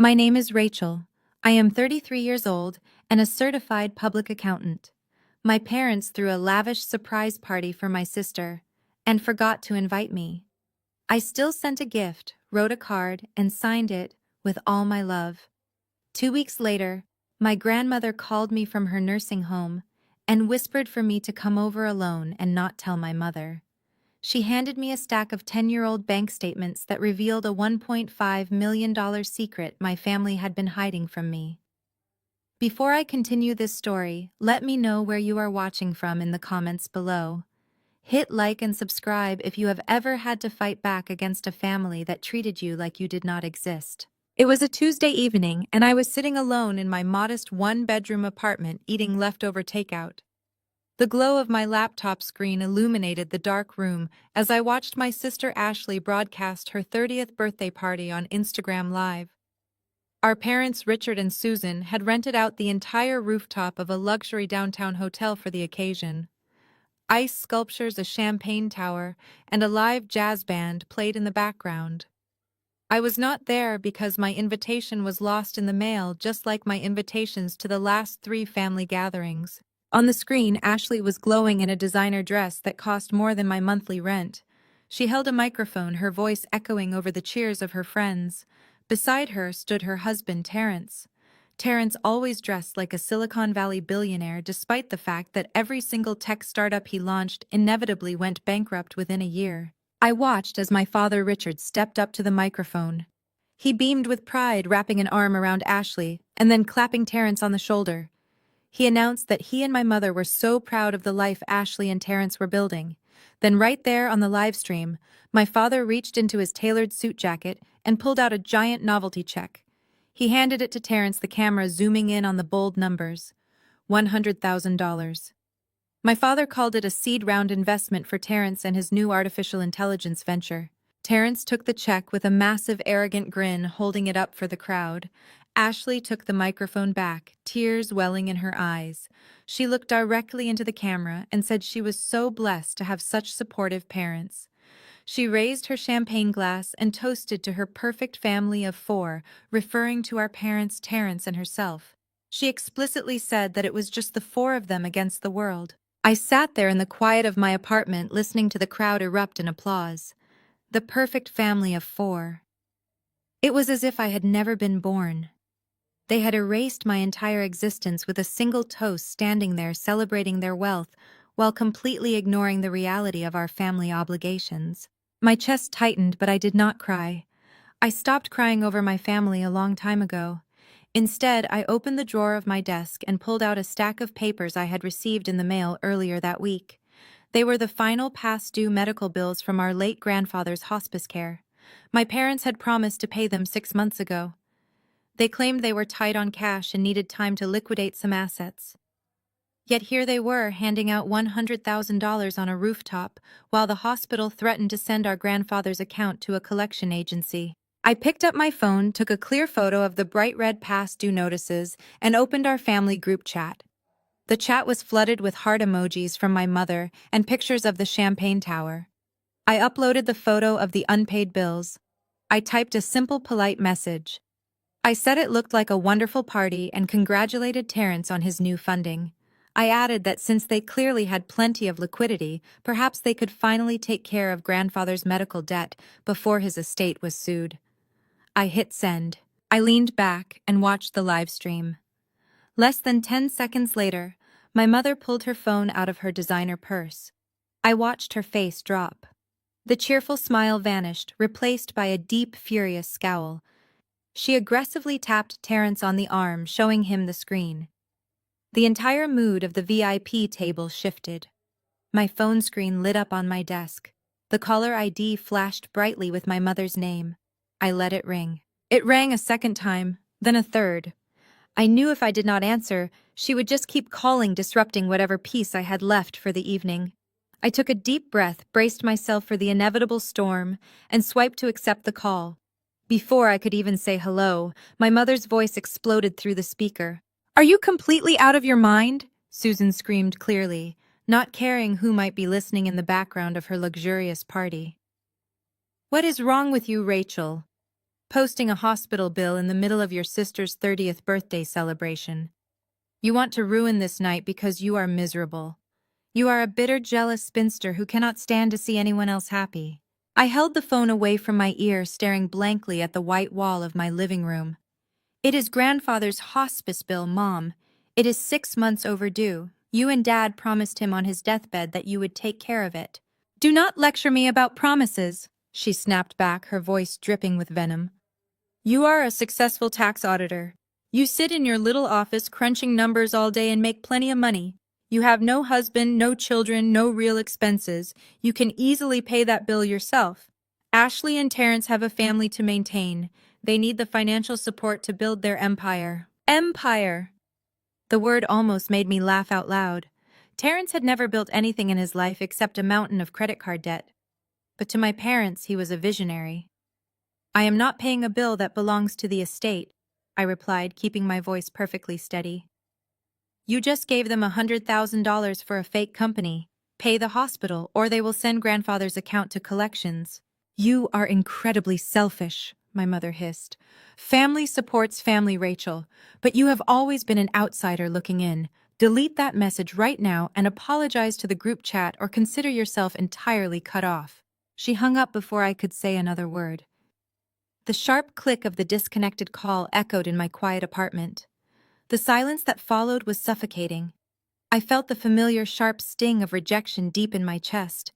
My name is Rachel. I am 33 years old and a certified public accountant. My parents threw a lavish surprise party for my sister and forgot to invite me. I still sent a gift, wrote a card, and signed it with all my love. 2 weeks later, my grandmother called me from her nursing home and whispered for me to come over alone and not tell my mother. She handed me a stack of 10-year-old bank statements that revealed a $1.5 million secret my family had been hiding from me. Before I continue this story, let me know where you are watching from in the comments below. Hit like and subscribe if you have ever had to fight back against a family that treated you like you did not exist. It was a Tuesday evening, and I was sitting alone in my modest one-bedroom apartment eating leftover takeout. The glow of my laptop screen illuminated the dark room as I watched my sister Ashley broadcast her 30th birthday party on Instagram Live. Our parents, Richard and Susan, had rented out the entire rooftop of a luxury downtown hotel for the occasion. Ice sculptures, a champagne tower, and a live jazz band played in the background. I was not there because my invitation was lost in the mail, just like my invitations to the last 3 family gatherings. On the screen, Ashley was glowing in a designer dress that cost more than my monthly rent. She held a microphone, her voice echoing over the cheers of her friends. Beside her stood her husband, Terrence. Terrence always dressed like a Silicon Valley billionaire, despite the fact that every single tech startup he launched inevitably went bankrupt within a year. I watched as my father, Richard, stepped up to the microphone. He beamed with pride, wrapping an arm around Ashley and then clapping Terrence on the shoulder. He announced that he and my mother were so proud of the life Ashley and Terrence were building. Then right there on the live stream, my father reached into his tailored suit jacket and pulled out a giant novelty check. He handed it to Terrence, the camera zooming in on the bold numbers. $100,000. My father called it a seed round investment for Terrence and his new artificial intelligence venture. Terrence took the check with a massive, arrogant grin, holding it up for the crowd. Ashley took the microphone back, tears welling in her eyes. She looked directly into the camera and said she was so blessed to have such supportive parents. She raised her champagne glass and toasted to her perfect family of 4, referring to our parents, Terrence and herself. She explicitly said that it was just the 4 of them against the world. I sat there in the quiet of my apartment, listening to the crowd erupt in applause. The perfect family of 4. It was as if I had never been born. They had erased my entire existence with a single toast, standing there celebrating their wealth while completely ignoring the reality of our family obligations. My chest tightened, but I did not cry. I stopped crying over my family a long time ago. Instead, I opened the drawer of my desk and pulled out a stack of papers I had received in the mail earlier that week. They were the final past-due medical bills from our late grandfather's hospice care. My parents had promised to pay them 6 months ago. They claimed they were tight on cash and needed time to liquidate some assets. Yet here they were, handing out $100,000 on a rooftop, while the hospital threatened to send our grandfather's account to a collection agency. I picked up my phone, took a clear photo of the bright red past due notices, and opened our family group chat. The chat was flooded with heart emojis from my mother and pictures of the champagne tower. I uploaded the photo of the unpaid bills. I typed a simple, polite message. I said it looked like a wonderful party and congratulated Terrence on his new funding. I added that since they clearly had plenty of liquidity, perhaps they could finally take care of grandfather's medical debt before his estate was sued. I hit send. I leaned back and watched the live stream. Less than 10 seconds later, my mother pulled her phone out of her designer purse. I watched her face drop. The cheerful smile vanished, replaced by a deep, furious scowl. She aggressively tapped Terrence on the arm, showing him the screen. The entire mood of the VIP table shifted. My phone screen lit up on my desk. The caller ID flashed brightly with my mother's name. I let it ring. It rang a second time, then a third. I knew if I did not answer, she would just keep calling, disrupting whatever peace I had left for the evening. I took a deep breath, braced myself for the inevitable storm, and swiped to accept the call. Before I could even say hello, my mother's voice exploded through the speaker. "Are you completely out of your mind?" Susan screamed clearly, not caring who might be listening in the background of her luxurious party. "What is wrong with you, Rachel?" posting a hospital bill in the middle of your sister's 30th birthday celebration. You want to ruin this night because you are miserable. You are a bitter, jealous spinster who cannot stand to see anyone else happy. I held the phone away from my ear, staring blankly at the white wall of my living room. It is grandfather's hospice bill, Mom. It is 6 months overdue. You and Dad promised him on his deathbed that you would take care of it. Do not lecture me about promises, she snapped back, her voice dripping with venom. You are a successful tax auditor. You sit in your little office crunching numbers all day and make plenty of money. You have no husband, no children, no real expenses. You can easily pay that bill yourself. Ashley and Terrence have a family to maintain. They need the financial support to build their empire. Empire! The word almost made me laugh out loud. Terrence had never built anything in his life except a mountain of credit card debt. But to my parents, he was a visionary. I am not paying a bill that belongs to the estate, I replied, keeping my voice perfectly steady. You just gave them $100,000 for a fake company. Pay the hospital, or they will send grandfather's account to collections. You are incredibly selfish, my mother hissed. Family supports family, Rachel, but you have always been an outsider looking in. Delete that message right now and apologize to the group chat or consider yourself entirely cut off. She hung up before I could say another word. The sharp click of the disconnected call echoed in my quiet apartment. The silence that followed was suffocating. I felt the familiar sharp sting of rejection deep in my chest.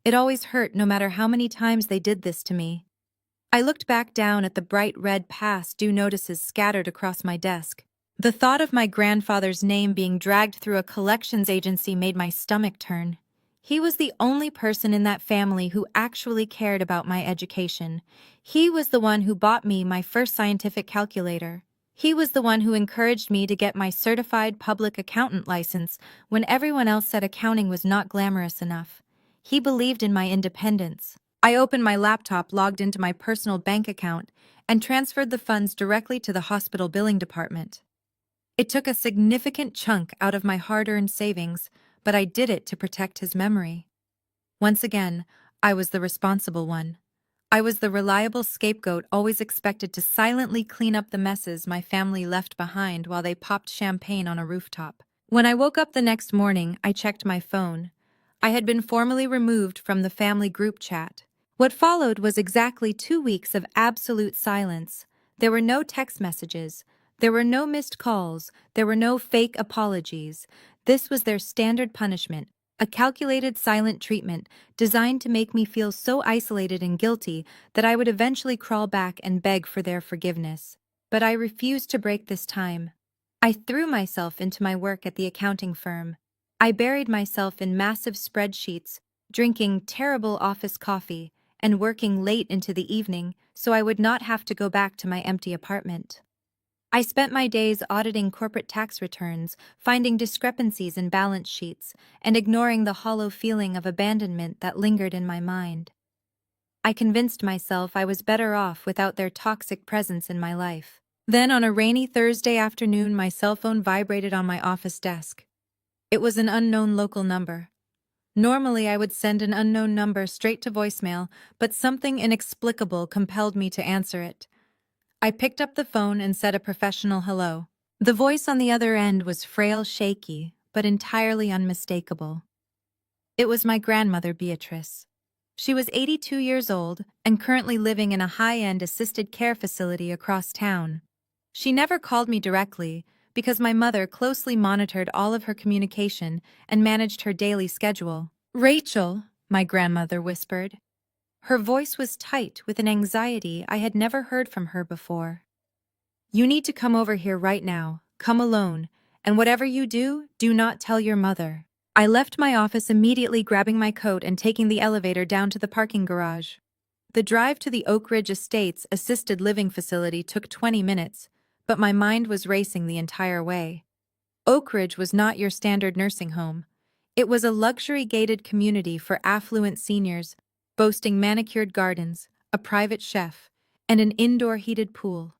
It always hurt, no matter how many times they did this to me. I looked back down at the bright red past due notices scattered across my desk. The thought of my grandfather's name being dragged through a collections agency made my stomach turn. He was the only person in that family who actually cared about my education. He was the one who bought me my first scientific calculator. He was the one who encouraged me to get my certified public accountant license when everyone else said accounting was not glamorous enough. He believed in my independence. I opened my laptop, logged into my personal bank account, and transferred the funds directly to the hospital billing department. It took a significant chunk out of my hard-earned savings, but I did it to protect his memory. Once again, I was the responsible one. I was the reliable scapegoat always expected to silently clean up the messes my family left behind while they popped champagne on a rooftop. When I woke up the next morning, I checked my phone. I had been formally removed from the family group chat. What followed was exactly 2 weeks of absolute silence. There were no text messages. There were no missed calls. There were no fake apologies. This was their standard punishment, a calculated silent treatment designed to make me feel so isolated and guilty that I would eventually crawl back and beg for their forgiveness. But I refused to break this time. I threw myself into my work at the accounting firm. I buried myself in massive spreadsheets, drinking terrible office coffee, and working late into the evening so I would not have to go back to my empty apartment. I spent my days auditing corporate tax returns, finding discrepancies in balance sheets, and ignoring the hollow feeling of abandonment that lingered in my mind. I convinced myself I was better off without their toxic presence in my life. Then, on a rainy Thursday afternoon, my cell phone vibrated on my office desk. It was an unknown local number. Normally, I would send an unknown number straight to voicemail, but something inexplicable compelled me to answer it. I picked up the phone and said a professional hello. The voice on the other end was frail, shaky, but entirely unmistakable. It was my grandmother, Beatrice. She was 82 years old and currently living in a high-end assisted care facility across town. She never called me directly because my mother closely monitored all of her communication and managed her daily schedule. "Rachel," my grandmother whispered. Her voice was tight with an anxiety I had never heard from her before. "You need to come over here right now. Come alone. And whatever you do, do not tell your mother." I left my office immediately, grabbing my coat and taking the elevator down to the parking garage. The drive to the Oak Ridge Estates assisted living facility took 20 minutes, but my mind was racing the entire way. Oak Ridge was not your standard nursing home. It was a luxury-gated community for affluent seniors, boasting manicured gardens, a private chef, and an indoor heated pool.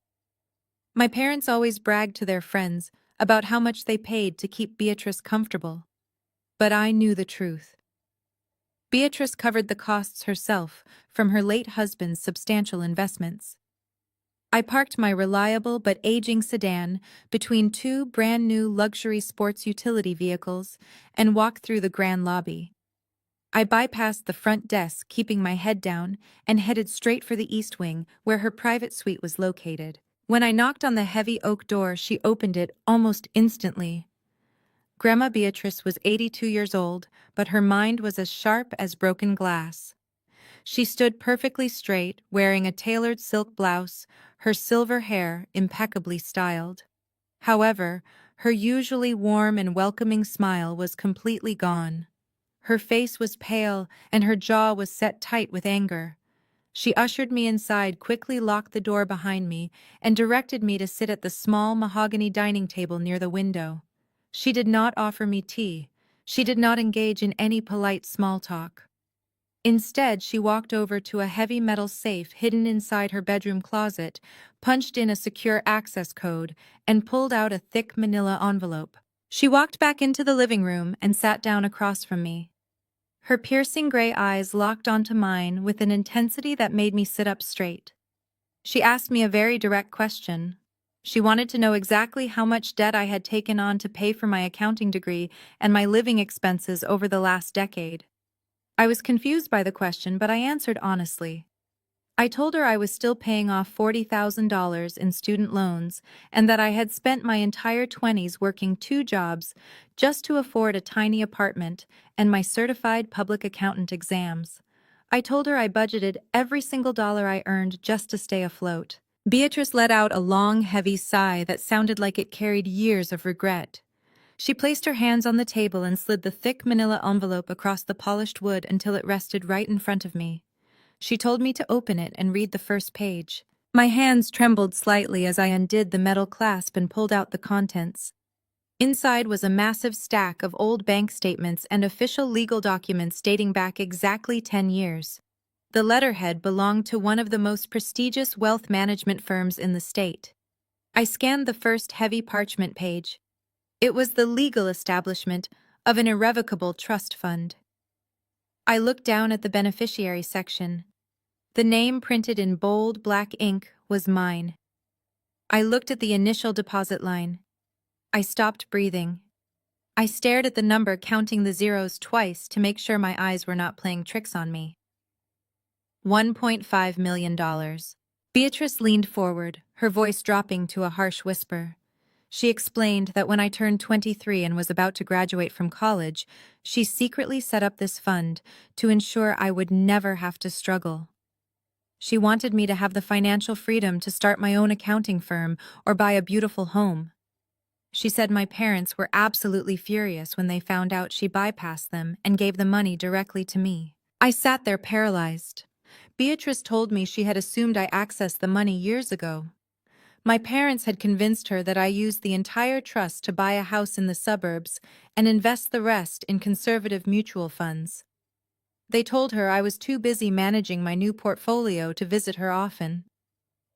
My parents always bragged to their friends about how much they paid to keep Beatrice comfortable. But I knew the truth. Beatrice covered the costs herself from her late husband's substantial investments. I parked my reliable but aging sedan between two brand-new luxury sports utility vehicles and walked through the grand lobby. I bypassed the front desk, keeping my head down, and headed straight for the east wing, where her private suite was located. When I knocked on the heavy oak door, she opened it almost instantly. Grandma Beatrice was 82 years old, but her mind was as sharp as broken glass. She stood perfectly straight, wearing a tailored silk blouse, her silver hair impeccably styled. However, her usually warm and welcoming smile was completely gone. Her face was pale, and her jaw was set tight with anger. She ushered me inside, quickly locked the door behind me, and directed me to sit at the small mahogany dining table near the window. She did not offer me tea. She did not engage in any polite small talk. Instead, she walked over to a heavy metal safe hidden inside her bedroom closet, punched in a secure access code, and pulled out a thick manila envelope. She walked back into the living room and sat down across from me. Her piercing gray eyes locked onto mine with an intensity that made me sit up straight. She asked me a very direct question. She wanted to know exactly how much debt I had taken on to pay for my accounting degree and my living expenses over the last decade. I was confused by the question, but I answered honestly. I told her I was still paying off $40,000 in student loans and that I had spent my entire 20s working two jobs just to afford a tiny apartment and my certified public accountant exams. I told her I budgeted every single dollar I earned just to stay afloat. Beatrice let out a long, heavy sigh that sounded like it carried years of regret. She placed her hands on the table and slid the thick manila envelope across the polished wood until it rested right in front of me. She told me to open it and read the first page. My hands trembled slightly as I undid the metal clasp and pulled out the contents. Inside was a massive stack of old bank statements and official legal documents dating back exactly 10 years. The letterhead belonged to one of the most prestigious wealth management firms in the state. I scanned the first heavy parchment page. It was the legal establishment of an irrevocable trust fund. I looked down at the beneficiary section. The name printed in bold black ink was mine. I looked at the initial deposit line. I stopped breathing. I stared at the number, counting the zeros twice to make sure my eyes were not playing tricks on me. $1.5 million. Beatrice leaned forward, her voice dropping to a harsh whisper. She explained that when I turned 23 and was about to graduate from college, she secretly set up this fund to ensure I would never have to struggle. She wanted me to have the financial freedom to start my own accounting firm or buy a beautiful home. She said my parents were absolutely furious when they found out she bypassed them and gave the money directly to me. I sat there paralyzed. Beatrice told me she had assumed I accessed the money years ago. My parents had convinced her that I used the entire trust to buy a house in the suburbs and invest the rest in conservative mutual funds. They told her I was too busy managing my new portfolio to visit her often.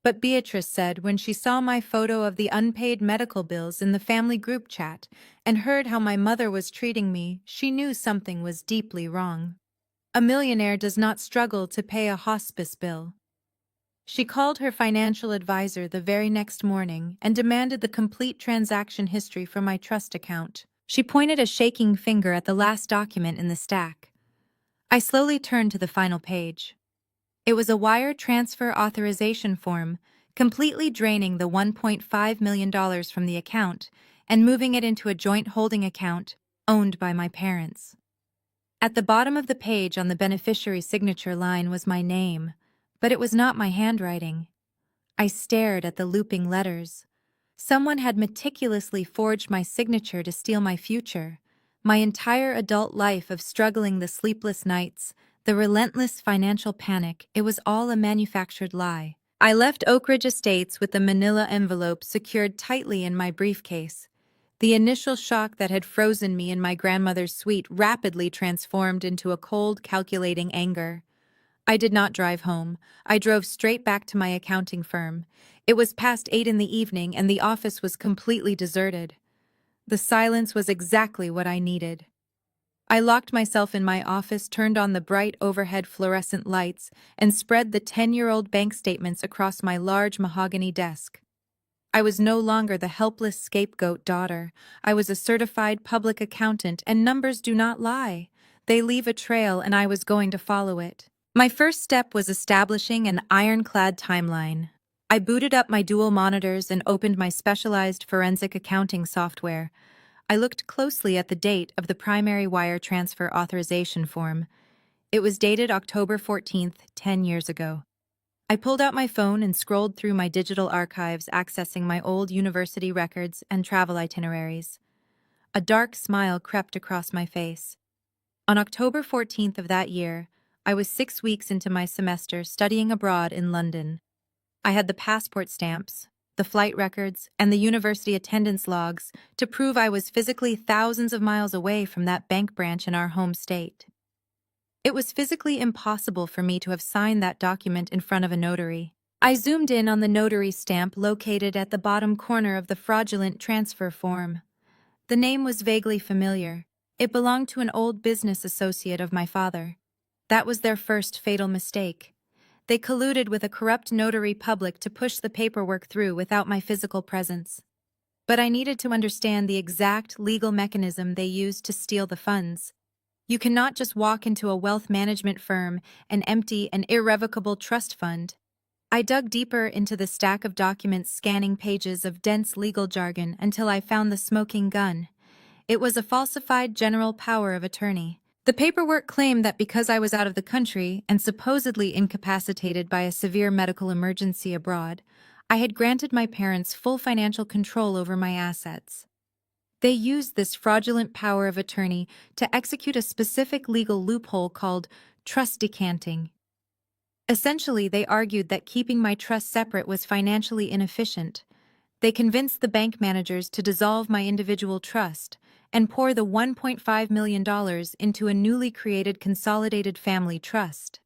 But Beatrice said when she saw my photo of the unpaid medical bills in the family group chat and heard how my mother was treating me, she knew something was deeply wrong. A millionaire does not struggle to pay a hospice bill. She called her financial advisor the very next morning and demanded the complete transaction history from my trust account. She pointed a shaking finger at the last document in the stack. I slowly turned to the final page. It was a wire transfer authorization form, completely draining the $1.5 million from the account and moving it into a joint holding account owned by my parents. At the bottom of the page on the beneficiary signature line was my name, but it was not my handwriting. I stared at the looping letters. Someone had meticulously forged my signature to steal my future, my entire adult life of struggling, the sleepless nights, the relentless financial panic. It was all a manufactured lie. I left Oak Ridge Estates with the manila envelope secured tightly in my briefcase. The initial shock that had frozen me in my grandmother's suite rapidly transformed into a cold, calculating anger. I did not drive home. I drove straight back to my accounting firm. It was past 8 in the evening and the office was completely deserted. The silence was exactly what I needed. I locked myself in my office, turned on the bright overhead fluorescent lights, and spread the 10-year-old bank statements across my large mahogany desk. I was no longer the helpless scapegoat daughter. I was a certified public accountant, and numbers do not lie. They leave a trail, and I was going to follow it. My first step was establishing an ironclad timeline. I booted up my dual monitors and opened my specialized forensic accounting software. I looked closely at the date of the primary wire transfer authorization form. It was dated October 14th, 10 years ago. I pulled out my phone and scrolled through my digital archives, accessing my old university records and travel itineraries. A dark smile crept across my face. On October 14th of that year, I was 6 weeks into my semester studying abroad in London. I had the passport stamps, the flight records, and the university attendance logs to prove I was physically thousands of miles away from that bank branch in our home state. It was physically impossible for me to have signed that document in front of a notary. I zoomed in on the notary stamp located at the bottom corner of the fraudulent transfer form. The name was vaguely familiar. It belonged to an old business associate of my father. That was their first fatal mistake. They colluded with a corrupt notary public to push the paperwork through without my physical presence. But I needed to understand the exact legal mechanism they used to steal the funds. You cannot just walk into a wealth management firm and empty an irrevocable trust fund. I dug deeper into the stack of documents, scanning pages of dense legal jargon until I found the smoking gun. It was a falsified general power of attorney. The paperwork claimed that because I was out of the country and supposedly incapacitated by a severe medical emergency abroad, I had granted my parents full financial control over my assets. They used this fraudulent power of attorney to execute a specific legal loophole called trust decanting. Essentially, they argued that keeping my trust separate was financially inefficient. They convinced the bank managers to dissolve my individual trust and pour the $1.5 million into a newly created consolidated family trust.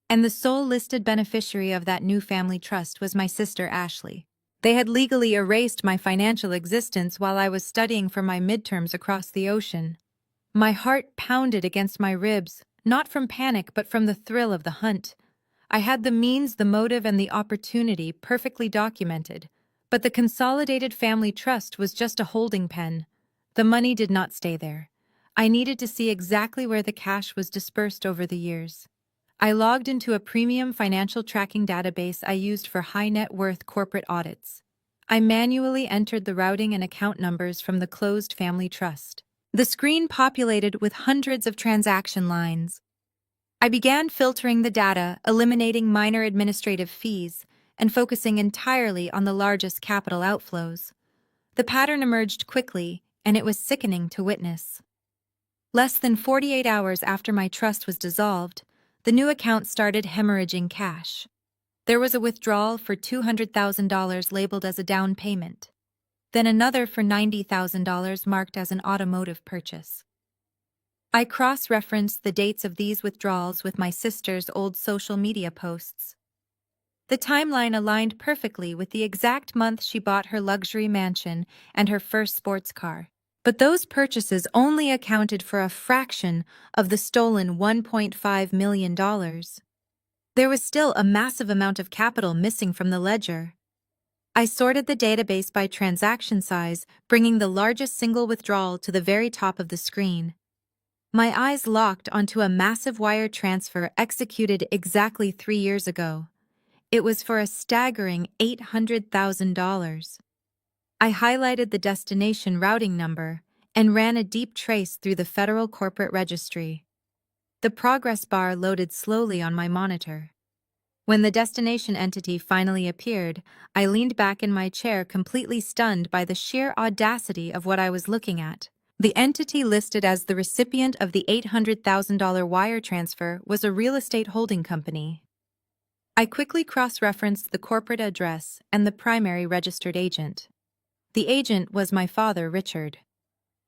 And the sole listed beneficiary of that new family trust was my sister Ashley. They had legally erased my financial existence while I was studying for my midterms across the ocean. My heart pounded against my ribs, not from panic but from the thrill of the hunt. I had the means, the motive, and the opportunity perfectly documented, but the Consolidated Family Trust was just a holding pen. The money did not stay there. I needed to see exactly where the cash was dispersed over the years. I logged into a premium financial tracking database I used for high net worth corporate audits. I manually entered the routing and account numbers from the closed family trust. The screen populated with hundreds of transaction lines. I began filtering the data, eliminating minor administrative fees, and focusing entirely on the largest capital outflows. The pattern emerged quickly, and it was sickening to witness. Less than 48 hours after my trust was dissolved, the new account started hemorrhaging cash. There was a withdrawal for $200,000 labeled as a down payment, then another for $90,000 marked as an automotive purchase. I cross-referenced the dates of these withdrawals with my sister's old social media posts. The timeline aligned perfectly with the exact month she bought her luxury mansion and her first sports car. But those purchases only accounted for a fraction of the stolen $1.5 million. There was still a massive amount of capital missing from the ledger. I sorted the database by transaction size, bringing the largest single withdrawal to the very top of the screen. My eyes locked onto a massive wire transfer executed exactly 3 years ago. It was for a staggering $800,000. I highlighted the destination routing number and ran a deep trace through the Federal Corporate Registry. The progress bar loaded slowly on my monitor. When the destination entity finally appeared, I leaned back in my chair, completely stunned by the sheer audacity of what I was looking at. The entity listed as the recipient of the $800,000 wire transfer was a real estate holding company. I quickly cross-referenced the corporate address and the primary registered agent. The agent was my father, Richard.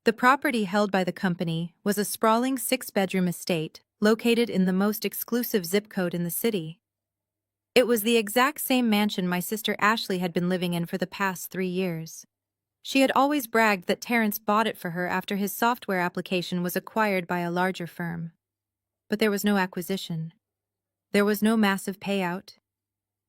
The property held by the company was a sprawling 6-bedroom estate located in the most exclusive zip code in the city. It was the exact same mansion my sister Ashley had been living in for the past 3 years. She had always bragged that Terrence bought it for her after his software application was acquired by a larger firm. But there was no acquisition. There was no massive payout.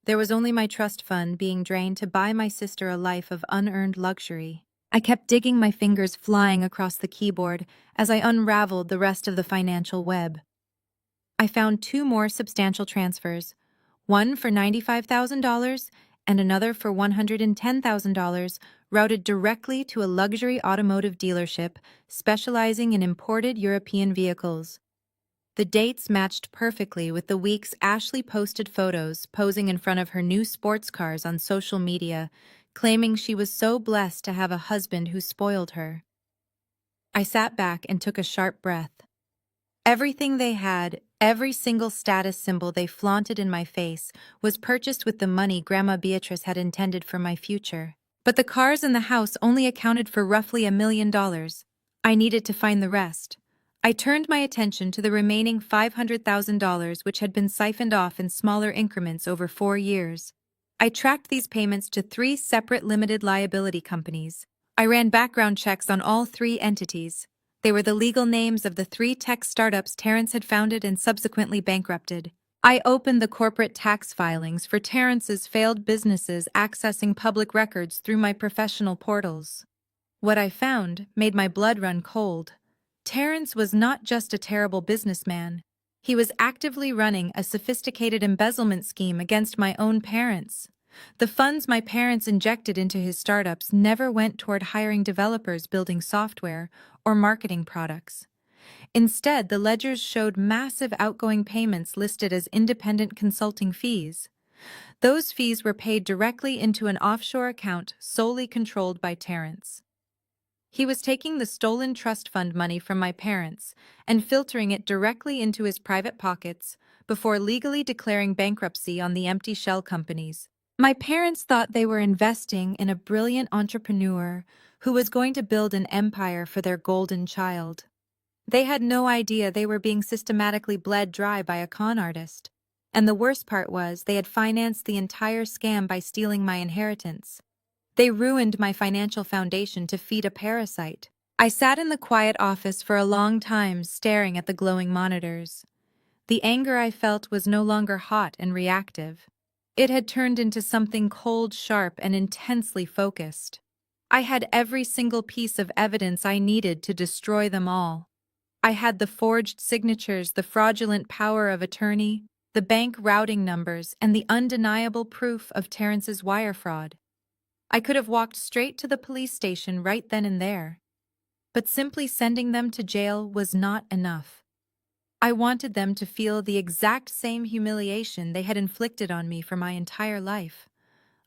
There was only my trust fund being drained to buy my sister a life of unearned luxury. I kept digging, my fingers flying across the keyboard as I unraveled the rest of the financial web. I found two more substantial transfers, one for $95,000 and another for $110,000, routed directly to a luxury automotive dealership specializing in imported European vehicles. The dates matched perfectly with the weeks Ashley posted photos posing in front of her new sports cars on social media, claiming she was so blessed to have a husband who spoiled her. I sat back and took a sharp breath. Everything they had, every single status symbol they flaunted in my face, was purchased with the money Grandma Beatrice had intended for my future. But the cars and the house only accounted for roughly $1 million. I needed to find the rest. I turned my attention to the remaining $500,000, which had been siphoned off in smaller increments over 4 years. I tracked these payments to 3 separate limited liability companies. I ran background checks on all 3 entities. They were the legal names of the 3 tech startups Terrence had founded and subsequently bankrupted. I opened the corporate tax filings for Terrence's failed businesses, accessing public records through my professional portals. What I found made my blood run cold. Terrence was not just a terrible businessman. He was actively running a sophisticated embezzlement scheme against my own parents. The funds my parents injected into his startups never went toward hiring developers building software or marketing products. Instead, the ledgers showed massive outgoing payments listed as independent consulting fees. Those fees were paid directly into an offshore account solely controlled by Terrence. He was taking the stolen trust fund money from my parents and filtering it directly into his private pockets before legally declaring bankruptcy on the empty shell companies. My parents thought they were investing in a brilliant entrepreneur who was going to build an empire for their golden child. They had no idea they were being systematically bled dry by a con artist. And the worst part was they had financed the entire scam by stealing my inheritance. They ruined my financial foundation to feed a parasite. I sat in the quiet office for a long time, staring at the glowing monitors. The anger I felt was no longer hot and reactive. It had turned into something cold, sharp, and intensely focused. I had every single piece of evidence I needed to destroy them all. I had the forged signatures, the fraudulent power of attorney, the bank routing numbers, and the undeniable proof of Terrence's wire fraud. I could have walked straight to the police station right then and there. But simply sending them to jail was not enough. I wanted them to feel the exact same humiliation they had inflicted on me for my entire life.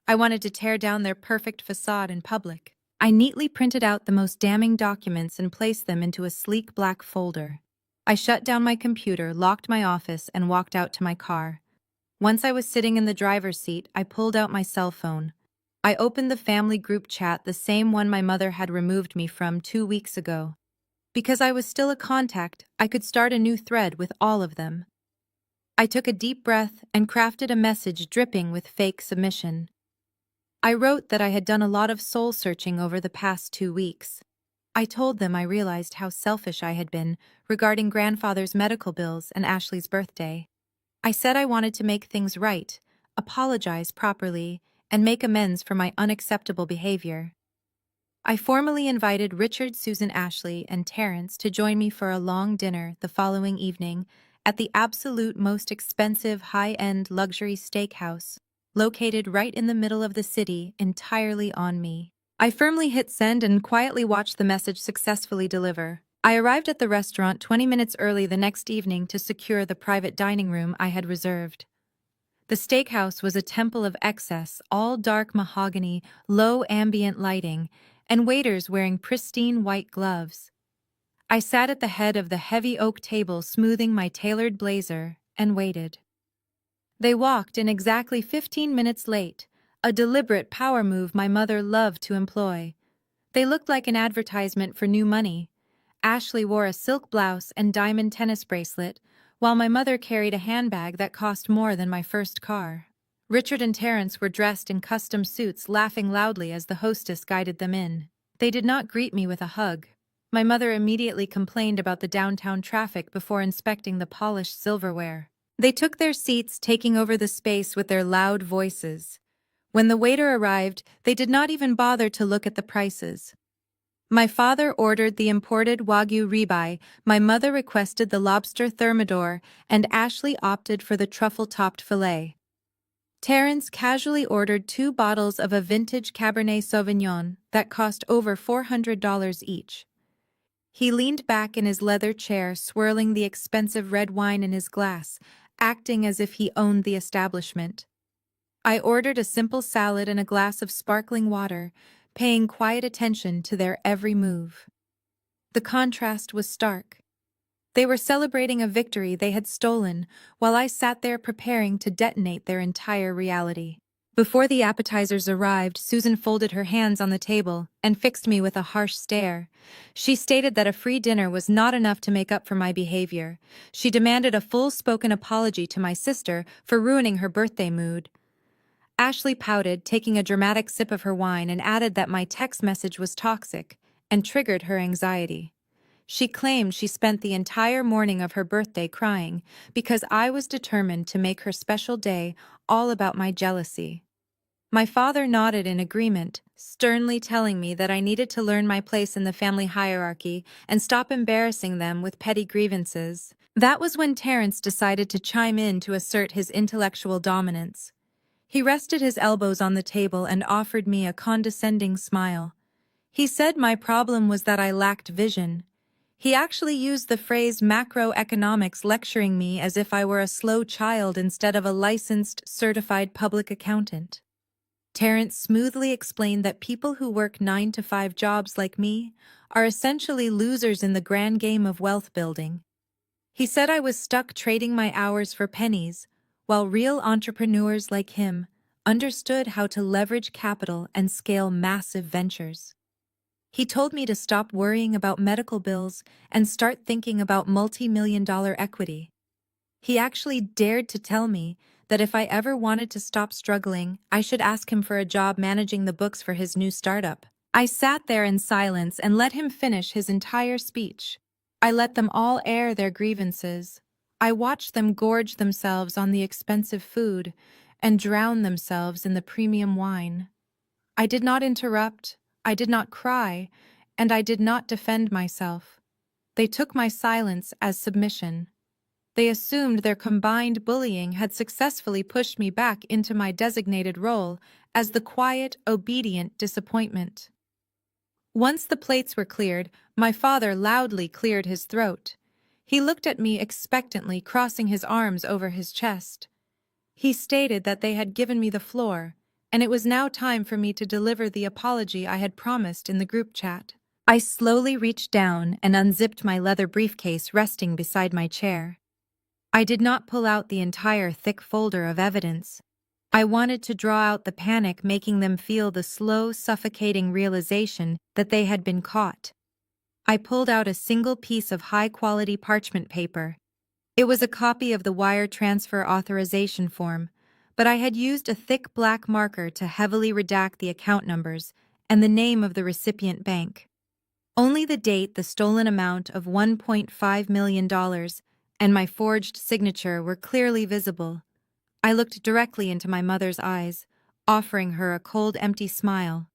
I wanted to tear down their perfect facade in public. I neatly printed out the most damning documents and placed them into a sleek black folder. I shut down my computer, locked my office, and walked out to my car. Once I was sitting in the driver's seat, I pulled out my cell phone. I opened the family group chat, the same one my mother had removed me from 2 weeks ago. Because I was still a contact, I could start a new thread with all of them. I took a deep breath and crafted a message dripping with fake submission. I wrote that I had done a lot of soul-searching over the past 2 weeks. I told them I realized how selfish I had been regarding grandfather's medical bills and Ashley's birthday. I said I wanted to make things right, apologize properly, and make amends for my unacceptable behavior. I formally invited Richard, Susan, Ashley, and Terrence to join me for a long dinner the following evening at the absolute most expensive high-end luxury steakhouse, located right in the middle of the city, entirely on me. I firmly hit send and quietly watched the message successfully deliver. I arrived at the restaurant 20 minutes early the next evening to secure the private dining room I had reserved. The steakhouse was a temple of excess, all dark mahogany, low ambient lighting, and waiters wearing pristine white gloves. I sat at the head of the heavy oak table, smoothing my tailored blazer, and waited. They walked in exactly 15 minutes late, a deliberate power move my mother loved to employ. They looked like an advertisement for new money. Ashley wore a silk blouse and diamond tennis bracelet, while my mother carried a handbag that cost more than my first car. Richard and Terrence were dressed in custom suits, laughing loudly as the hostess guided them in. They did not greet me with a hug. My mother immediately complained about the downtown traffic before inspecting the polished silverware. They took their seats, taking over the space with their loud voices. When the waiter arrived, they did not even bother to look at the prices. My father ordered the imported Wagyu ribeye, my mother requested the lobster thermidor, and Ashley opted for the truffle-topped fillet. Terrence casually ordered 2 bottles of a vintage Cabernet Sauvignon that cost over $400 each. He leaned back in his leather chair, swirling the expensive red wine in his glass, acting as if he owned the establishment. I ordered a simple salad and a glass of sparkling water, paying quiet attention to their every move. The contrast was stark. They were celebrating a victory they had stolen, while I sat there preparing to detonate their entire reality. Before the appetizers arrived, Susan folded her hands on the table and fixed me with a harsh stare. She stated that a free dinner was not enough to make up for my behavior. She demanded a full-spoken apology to my sister for ruining her birthday mood. Ashley pouted, taking a dramatic sip of her wine, and added that my text message was toxic and triggered her anxiety. She claimed she spent the entire morning of her birthday crying because I was determined to make her special day all about my jealousy. My father nodded in agreement, sternly telling me that I needed to learn my place in the family hierarchy and stop embarrassing them with petty grievances. That was when Terrence decided to chime in to assert his intellectual dominance. He rested his elbows on the table and offered me a condescending smile. He said my problem was that I lacked vision. He actually used the phrase macroeconomics, lecturing me as if I were a slow child instead of a licensed, certified public accountant. Terrence smoothly explained that people who work 9-to-5 jobs like me are essentially losers in the grand game of wealth building. He said I was stuck trading my hours for pennies, while real entrepreneurs like him understood how to leverage capital and scale massive ventures. He told me to stop worrying about medical bills and start thinking about multi-million-dollar equity. He actually dared to tell me that if I ever wanted to stop struggling, I should ask him for a job managing the books for his new startup. I sat there in silence and let him finish his entire speech. I let them all air their grievances. I watched them gorge themselves on the expensive food and drown themselves in the premium wine. I did not interrupt, I did not cry, and I did not defend myself. They took my silence as submission. They assumed their combined bullying had successfully pushed me back into my designated role as the quiet, obedient disappointment. Once the plates were cleared, my father loudly cleared his throat. He looked at me expectantly, crossing his arms over his chest. He stated that they had given me the floor, and it was now time for me to deliver the apology I had promised in the group chat. I slowly reached down and unzipped my leather briefcase resting beside my chair. I did not pull out the entire thick folder of evidence. I wanted to draw out the panic, making them feel the slow, suffocating realization that they had been caught. I pulled out a single piece of high-quality parchment paper. It was a copy of the wire transfer authorization form, but I had used a thick black marker to heavily redact the account numbers and the name of the recipient bank. Only the date, the stolen amount of $1.5 million, and my forged signature were clearly visible. I looked directly into my mother's eyes, offering her a cold, empty smile.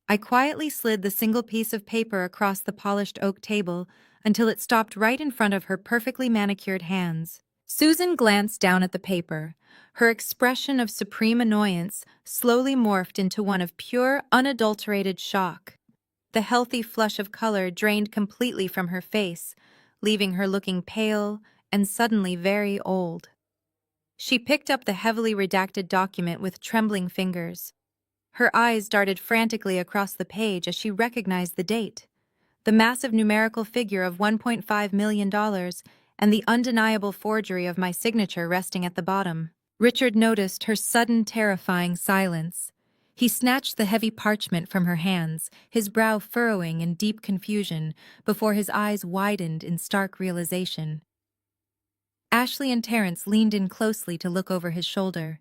I quietly slid the single piece of paper across the polished oak table until it stopped right in front of her perfectly manicured hands. Susan glanced down at the paper. Her expression of supreme annoyance slowly morphed into one of pure, unadulterated shock. The healthy flush of color drained completely from her face, leaving her looking pale and suddenly very old. She picked up the heavily redacted document with trembling fingers. Her eyes darted frantically across the page as she recognized the date, the massive numerical figure of $1.5 million, and the undeniable forgery of my signature resting at the bottom. Richard noticed her sudden, terrifying silence. He snatched the heavy parchment from her hands, his brow furrowing in deep confusion, before his eyes widened in stark realization. Ashley and Terrence leaned in closely to look over his shoulder.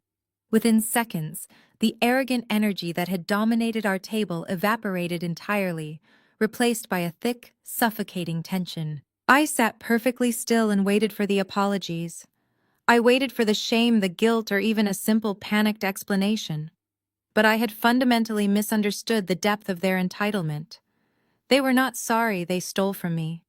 Within seconds, the arrogant energy that had dominated our table evaporated entirely, replaced by a thick, suffocating tension. I sat perfectly still and waited for the apologies. I waited for the shame, the guilt, or even a simple panicked explanation. But I had fundamentally misunderstood the depth of their entitlement. They were not sorry they stole from me.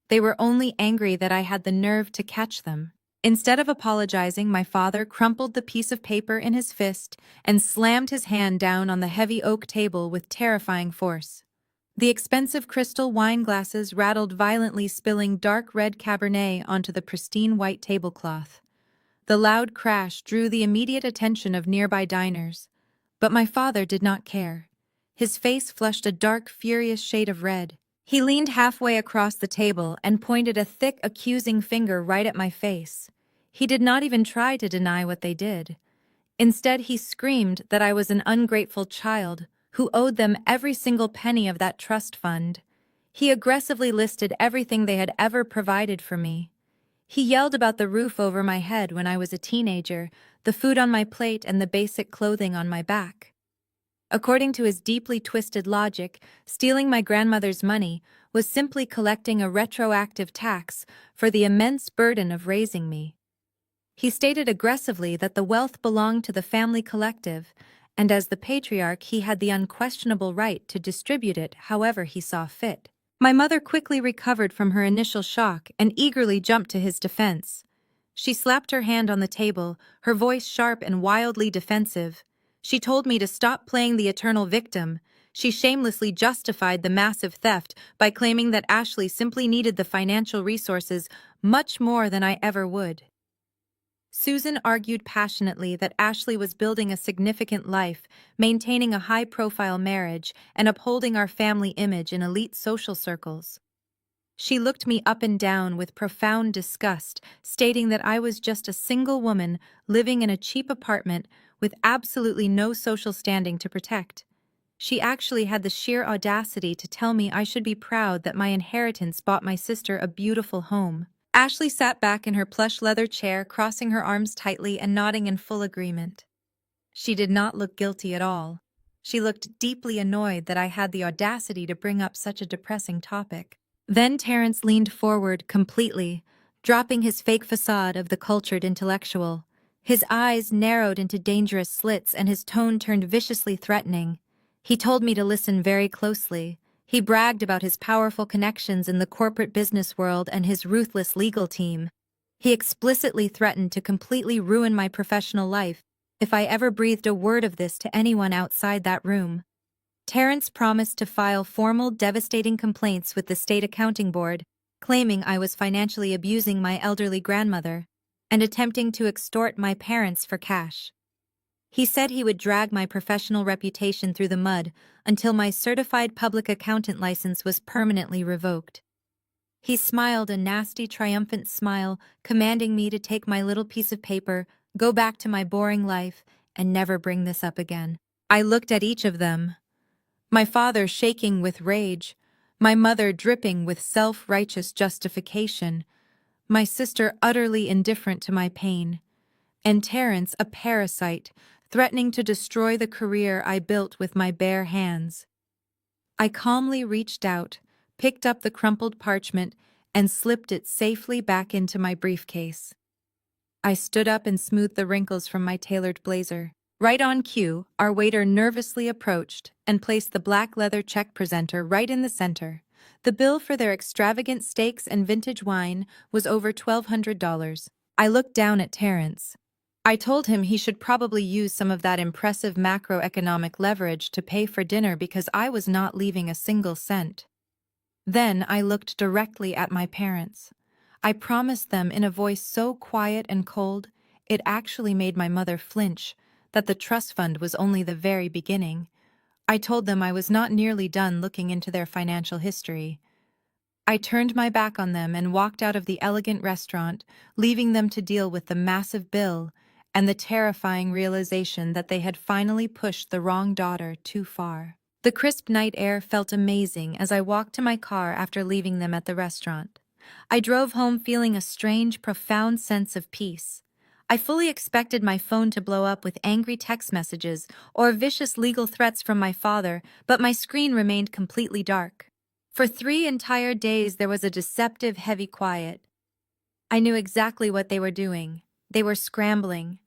They were only angry that I had the nerve to catch them. Instead of apologizing, my father crumpled the piece of paper in his fist and slammed his hand down on the heavy oak table with terrifying force. The expensive crystal wine glasses rattled violently, spilling dark red Cabernet onto the pristine white tablecloth. The loud crash drew the immediate attention of nearby diners. But my father did not care. His face flushed a dark, furious shade of red. He leaned halfway across the table and pointed a thick, accusing finger right at my face. He did not even try to deny what they did. Instead, he screamed that I was an ungrateful child who owed them every single penny of that trust fund. He aggressively listed everything they had ever provided for me. He yelled about the roof over my head when I was a teenager, the food on my plate, and the basic clothing on my back. According to his deeply twisted logic, stealing my grandmother's money was simply collecting a retroactive tax for the immense burden of raising me. He stated aggressively that the wealth belonged to the family collective, and as the patriarch, he had the unquestionable right to distribute it however he saw fit. My mother quickly recovered from her initial shock and eagerly jumped to his defense. She slapped her hand on the table, her voice sharp and wildly defensive. She told me to stop playing the eternal victim. She shamelessly justified the massive theft by claiming that Ashley simply needed the financial resources much more than I ever would. Susan argued passionately that Ashley was building a significant life, maintaining a high-profile marriage, and upholding our family image in elite social circles. She looked me up and down with profound disgust, stating that I was just a single woman living in a cheap apartment with absolutely no social standing to protect. She actually had the sheer audacity to tell me I should be proud that my inheritance bought my sister a beautiful home. Ashley sat back in her plush leather chair, crossing her arms tightly and nodding in full agreement. She did not look guilty at all. She looked deeply annoyed that I had the audacity to bring up such a depressing topic. Then Terrence leaned forward completely, dropping his fake facade of the cultured intellectual. His eyes narrowed into dangerous slits and his tone turned viciously threatening. He told me to listen very closely. He bragged about his powerful connections in the corporate business world and his ruthless legal team. He explicitly threatened to completely ruin my professional life if I ever breathed a word of this to anyone outside that room. Terrence promised to file formal, devastating complaints with the state accounting board, claiming I was financially abusing my elderly grandmother and attempting to extort my parents for cash. He said he would drag my professional reputation through the mud until my certified public accountant license was permanently revoked. He smiled a nasty, triumphant smile, commanding me to take my little piece of paper, go back to my boring life, and never bring this up again. I looked at each of them, my father shaking with rage, my mother dripping with self-righteous justification, my sister utterly indifferent to my pain, and Terrence a parasite, threatening to destroy the career I built with my bare hands. I calmly reached out, picked up the crumpled parchment, and slipped it safely back into my briefcase. I stood up and smoothed the wrinkles from my tailored blazer. Right on cue, our waiter nervously approached and placed the black leather check presenter right in the center. The bill for their extravagant steaks and vintage wine was over $1,200. I looked down at Terrence. I told him he should probably use some of that impressive macroeconomic leverage to pay for dinner because I was not leaving a single cent. Then I looked directly at my parents. I promised them in a voice so quiet and cold, it actually made my mother flinch, that the trust fund was only the very beginning. I told them I was not nearly done looking into their financial history. I turned my back on them and walked out of the elegant restaurant, leaving them to deal with the massive bill and the terrifying realization that they had finally pushed the wrong daughter too far. The crisp night air felt amazing as I walked to my car after leaving them at the restaurant. I drove home feeling a strange, profound sense of peace. I fully expected my phone to blow up with angry text messages or vicious legal threats from my father, but my screen remained completely dark. For 3 entire days, there was a deceptive, heavy quiet. I knew exactly what they were doing. They were scrambling.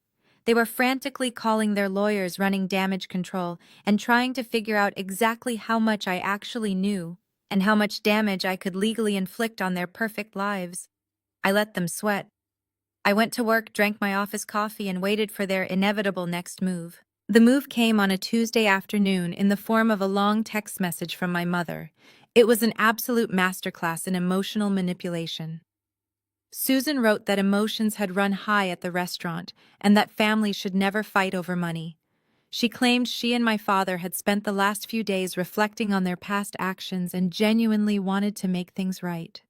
They were frantically calling their lawyers, running damage control, and trying to figure out exactly how much I actually knew and how much damage I could legally inflict on their perfect lives. I let them sweat. I went to work, drank my office coffee, and waited for their inevitable next move. The move came on a Tuesday afternoon in the form of a long text message from my mother. It was an absolute masterclass in emotional manipulation. Susan wrote that emotions had run high at the restaurant and that families should never fight over money. She claimed she and my father had spent the last few days reflecting on their past actions and genuinely wanted to make things right.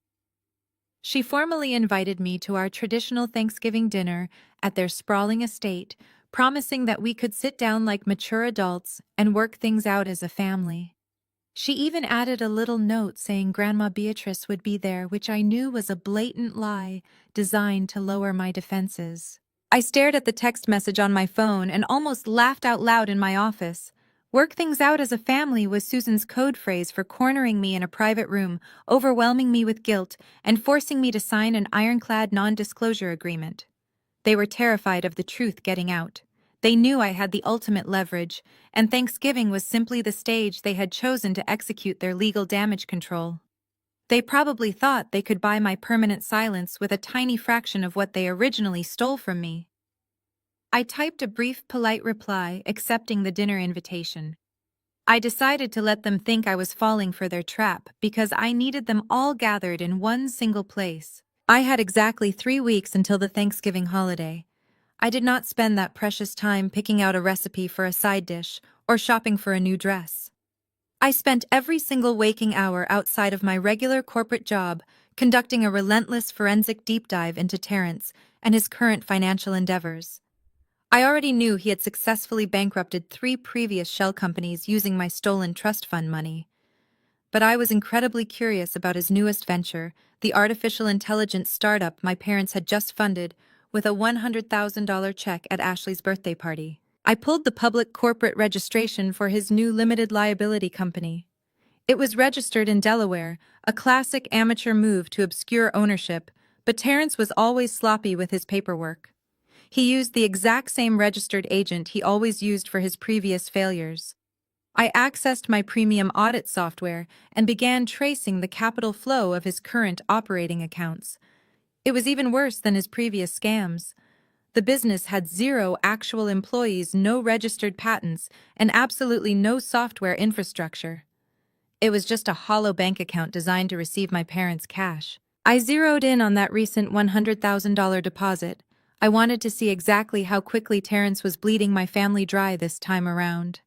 She formally invited me to our traditional Thanksgiving dinner at their sprawling estate, promising that we could sit down like mature adults and work things out as a family. She even added a little note saying Grandma Beatrice would be there, which I knew was a blatant lie designed to lower my defenses. I stared at the text message on my phone and almost laughed out loud in my office. Work things out as a family was Susan's code phrase for cornering me in a private room, overwhelming me with guilt, and forcing me to sign an ironclad non-disclosure agreement. They were terrified of the truth getting out. They knew I had the ultimate leverage, and Thanksgiving was simply the stage they had chosen to execute their legal damage control. They probably thought they could buy my permanent silence with a tiny fraction of what they originally stole from me. I typed a brief, polite reply accepting the dinner invitation. I decided to let them think I was falling for their trap because I needed them all gathered in one single place. I had exactly 3 weeks until the Thanksgiving holiday. I did not spend that precious time picking out a recipe for a side dish or shopping for a new dress. I spent every single waking hour outside of my regular corporate job conducting a relentless forensic deep dive into Terrence and his current financial endeavors. I already knew he had successfully bankrupted 3 previous shell companies using my stolen trust fund money. But I was incredibly curious about his newest venture, the artificial intelligence startup my parents had just funded with a $100,000 check at Ashley's birthday party. I pulled the public corporate registration for his new limited liability company. It was registered in Delaware, a classic amateur move to obscure ownership, but Terrence was always sloppy with his paperwork. He used the exact same registered agent he always used for his previous failures. I accessed my premium audit software and began tracing the capital flow of his current operating accounts. It was even worse than his previous scams. The business had 0 actual employees, no registered patents, and absolutely no software infrastructure. It was just a hollow bank account designed to receive my parents' cash. I zeroed in on that recent $100,000 deposit. I wanted to see exactly how quickly Terrence was bleeding my family dry this time around.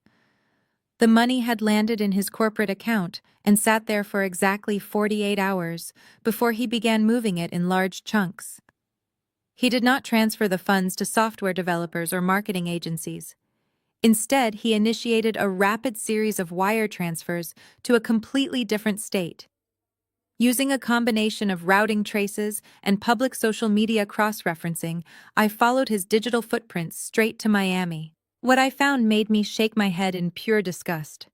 The money had landed in his corporate account and sat there for exactly 48 hours before he began moving it in large chunks. He did not transfer the funds to software developers or marketing agencies. Instead, he initiated a rapid series of wire transfers to a completely different state. Using a combination of routing traces and public social media cross-referencing, I followed his digital footprints straight to Miami. What I found made me shake my head in pure disgust.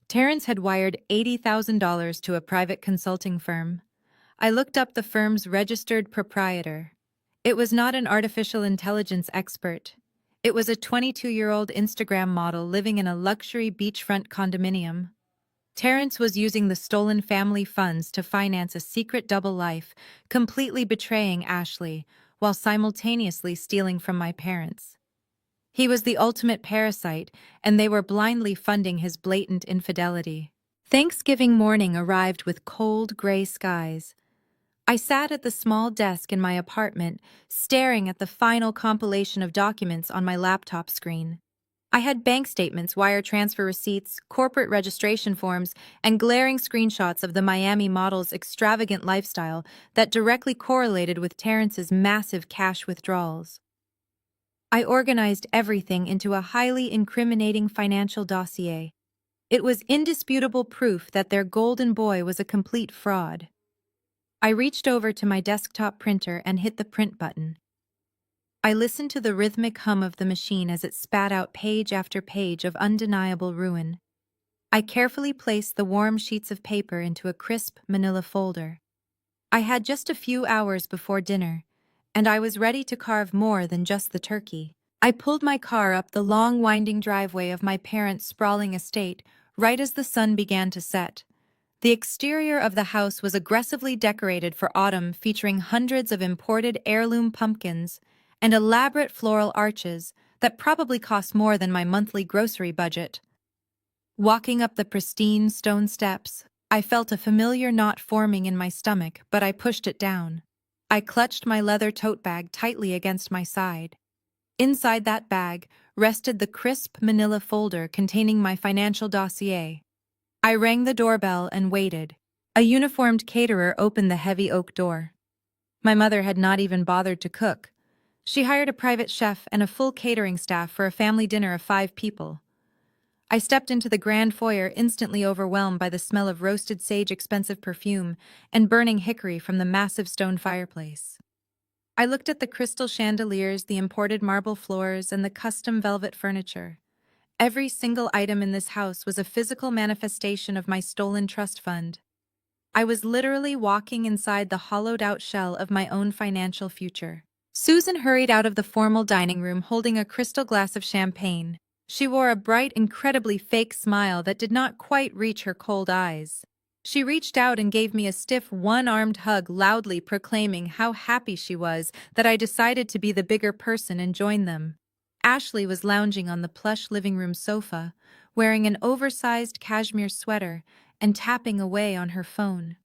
Terrence had wired $80,000 to a private consulting firm. I looked up the firm's registered proprietor. It was not an artificial intelligence expert. It was a 22-year-old Instagram model living in a luxury beachfront condominium. Terrence was using the stolen family funds to finance a secret double life, completely betraying Ashley, while simultaneously stealing from my parents. He was the ultimate parasite, and they were blindly funding his blatant infidelity. Thanksgiving morning arrived with cold, gray skies. I sat at the small desk in my apartment, staring at the final compilation of documents on my laptop screen. I had bank statements, wire transfer receipts, corporate registration forms, and glaring screenshots of the Miami model's extravagant lifestyle that directly correlated with Terrence's massive cash withdrawals. I organized everything into a highly incriminating financial dossier. It was indisputable proof that their golden boy was a complete fraud. I reached over to my desktop printer and hit the print button. I listened to the rhythmic hum of the machine as it spat out page after page of undeniable ruin. I carefully placed the warm sheets of paper into a crisp manila folder. I had just a few hours before dinner, and I was ready to carve more than just the turkey. I pulled my car up the long winding driveway of my parents' sprawling estate right as the sun began to set. The exterior of the house was aggressively decorated for autumn, featuring hundreds of imported heirloom pumpkins and elaborate floral arches that probably cost more than my monthly grocery budget. Walking up the pristine stone steps, I felt a familiar knot forming in my stomach, but I pushed it down. I clutched my leather tote bag tightly against my side. Inside that bag rested the crisp manila folder containing my financial dossier. I rang the doorbell and waited. A uniformed caterer opened the heavy oak door. My mother had not even bothered to cook. She hired a private chef and a full catering staff for a family dinner of 5 people. I stepped into the grand foyer, instantly overwhelmed by the smell of roasted sage, expensive perfume, and burning hickory from the massive stone fireplace. I looked at the crystal chandeliers, the imported marble floors, and the custom velvet furniture. Every single item in this house was a physical manifestation of my stolen trust fund. I was literally walking inside the hollowed-out shell of my own financial future. Susan hurried out of the formal dining room holding a crystal glass of champagne. She wore a bright, incredibly fake smile that did not quite reach her cold eyes. She reached out and gave me a stiff, one-armed hug, loudly proclaiming how happy she was that I decided to be the bigger person and join them. Ashley was lounging on the plush living room sofa, wearing an oversized cashmere sweater and tapping away on her phone.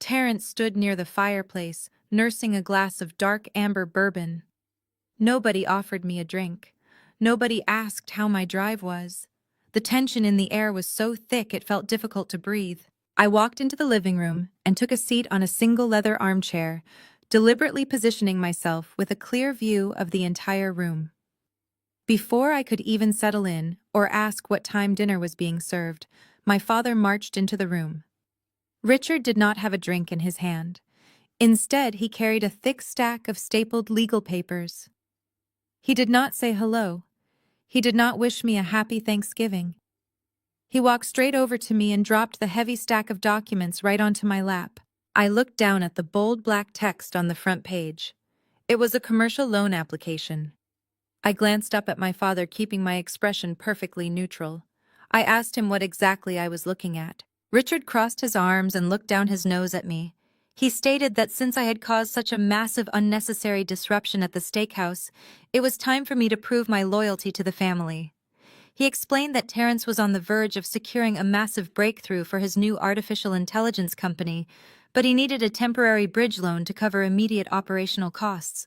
Terrence stood near the fireplace, nursing a glass of dark amber bourbon. Nobody offered me a drink. Nobody asked how my drive was. The tension in the air was so thick it felt difficult to breathe. I walked into the living room and took a seat on a single leather armchair, deliberately positioning myself with a clear view of the entire room. Before I could even settle in or ask what time dinner was being served, my father marched into the room. Richard did not have a drink in his hand. Instead, he carried a thick stack of stapled legal papers. He did not say hello. He did not wish me a happy Thanksgiving. He walked straight over to me and dropped the heavy stack of documents right onto my lap. I looked down at the bold black text on the front page. It was a commercial loan application. I glanced up at my father, keeping my expression perfectly neutral. I asked him what exactly I was looking at. Richard crossed his arms and looked down his nose at me. He stated that since I had caused such a massive unnecessary disruption at the steakhouse, it was time for me to prove my loyalty to the family. He explained that Terrence was on the verge of securing a massive breakthrough for his new artificial intelligence company, but he needed a temporary bridge loan to cover immediate operational costs.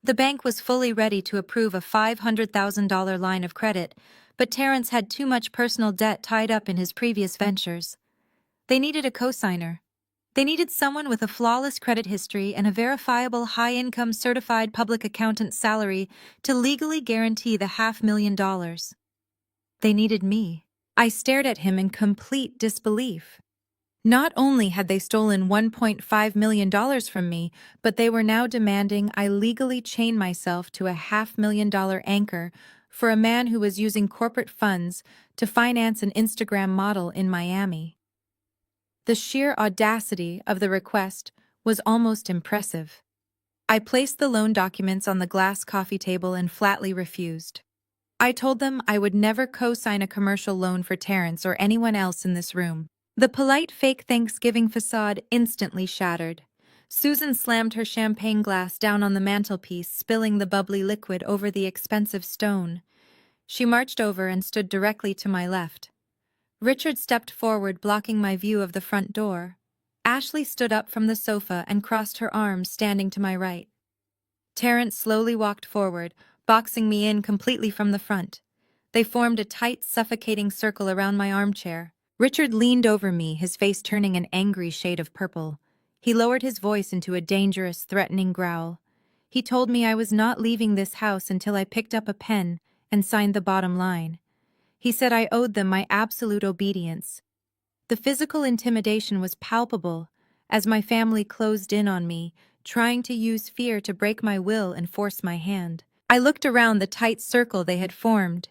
The bank was fully ready to approve a $500,000 line of credit, but Terrence had too much personal debt tied up in his previous ventures. They needed a cosigner. They needed someone with a flawless credit history and a verifiable high-income certified public accountant's salary to legally guarantee the $500,000. They needed me. I stared at him in complete disbelief. Not only had they stolen $1.5 million from me, but they were now demanding I legally chain myself to a $500,000 anchor for a man who was using corporate funds to finance an Instagram model in Miami. The sheer audacity of the request was almost impressive. I placed the loan documents on the glass coffee table and flatly refused. I told them I would never co-sign a commercial loan for Terrence or anyone else in this room. The polite fake Thanksgiving facade instantly shattered. Susan slammed her champagne glass down on the mantelpiece, spilling the bubbly liquid over the expensive stone. She marched over and stood directly to my left. Richard stepped forward, blocking my view of the front door. Ashley stood up from the sofa and crossed her arms, standing to my right. Terrence slowly walked forward, boxing me in completely from the front. They formed a tight, suffocating circle around my armchair. Richard leaned over me, his face turning an angry shade of purple. He lowered his voice into a dangerous, threatening growl. He told me I was not leaving this house until I picked up a pen and signed the bottom line. He said I owed them my absolute obedience. The physical intimidation was palpable as my family closed in on me, trying to use fear to break my will and force my hand. I looked around the tight circle they had formed.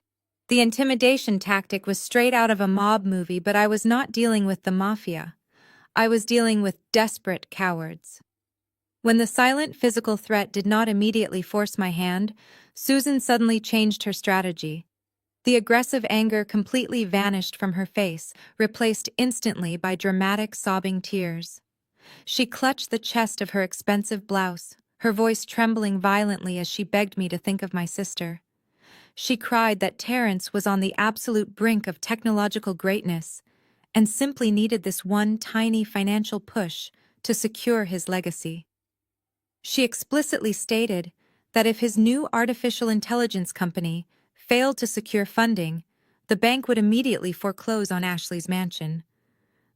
The intimidation tactic was straight out of a mob movie, but I was not dealing with the mafia. I was dealing with desperate cowards. When the silent physical threat did not immediately force my hand, Susan suddenly changed her strategy. The aggressive anger completely vanished from her face, replaced instantly by dramatic sobbing tears. She clutched the chest of her expensive blouse, her voice trembling violently as she begged me to think of my sister. She cried that Terence was on the absolute brink of technological greatness and simply needed this one tiny financial push to secure his legacy. She explicitly stated that if his new artificial intelligence company failed to secure funding, the bank would immediately foreclose on Ashley's mansion.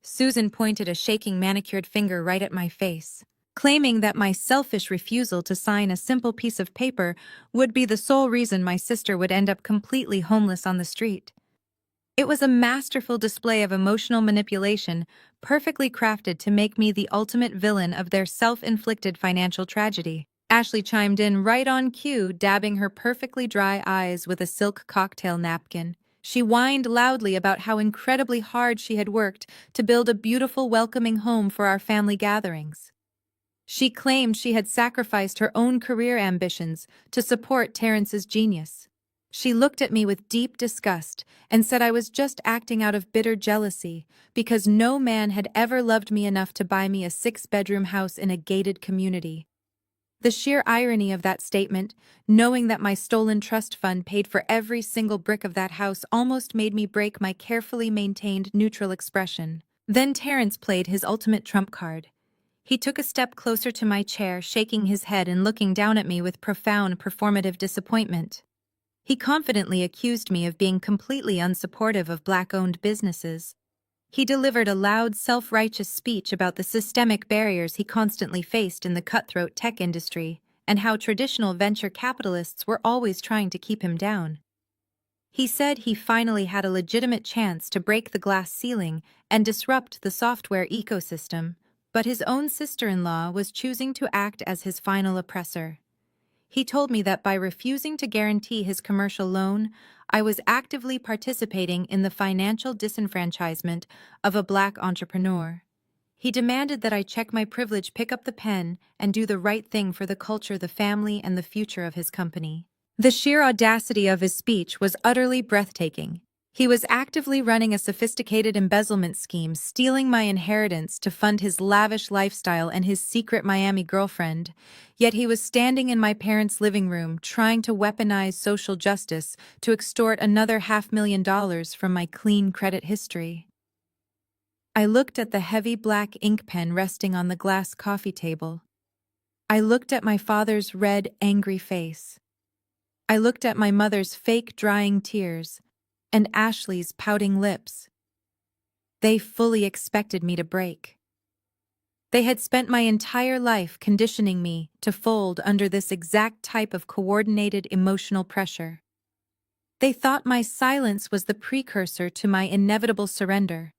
Susan pointed a shaking manicured finger right at my face, claiming that my selfish refusal to sign a simple piece of paper would be the sole reason my sister would end up completely homeless on the street. It was a masterful display of emotional manipulation, perfectly crafted to make me the ultimate villain of their self-inflicted financial tragedy. Ashley chimed in right on cue, dabbing her perfectly dry eyes with a silk cocktail napkin. She whined loudly about how incredibly hard she had worked to build a beautiful, welcoming home for our family gatherings. She claimed she had sacrificed her own career ambitions to support Terrence's genius. She looked at me with deep disgust and said I was just acting out of bitter jealousy because no man had ever loved me enough to buy me a 6-bedroom house in a gated community. The sheer irony of that statement, knowing that my stolen trust fund paid for every single brick of that house, almost made me break my carefully maintained neutral expression. Then Terrence played his ultimate trump card. He took a step closer to my chair, shaking his head and looking down at me with profound performative disappointment. He confidently accused me of being completely unsupportive of Black-owned businesses. He delivered a loud, self-righteous speech about the systemic barriers he constantly faced in the cutthroat tech industry and how traditional venture capitalists were always trying to keep him down. He said he finally had a legitimate chance to break the glass ceiling and disrupt the software ecosystem, but his own sister-in-law was choosing to act as his final oppressor. He told me that by refusing to guarantee his commercial loan, I was actively participating in the financial disenfranchisement of a Black entrepreneur. He demanded that I check my privilege, pick up the pen, and do the right thing for the culture, the family, and the future of his company. The sheer audacity of his speech was utterly breathtaking. He was actively running a sophisticated embezzlement scheme, stealing my inheritance to fund his lavish lifestyle and his secret Miami girlfriend. Yet he was standing in my parents' living room, trying to weaponize social justice to extort another $500,000 from my clean credit history. I looked at the heavy black ink pen resting on the glass coffee table. I looked at my father's red, angry face. I looked at my mother's fake drying tears and Ashley's pouting lips. They fully expected me to break. They had spent my entire life conditioning me to fold under this exact type of coordinated emotional pressure. They thought my silence was the precursor to my inevitable surrender.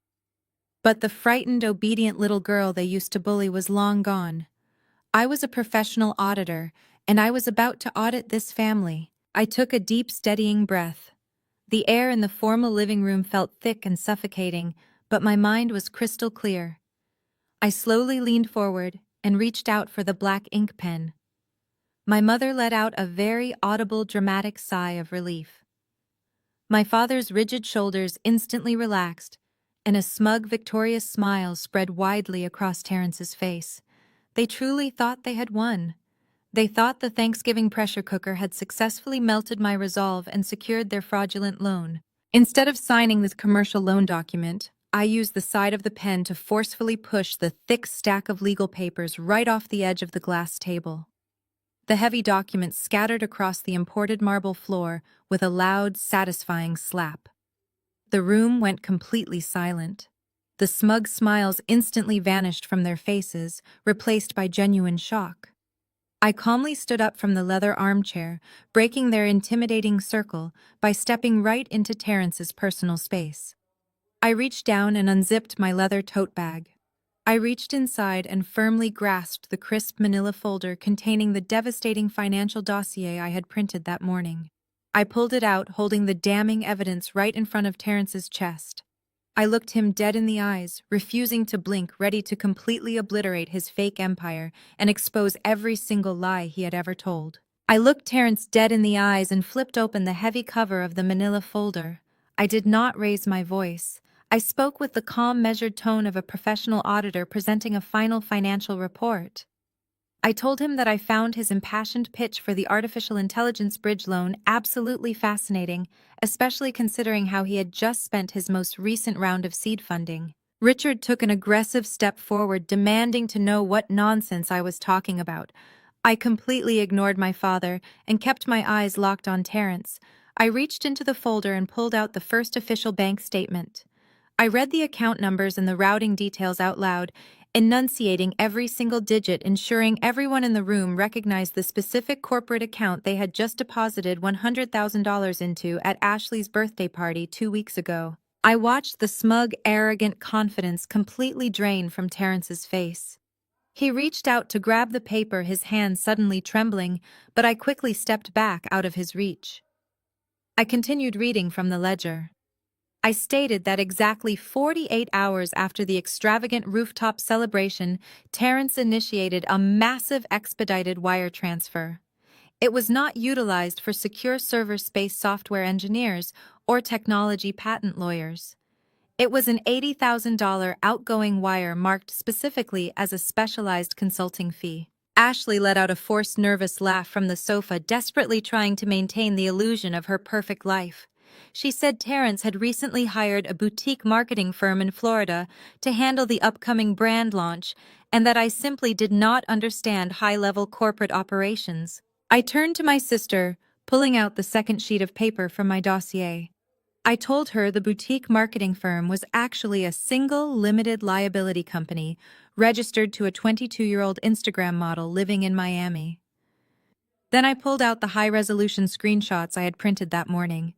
But the frightened, obedient little girl they used to bully was long gone. I was a professional auditor, and I was about to audit this family. I took a deep, steadying breath. The air in the formal living room felt thick and suffocating, but my mind was crystal clear. I slowly leaned forward and reached out for the black ink pen. My mother let out a very audible, dramatic sigh of relief. My father's rigid shoulders instantly relaxed, and a smug, victorious smile spread widely across Terrence's face. They truly thought they had won. They thought the Thanksgiving pressure cooker had successfully melted my resolve and secured their fraudulent loan. Instead of signing this commercial loan document, I used the side of the pen to forcefully push the thick stack of legal papers right off the edge of the glass table. The heavy document scattered across the imported marble floor with a loud, satisfying slap. The room went completely silent. The smug smiles instantly vanished from their faces, replaced by genuine shock. I calmly stood up from the leather armchair, breaking their intimidating circle by stepping right into Terrence's personal space. I reached down and unzipped my leather tote bag. I reached inside and firmly grasped the crisp manila folder containing the devastating financial dossier I had printed that morning. I pulled it out, holding the damning evidence right in front of Terrence's chest. I looked him dead in the eyes, refusing to blink, ready to completely obliterate his fake empire and expose every single lie he had ever told. I looked Terrence dead in the eyes and flipped open the heavy cover of the manila folder. I did not raise my voice. I spoke with the calm, measured tone of a professional auditor presenting a final financial report. I told him that I found his impassioned pitch for the artificial intelligence bridge loan absolutely fascinating, especially considering how he had just spent his most recent round of seed funding. Richard took an aggressive step forward, demanding to know what nonsense I was talking about. I completely ignored my father and kept my eyes locked on Terrence. I reached into the folder and pulled out the first official bank statement. I read the account numbers and the routing details out loud, enunciating every single digit, ensuring everyone in the room recognized the specific corporate account they had just deposited $100,000 into at Ashley's birthday party 2 weeks ago. I watched the smug, arrogant confidence completely drain from Terrence's face. He reached out to grab the paper, his hand suddenly trembling, but I quickly stepped back out of his reach. I continued reading from the ledger. I stated that exactly 48 hours after the extravagant rooftop celebration, Terrence initiated a massive expedited wire transfer. It was not utilized for secure server space software engineers or technology patent lawyers. It was an $80,000 outgoing wire marked specifically as a specialized consulting fee. Ashley let out a forced nervous laugh from the sofa, desperately trying to maintain the illusion of her perfect life. She said Terrence had recently hired a boutique marketing firm in Florida to handle the upcoming brand launch, and that I simply did not understand high-level corporate operations. I turned to my sister, pulling out the second sheet of paper from my dossier. I told her the boutique marketing firm was actually a single limited liability company registered to a 22-year-old Instagram model living in Miami. Then I pulled out the high-resolution screenshots I had printed that morning.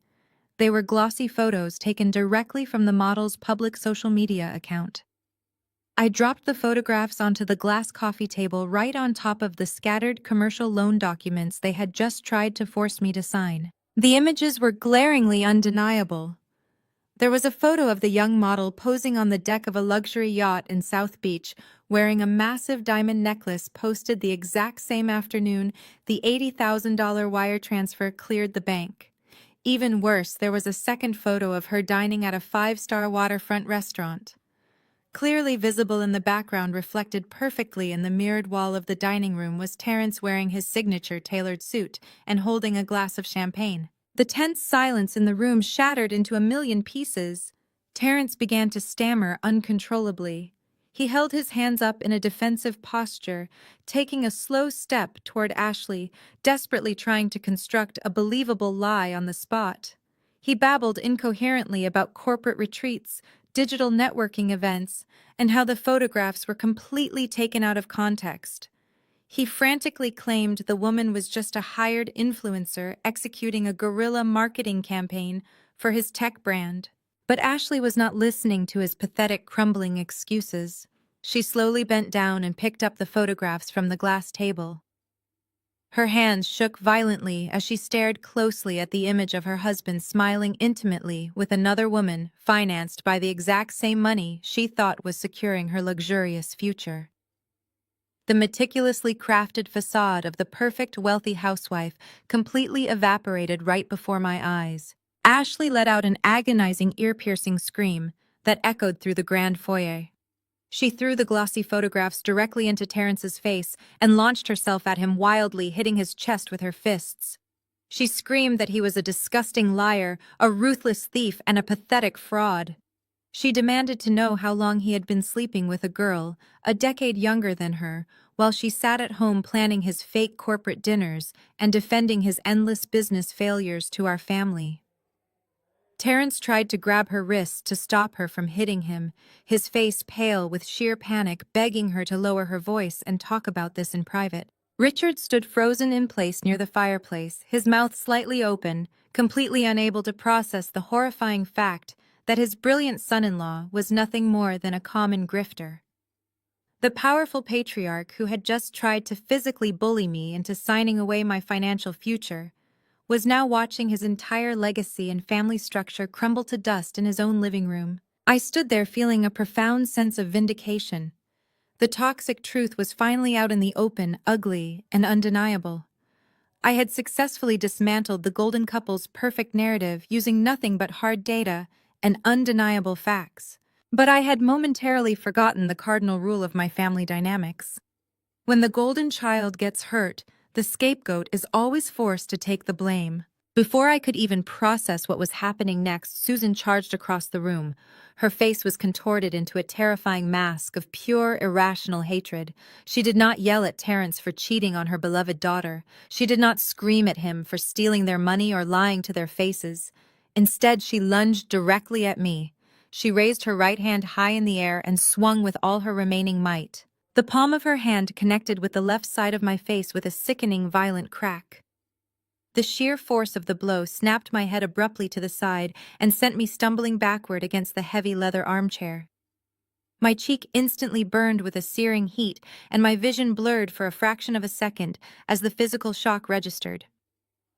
They were glossy photos taken directly from the model's public social media account. I dropped the photographs onto the glass coffee table right on top of the scattered commercial loan documents they had just tried to force me to sign. The images were glaringly undeniable. There was a photo of the young model posing on the deck of a luxury yacht in South Beach, wearing a massive diamond necklace posted the exact same afternoon the $80,000 wire transfer cleared the bank. Even worse, there was a second photo of her dining at a five-star waterfront restaurant. Clearly visible in the background, reflected perfectly in the mirrored wall of the dining room, was Terrence wearing his signature tailored suit and holding a glass of champagne. The tense silence in the room shattered into a million pieces. Terrence began to stammer uncontrollably. He held his hands up in a defensive posture, taking a slow step toward Ashley, desperately trying to construct a believable lie on the spot. He babbled incoherently about corporate retreats, digital networking events, and how the photographs were completely taken out of context. He frantically claimed the woman was just a hired influencer executing a guerrilla marketing campaign for his tech brand. But Ashley was not listening to his pathetic, crumbling excuses. She slowly bent down and picked up the photographs from the glass table. Her hands shook violently as she stared closely at the image of her husband smiling intimately with another woman, financed by the exact same money she thought was securing her luxurious future. The meticulously crafted facade of the perfect wealthy housewife completely evaporated right before my eyes. Ashley let out an agonizing, ear-piercing scream that echoed through the grand foyer. She threw the glossy photographs directly into Terrence's face and launched herself at him wildly, hitting his chest with her fists. She screamed that he was a disgusting liar, a ruthless thief, and a pathetic fraud. She demanded to know how long he had been sleeping with a girl, a decade younger than her, while she sat at home planning his fake corporate dinners and defending his endless business failures to our family. Terrence tried to grab her wrists to stop her from hitting him, his face pale with sheer panic, begging her to lower her voice and talk about this in private. Richard stood frozen in place near the fireplace, his mouth slightly open, completely unable to process the horrifying fact that his brilliant son-in-law was nothing more than a common grifter. The powerful patriarch who had just tried to physically bully me into signing away my financial future was now watching his entire legacy and family structure crumble to dust in his own living room. I stood there feeling a profound sense of vindication. The toxic truth was finally out in the open, ugly, and undeniable. I had successfully dismantled the golden couple's perfect narrative using nothing but hard data and undeniable facts. But I had momentarily forgotten the cardinal rule of my family dynamics. When the golden child gets hurt, the scapegoat is always forced to take the blame. Before I could even process what was happening next, Susan charged across the room. Her face was contorted into a terrifying mask of pure, irrational hatred. She did not yell at Terrence for cheating on her beloved daughter. She did not scream at him for stealing their money or lying to their faces. Instead, she lunged directly at me. She raised her right hand high in the air and swung with all her remaining might. The palm of her hand connected with the left side of my face with a sickening, violent crack. The sheer force of the blow snapped my head abruptly to the side and sent me stumbling backward against the heavy leather armchair. My cheek instantly burned with a searing heat, and my vision blurred for a fraction of a second as the physical shock registered.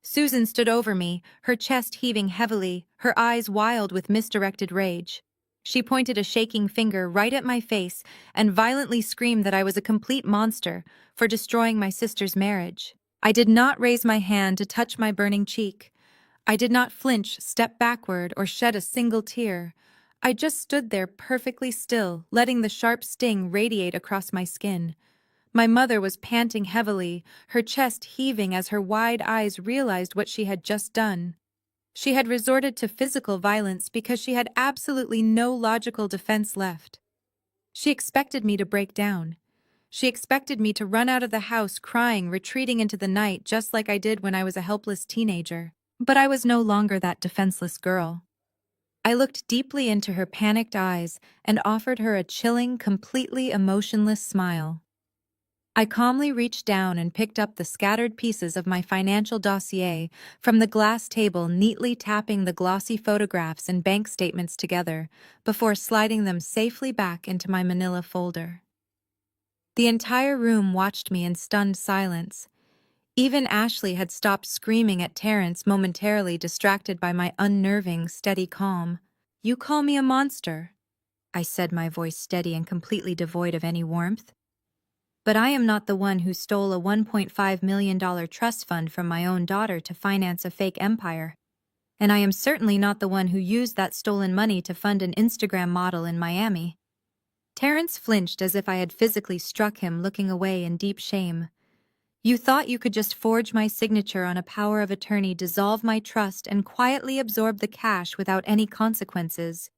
Susan stood over me, her chest heaving heavily, her eyes wild with misdirected rage. She pointed a shaking finger right at my face and violently screamed that I was a complete monster for destroying my sister's marriage. I did not raise my hand to touch my burning cheek. I did not flinch, step backward, or shed a single tear. I just stood there perfectly still, letting the sharp sting radiate across my skin. My mother was panting heavily, her chest heaving as her wide eyes realized what she had just done. She had resorted to physical violence because she had absolutely no logical defense left. She expected me to break down. She expected me to run out of the house crying, retreating into the night just like I did when I was a helpless teenager. But I was no longer that defenseless girl. I looked deeply into her panicked eyes and offered her a chilling, completely emotionless smile. I calmly reached down and picked up the scattered pieces of my financial dossier from the glass table, neatly tapping the glossy photographs and bank statements together before sliding them safely back into my manila folder. The entire room watched me in stunned silence. Even Ashley had stopped screaming at Terrence, momentarily distracted by my unnerving, steady calm. "You call me a monster?" I said, my voice steady and completely devoid of any warmth. "But I am not the one who stole a $1.5 million trust fund from my own daughter to finance a fake empire. And I am certainly not the one who used that stolen money to fund an Instagram model in Miami." Terrence flinched as if I had physically struck him, looking away in deep shame. "You thought you could just forge my signature on a power of attorney, dissolve my trust, and quietly absorb the cash without any consequences.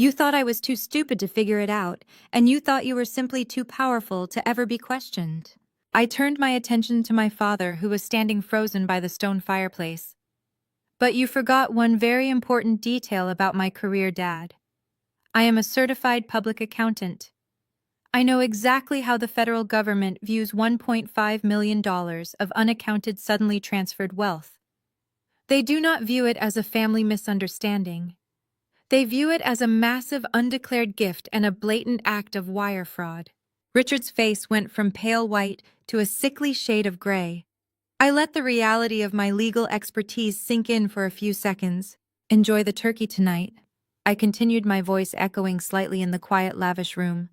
You thought I was too stupid to figure it out, and you thought you were simply too powerful to ever be questioned." I turned my attention to my father, who was standing frozen by the stone fireplace. "But you forgot one very important detail about my career, Dad. I am a certified public accountant. I know exactly how the federal government views $1.5 million of unaccounted suddenly transferred wealth. They do not view it as a family misunderstanding. They view it as a massive undeclared gift and a blatant act of wire fraud." Richard's face went from pale white to a sickly shade of gray. I let the reality of my legal expertise sink in for a few seconds. "Enjoy the turkey tonight," I continued, my voice echoing slightly in the quiet, lavish room.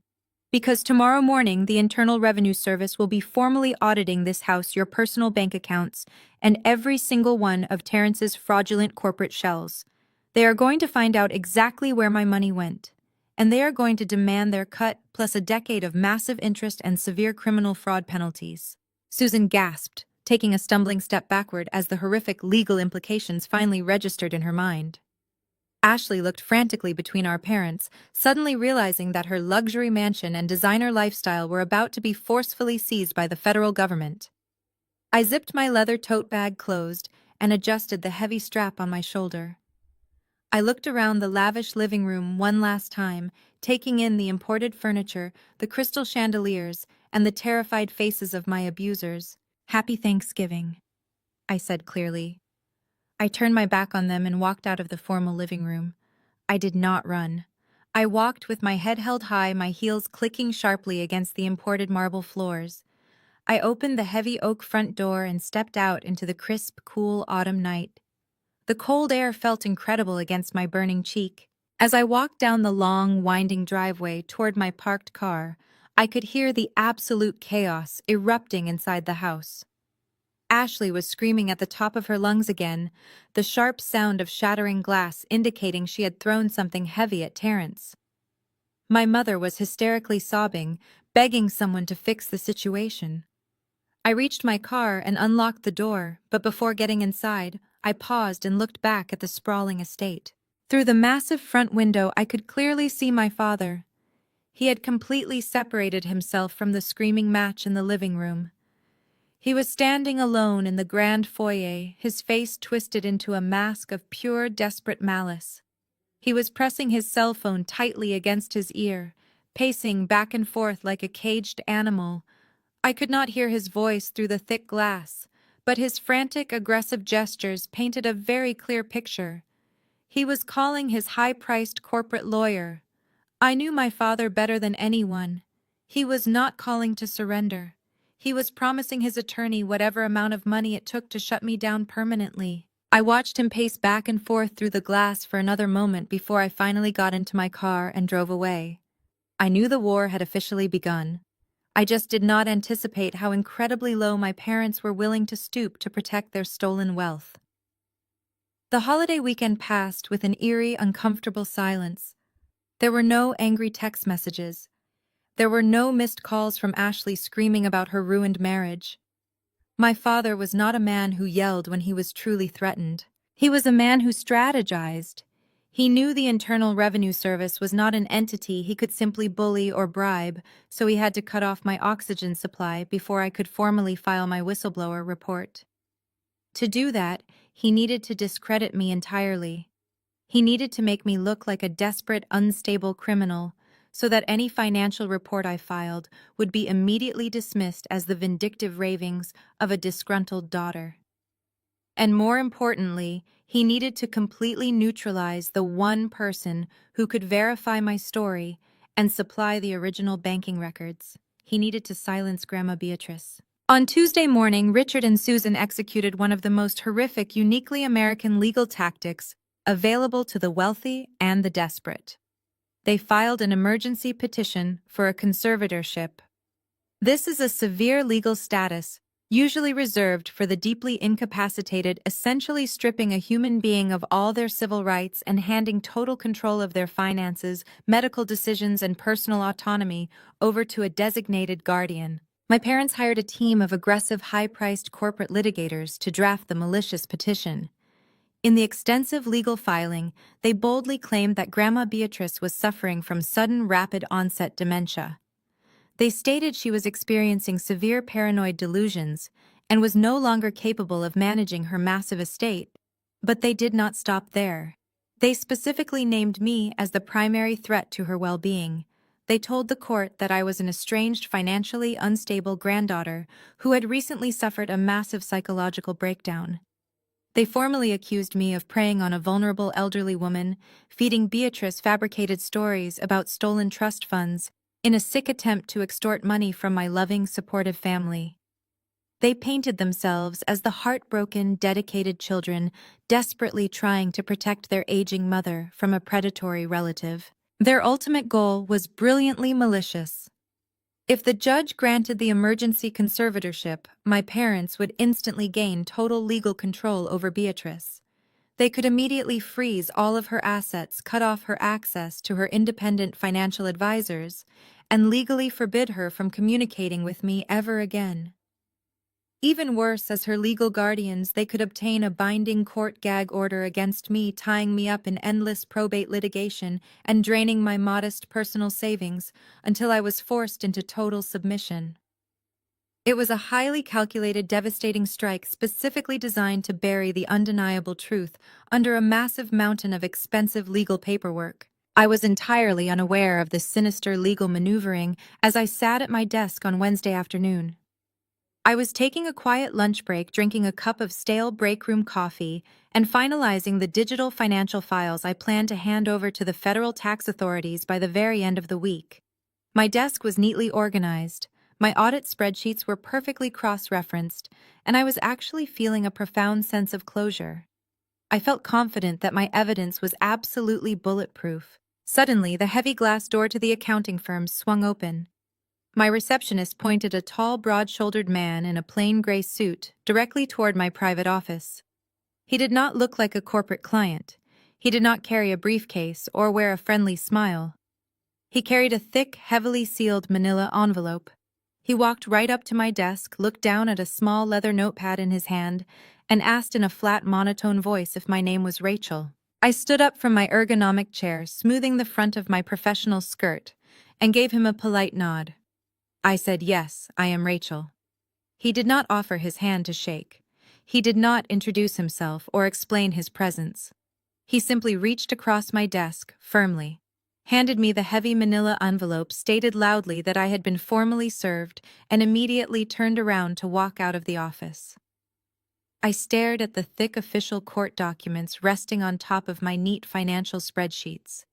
"Because tomorrow morning the Internal Revenue Service will be formally auditing this house, your personal bank accounts, and every single one of Terrence's fraudulent corporate shells. They are going to find out exactly where my money went, and they are going to demand their cut plus a decade of massive interest and severe criminal fraud penalties." Susan gasped, taking a stumbling step backward as the horrific legal implications finally registered in her mind. Ashley looked frantically between our parents, suddenly realizing that her luxury mansion and designer lifestyle were about to be forcefully seized by the federal government. I zipped my leather tote bag closed and adjusted the heavy strap on my shoulder. I looked around the lavish living room one last time, taking in the imported furniture, the crystal chandeliers, and the terrified faces of my abusers. "Happy Thanksgiving," I said clearly. I turned my back on them and walked out of the formal living room. I did not run. I walked with my head held high, my heels clicking sharply against the imported marble floors. I opened the heavy oak front door and stepped out into the crisp, cool autumn night. The cold air felt incredible against my burning cheek. As I walked down the long, winding driveway toward my parked car, I could hear the absolute chaos erupting inside the house. Ashley was screaming at the top of her lungs again, the sharp sound of shattering glass indicating she had thrown something heavy at Terrence. My mother was hysterically sobbing, begging someone to fix the situation. I reached my car and unlocked the door, but before getting inside, I paused and looked back at the sprawling estate. Through the massive front window, I could clearly see my father. He had completely separated himself from the screaming match in the living room. He was standing alone in the grand foyer, his face twisted into a mask of pure, desperate malice. He was pressing his cell phone tightly against his ear, pacing back and forth like a caged animal. I could not hear his voice through the thick glass, but his frantic, aggressive gestures painted a very clear picture. He was calling his high-priced corporate lawyer. I knew my father better than anyone. He was not calling to surrender. He was promising his attorney whatever amount of money it took to shut me down permanently. I watched him pace back and forth through the glass for another moment before I finally got into my car and drove away. I knew the war had officially begun. I just did not anticipate how incredibly low my parents were willing to stoop to protect their stolen wealth. The holiday weekend passed with an eerie, uncomfortable silence. There were no angry text messages. There were no missed calls from Ashley screaming about her ruined marriage. My father was not a man who yelled when he was truly threatened. He was a man who strategized. He knew the Internal Revenue Service was not an entity he could simply bully or bribe, so he had to cut off my oxygen supply before I could formally file my whistleblower report. To do that, he needed to discredit me entirely. He needed to make me look like a desperate, unstable criminal, so that any financial report I filed would be immediately dismissed as the vindictive ravings of a disgruntled daughter. And more importantly, he needed to completely neutralize the one person who could verify my story and supply the original banking records. He needed to silence Grandma Beatrice. On Tuesday morning, Richard and Susan executed one of the most horrific, uniquely American legal tactics available to the wealthy and the desperate. They filed an emergency petition for a conservatorship. This is a severe legal status, usually reserved for the deeply incapacitated, essentially stripping a human being of all their civil rights and handing total control of their finances, medical decisions, and personal autonomy over to a designated guardian. My parents hired a team of aggressive, high-priced corporate litigators to draft the malicious petition. In the extensive legal filing, they boldly claimed that Grandma Beatrice was suffering from sudden rapid-onset dementia. They stated she was experiencing severe paranoid delusions and was no longer capable of managing her massive estate. But they did not stop there. They specifically named me as the primary threat to her well-being. They told the court that I was an estranged, financially unstable granddaughter who had recently suffered a massive psychological breakdown. They formally accused me of preying on a vulnerable elderly woman, feeding Beatrice fabricated stories about stolen trust funds, in a sick attempt to extort money from my loving, supportive family. They painted themselves as the heartbroken, dedicated children desperately trying to protect their aging mother from a predatory relative. Their ultimate goal was brilliantly malicious. If the judge granted the emergency conservatorship, my parents would instantly gain total legal control over Beatrice. They could immediately freeze all of her assets, cut off her access to her independent financial advisors, and legally forbid her from communicating with me ever again. Even worse, as her legal guardians, they could obtain a binding court gag order against me, tying me up in endless probate litigation and draining my modest personal savings until I was forced into total submission. It was a highly calculated, devastating strike specifically designed to bury the undeniable truth under a massive mountain of expensive legal paperwork. I was entirely unaware of this sinister legal maneuvering as I sat at my desk on Wednesday afternoon. I was taking a quiet lunch break, drinking a cup of stale break room coffee, and finalizing the digital financial files I planned to hand over to the federal tax authorities by the very end of the week. My desk was neatly organized, my audit spreadsheets were perfectly cross-referenced, and I was actually feeling a profound sense of closure. I felt confident that my evidence was absolutely bulletproof. Suddenly, the heavy glass door to the accounting firm swung open. My receptionist pointed a tall, broad-shouldered man in a plain gray suit directly toward my private office. He did not look like a corporate client. He did not carry a briefcase or wear a friendly smile. He carried a thick, heavily sealed manila envelope. He walked right up to my desk, looked down at a small leather notepad in his hand, and asked in a flat, monotone voice if my name was Rachel. I stood up from my ergonomic chair, smoothing the front of my professional skirt, and gave him a polite nod. I said, "Yes, I am Rachel." He did not offer his hand to shake. He did not introduce himself or explain his presence. He simply reached across my desk, firmly, handed me the heavy manila envelope, stated loudly that I had been formally served, and immediately turned around to walk out of the office. I stared at the thick official court documents resting on top of my neat financial spreadsheets.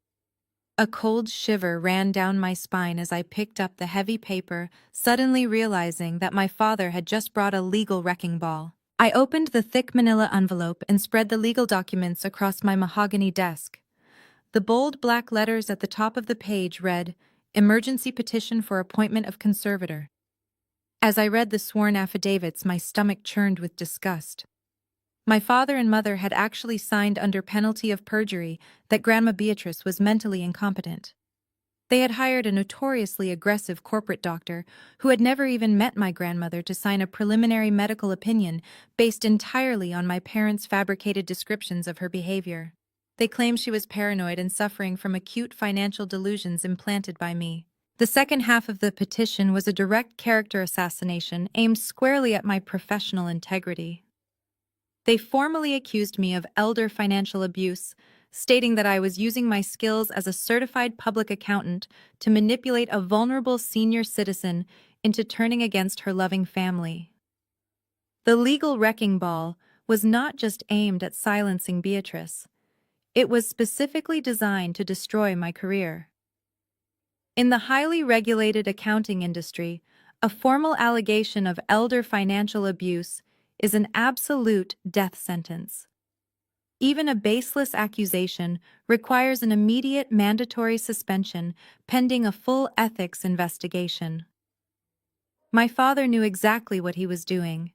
A cold shiver ran down my spine as I picked up the heavy paper, suddenly realizing that my father had just brought a legal wrecking ball. I opened the thick manila envelope and spread the legal documents across my mahogany desk. The bold black letters at the top of the page read, "Emergency petition for appointment of conservator." As I read the sworn affidavits, my stomach churned with disgust. My father and mother had actually signed under penalty of perjury that Grandma Beatrice was mentally incompetent. They had hired a notoriously aggressive corporate doctor who had never even met my grandmother to sign a preliminary medical opinion based entirely on my parents' fabricated descriptions of her behavior. They claimed she was paranoid and suffering from acute financial delusions implanted by me. The second half of the petition was a direct character assassination aimed squarely at my professional integrity. They formally accused me of elder financial abuse, stating that I was using my skills as a certified public accountant to manipulate a vulnerable senior citizen into turning against her loving family. The legal wrecking ball was not just aimed at silencing Beatrice. It was specifically designed to destroy my career. In the highly regulated accounting industry, a formal allegation of elder financial abuse is an absolute death sentence. Even a baseless accusation requires an immediate mandatory suspension pending a full ethics investigation. My father knew exactly what he was doing.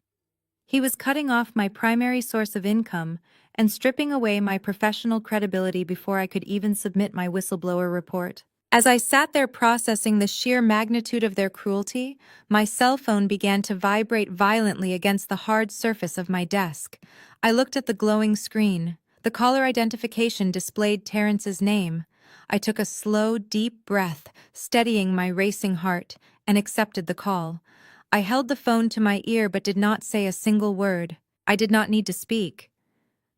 He was cutting off my primary source of income and stripping away my professional credibility before I could even submit my whistleblower report. As I sat there processing the sheer magnitude of their cruelty, my cell phone began to vibrate violently against the hard surface of my desk. I looked at the glowing screen. The caller identification displayed Terrence's name. I took a slow, deep breath, steadying my racing heart, and accepted the call. I held the phone to my ear but did not say a single word. I did not need to speak.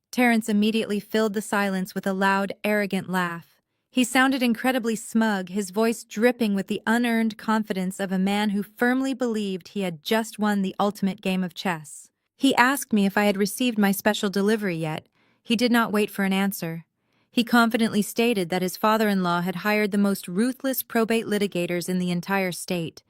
Terrence immediately filled the silence with a loud, arrogant laugh. He sounded incredibly smug, his voice dripping with the unearned confidence of a man who firmly believed he had just won the ultimate game of chess. He asked me if I had received my special delivery yet. He did not wait for an answer. He confidently stated that his father-in-law had hired the most ruthless probate litigators in the entire state.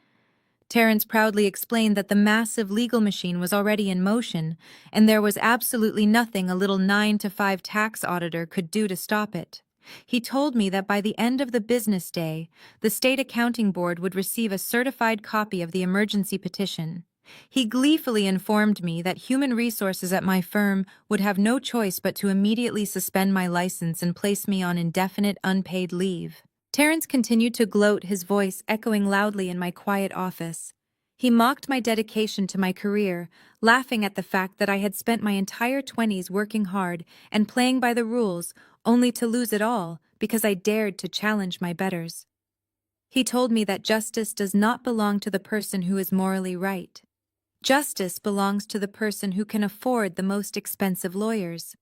Terrence proudly explained that the massive legal machine was already in motion, and there was absolutely nothing a little 9-to-5 tax auditor could do to stop it. He told me that by the end of the business day, the state accounting board would receive a certified copy of the emergency petition. He gleefully informed me that human resources at my firm would have no choice but to immediately suspend my license and place me on indefinite unpaid leave. Terrence continued to gloat, his voice echoing loudly in my quiet office. He mocked my dedication to my career, laughing at the fact that I had spent my entire 20s working hard and playing by the rules, only to lose it all because I dared to challenge my betters. He told me that justice does not belong to the person who is morally right. Justice belongs to the person who can afford the most expensive lawyers.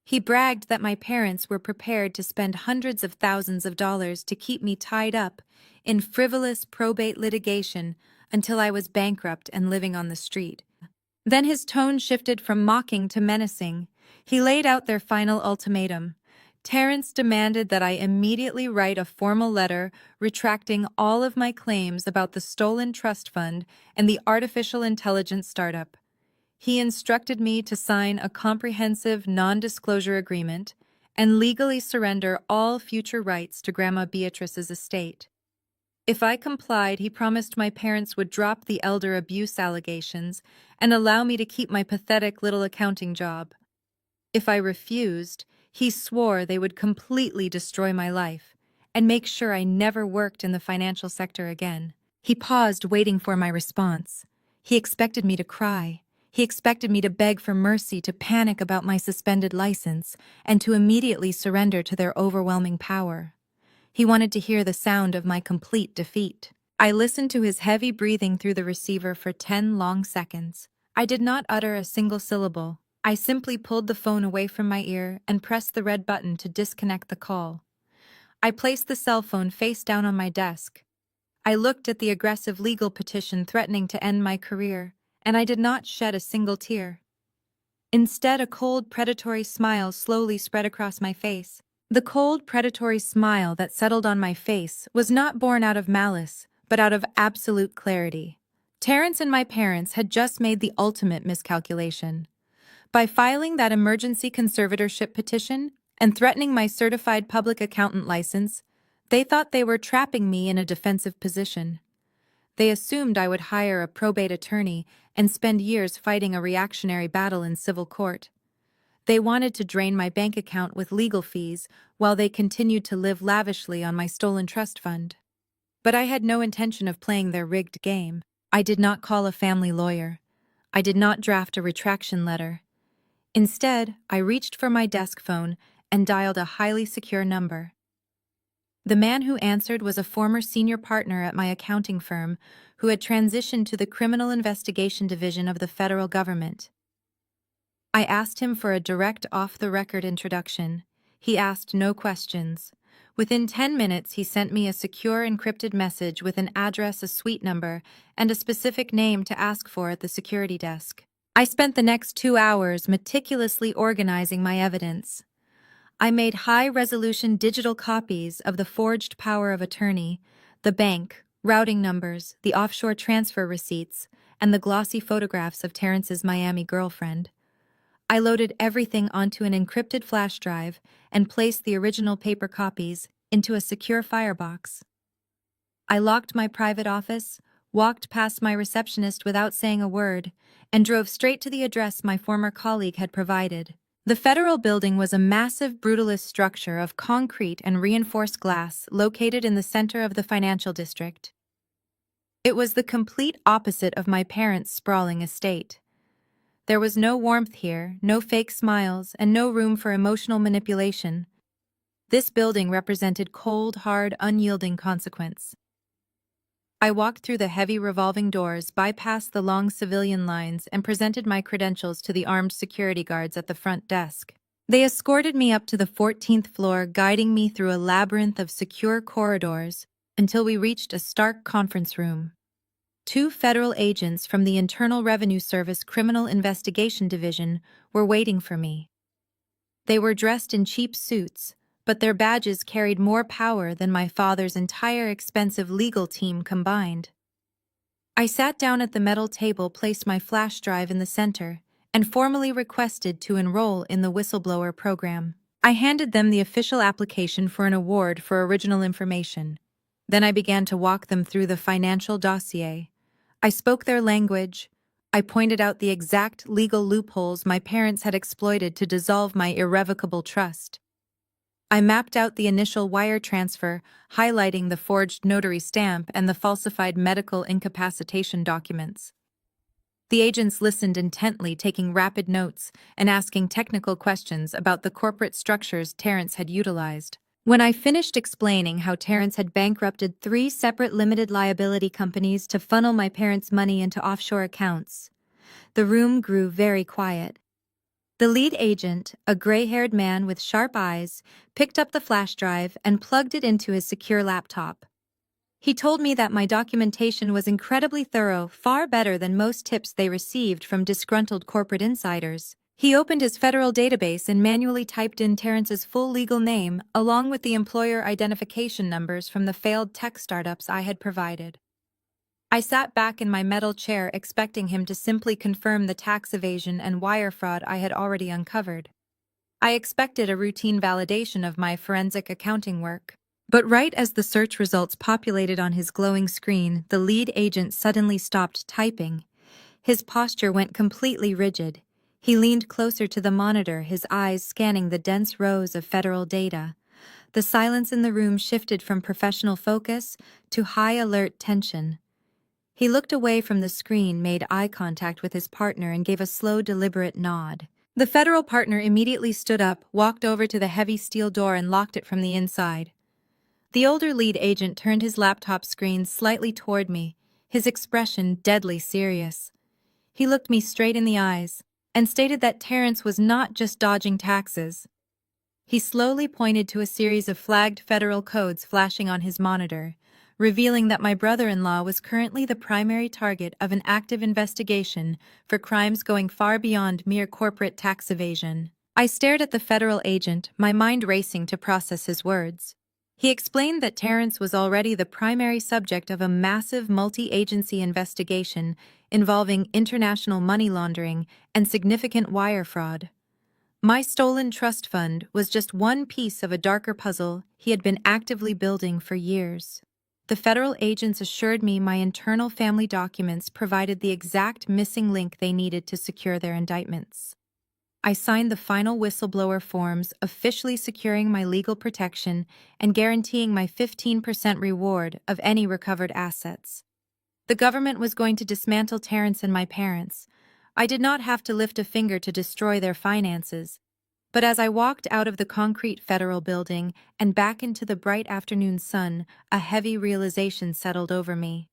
He bragged that my parents were prepared to spend hundreds of thousands of dollars to keep me tied up in frivolous probate litigation until I was bankrupt and living on the street. Then his tone shifted from mocking to menacing. He laid out their final ultimatum. Terrence demanded that I immediately write a formal letter retracting all of my claims about the stolen trust fund and the artificial intelligence startup. He instructed me to sign a comprehensive non-disclosure agreement and legally surrender all future rights to Grandma Beatrice's estate. If I complied, he promised my parents would drop the elder abuse allegations and allow me to keep my pathetic little accounting job. If I refused, he swore they would completely destroy my life and make sure I never worked in the financial sector again. He paused, waiting for my response. He expected me to cry. He expected me to beg for mercy, to panic about my suspended license, and to immediately surrender to their overwhelming power. He wanted to hear the sound of my complete defeat. I listened to his heavy breathing through the receiver for 10 long seconds. I did not utter a single syllable. I simply pulled the phone away from my ear and pressed the red button to disconnect the call. I placed the cell phone face down on my desk. I looked at the aggressive legal petition threatening to end my career, and I did not shed a single tear. Instead, a cold, predatory smile slowly spread across my face. The cold, predatory smile that settled on my face was not born out of malice, but out of absolute clarity. Terrence and my parents had just made the ultimate miscalculation. By filing that emergency conservatorship petition and threatening my certified public accountant license, they thought they were trapping me in a defensive position. They assumed I would hire a probate attorney and spend years fighting a reactionary battle in civil court. They wanted to drain my bank account with legal fees while they continued to live lavishly on my stolen trust fund. But I had no intention of playing their rigged game. I did not call a family lawyer. I did not draft a retraction letter. Instead, I reached for my desk phone and dialed a highly secure number. The man who answered was a former senior partner at my accounting firm who had transitioned to the Criminal Investigation Division of the federal government. I asked him for a direct off-the-record introduction. He asked no questions. Within 10 minutes, he sent me a secure encrypted message with an address, a suite number, and a specific name to ask for at the security desk. I spent the next 2 hours meticulously organizing my evidence. I made high-resolution digital copies of the forged power of attorney, the bank, routing numbers, the offshore transfer receipts, and the glossy photographs of Terrence's Miami girlfriend. I loaded everything onto an encrypted flash drive and placed the original paper copies into a secure firebox. I locked my private office, walked past my receptionist without saying a word, and drove straight to the address my former colleague had provided. The federal building was a massive brutalist structure of concrete and reinforced glass located in the center of the financial district. It was the complete opposite of my parents' sprawling estate. There was no warmth here, no fake smiles, and no room for emotional manipulation. This building represented cold, hard, unyielding consequence. I walked through the heavy revolving doors, bypassed the long civilian lines, and presented my credentials to the armed security guards at the front desk. They escorted me up to the 14th floor, guiding me through a labyrinth of secure corridors until we reached a stark conference room. 2 federal agents from the Internal Revenue Service Criminal Investigation Division were waiting for me. They were dressed in cheap suits, but their badges carried more power than my father's entire expensive legal team combined. I sat down at the metal table, placed my flash drive in the center, and formally requested to enroll in the whistleblower program. I handed them the official application for an award for original information. Then I began to walk them through the financial dossier. I spoke their language. I pointed out the exact legal loopholes my parents had exploited to dissolve my irrevocable trust. I mapped out the initial wire transfer, highlighting the forged notary stamp and the falsified medical incapacitation documents. The agents listened intently, taking rapid notes and asking technical questions about the corporate structures Terrence had utilized. When I finished explaining how Terrence had bankrupted 3 separate limited liability companies to funnel my parents' money into offshore accounts, the room grew very quiet. The lead agent, a gray-haired man with sharp eyes, picked up the flash drive and plugged it into his secure laptop. He told me that my documentation was incredibly thorough, far better than most tips they received from disgruntled corporate insiders. He opened his federal database and manually typed in Terrence's full legal name, along with the employer identification numbers from the failed tech startups I had provided. I sat back in my metal chair expecting him to simply confirm the tax evasion and wire fraud I had already uncovered. I expected a routine validation of my forensic accounting work. But right as the search results populated on his glowing screen, the lead agent suddenly stopped typing. His posture went completely rigid. He leaned closer to the monitor, his eyes scanning the dense rows of federal data. The silence in the room shifted from professional focus to high-alert tension. He looked away from the screen, made eye contact with his partner, and gave a slow, deliberate nod. The federal partner immediately stood up, walked over to the heavy steel door, and locked it from the inside. The older lead agent turned his laptop screen slightly toward me, his expression deadly serious. He looked me straight in the eyes and stated that Terrence was not just dodging taxes. He slowly pointed to a series of flagged federal codes flashing on his monitor, revealing that my brother-in-law was currently the primary target of an active investigation for crimes going far beyond mere corporate tax evasion. I stared at the federal agent, my mind racing to process his words. He explained that Terrence was already the primary subject of a massive multi-agency investigation involving international money laundering and significant wire fraud. My stolen trust fund was just one piece of a darker puzzle he had been actively building for years. The federal agents assured me my internal family documents provided the exact missing link they needed to secure their indictments. I signed the final whistleblower forms, officially securing my legal protection and guaranteeing my 15% reward of any recovered assets. The government was going to dismantle Terrence and my parents. I did not have to lift a finger to destroy their finances. But as I walked out of the concrete federal building and back into the bright afternoon sun, a heavy realization settled over me.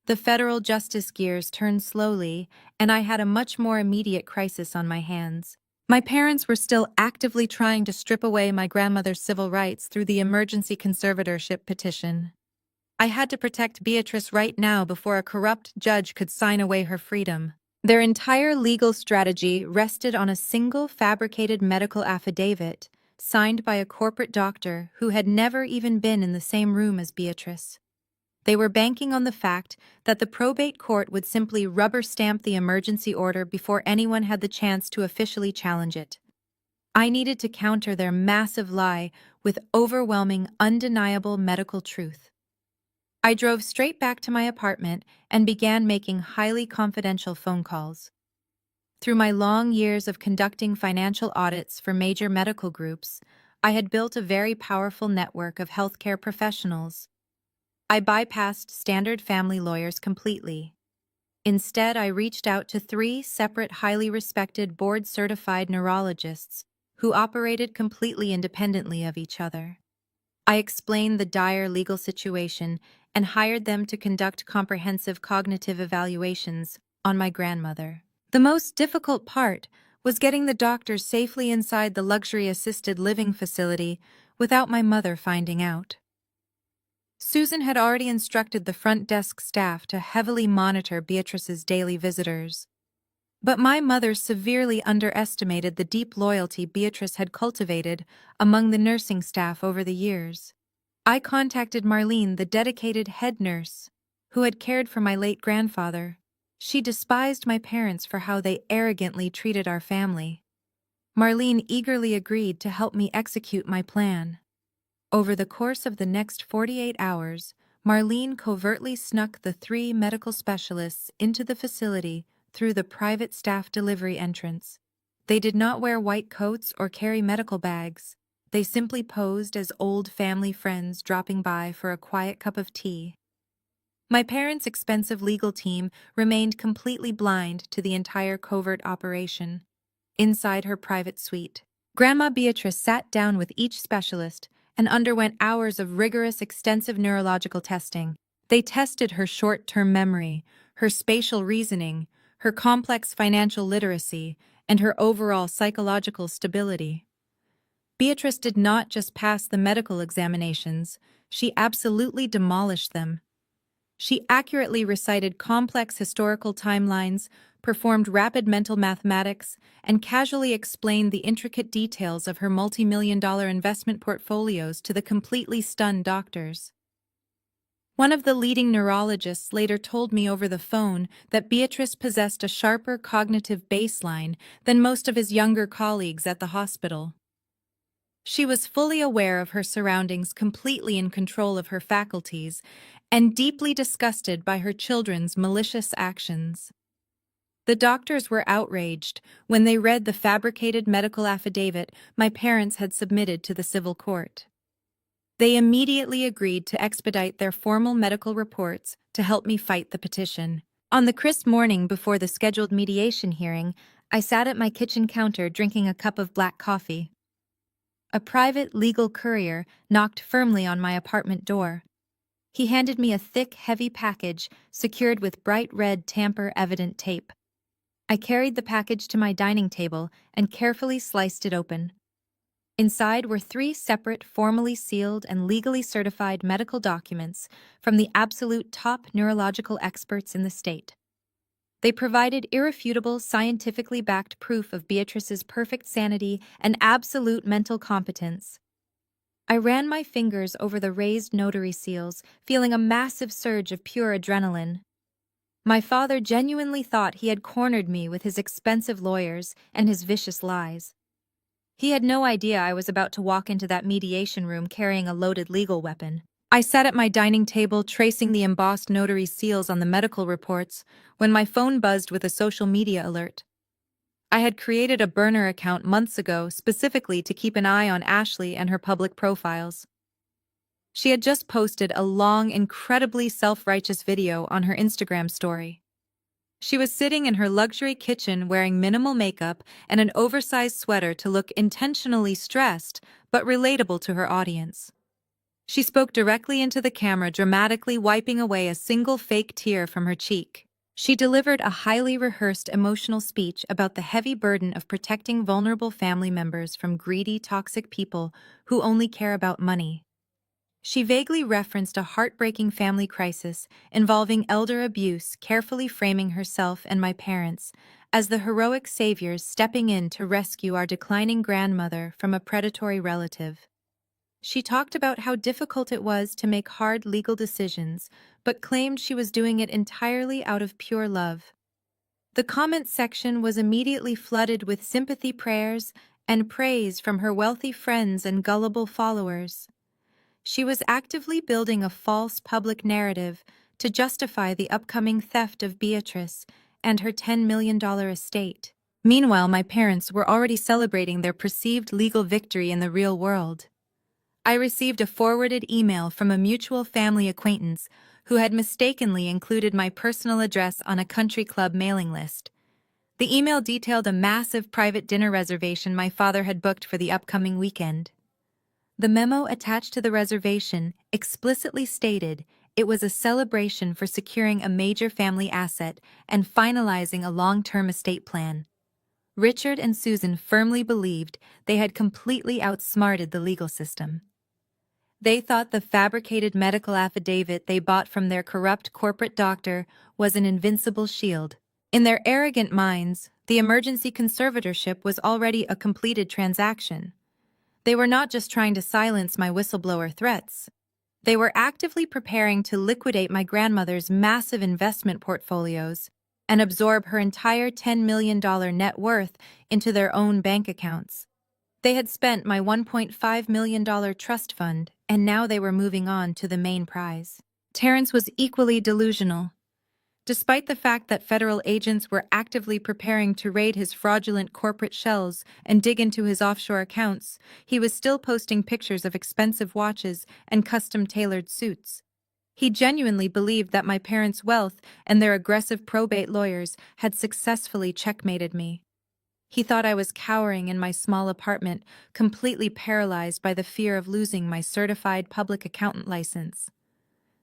The federal justice gears turned slowly, and I had a much more immediate crisis on my hands. My parents were still actively trying to strip away my grandmother's civil rights through the emergency conservatorship petition. I had to protect Beatrice right now before a corrupt judge could sign away her freedom. Their entire legal strategy rested on a single fabricated medical affidavit signed by a corporate doctor who had never even been in the same room as Beatrice. They were banking on the fact that the probate court would simply rubber stamp the emergency order before anyone had the chance to officially challenge it. I needed to counter their massive lie with overwhelming, undeniable medical truth. I drove straight back to my apartment and began making highly confidential phone calls. Through my long years of conducting financial audits for major medical groups, I had built a very powerful network of healthcare professionals. I bypassed standard family lawyers completely. Instead, I reached out to 3 separate highly respected board-certified neurologists who operated completely independently of each other. I explained the dire legal situation and hired them to conduct comprehensive cognitive evaluations on my grandmother. The most difficult part was getting the doctors safely inside the luxury assisted living facility without my mother finding out. Susan had already instructed the front desk staff to heavily monitor Beatrice's daily visitors. But my mother severely underestimated the deep loyalty Beatrice had cultivated among the nursing staff over the years. I contacted Marlene, the dedicated head nurse, who had cared for my late grandfather. She despised my parents for how they arrogantly treated our family. Marlene eagerly agreed to help me execute my plan. Over the course of the next 48 hours, Marlene covertly snuck the 3 medical specialists into the facility through the private staff delivery entrance. They did not wear white coats or carry medical bags. They simply posed as old family friends dropping by for a quiet cup of tea. My parents' expensive legal team remained completely blind to the entire covert operation. Inside her private suite, Grandma Beatrice sat down with each specialist and underwent hours of rigorous, extensive neurological testing. They tested her short-term memory, her spatial reasoning, her complex financial literacy, and her overall psychological stability. Beatrice did not just pass the medical examinations, she absolutely demolished them. She accurately recited complex historical timelines, performed rapid mental mathematics, and casually explained the intricate details of her multi-million-dollar investment portfolios to the completely stunned doctors. One of the leading neurologists later told me over the phone that Beatrice possessed a sharper cognitive baseline than most of his younger colleagues at the hospital. She was fully aware of her surroundings, completely in control of her faculties, and deeply disgusted by her children's malicious actions. The doctors were outraged when they read the fabricated medical affidavit my parents had submitted to the civil court. They immediately agreed to expedite their formal medical reports to help me fight the petition. On the crisp morning before the scheduled mediation hearing, I sat at my kitchen counter drinking a cup of black coffee. A private legal courier knocked firmly on my apartment door. He handed me a thick, heavy package secured with bright red tamper-evident tape. I carried the package to my dining table and carefully sliced it open. Inside were 3 separate, formally sealed and legally certified medical documents from the absolute top neurological experts in the state. They provided irrefutable, scientifically backed proof of Beatrice's perfect sanity and absolute mental competence. I ran my fingers over the raised notary seals, feeling a massive surge of pure adrenaline. My father genuinely thought he had cornered me with his expensive lawyers and his vicious lies. He had no idea I was about to walk into that mediation room carrying a loaded legal weapon. I sat at my dining table tracing the embossed notary seals on the medical reports when my phone buzzed with a social media alert. I had created a burner account months ago specifically to keep an eye on Ashley and her public profiles. She had just posted a long, incredibly self-righteous video on her Instagram story. She was sitting in her luxury kitchen wearing minimal makeup and an oversized sweater to look intentionally stressed but relatable to her audience. She spoke directly into the camera, dramatically wiping away a single fake tear from her cheek. She delivered a highly rehearsed emotional speech about the heavy burden of protecting vulnerable family members from greedy, toxic people who only care about money. She vaguely referenced a heartbreaking family crisis involving elder abuse, carefully framing herself and my parents as the heroic saviors stepping in to rescue our declining grandmother from a predatory relative. She talked about how difficult it was to make hard legal decisions, but claimed she was doing it entirely out of pure love. The comment section was immediately flooded with sympathy prayers and praise from her wealthy friends and gullible followers. She was actively building a false public narrative to justify the upcoming theft of Beatrice and her $10 million estate. Meanwhile, my parents were already celebrating their perceived legal victory in the real world. I received a forwarded email from a mutual family acquaintance who had mistakenly included my personal address on a country club mailing list. The email detailed a massive private dinner reservation my father had booked for the upcoming weekend. The memo attached to the reservation explicitly stated it was a celebration for securing a major family asset and finalizing a long-term estate plan. Richard and Susan firmly believed they had completely outsmarted the legal system. They thought the fabricated medical affidavit they bought from their corrupt corporate doctor was an invincible shield. In their arrogant minds, the emergency conservatorship was already a completed transaction. They were not just trying to silence my whistleblower threats. They were actively preparing to liquidate my grandmother's massive investment portfolios and absorb her entire $10 million net worth into their own bank accounts. They had spent my $1.5 million trust fund, and now they were moving on to the main prize. Terrence was equally delusional. Despite the fact that federal agents were actively preparing to raid his fraudulent corporate shells and dig into his offshore accounts, he was still posting pictures of expensive watches and custom-tailored suits. He genuinely believed that my parents' wealth and their aggressive probate lawyers had successfully checkmated me. He thought I was cowering in my small apartment, completely paralyzed by the fear of losing my certified public accountant license.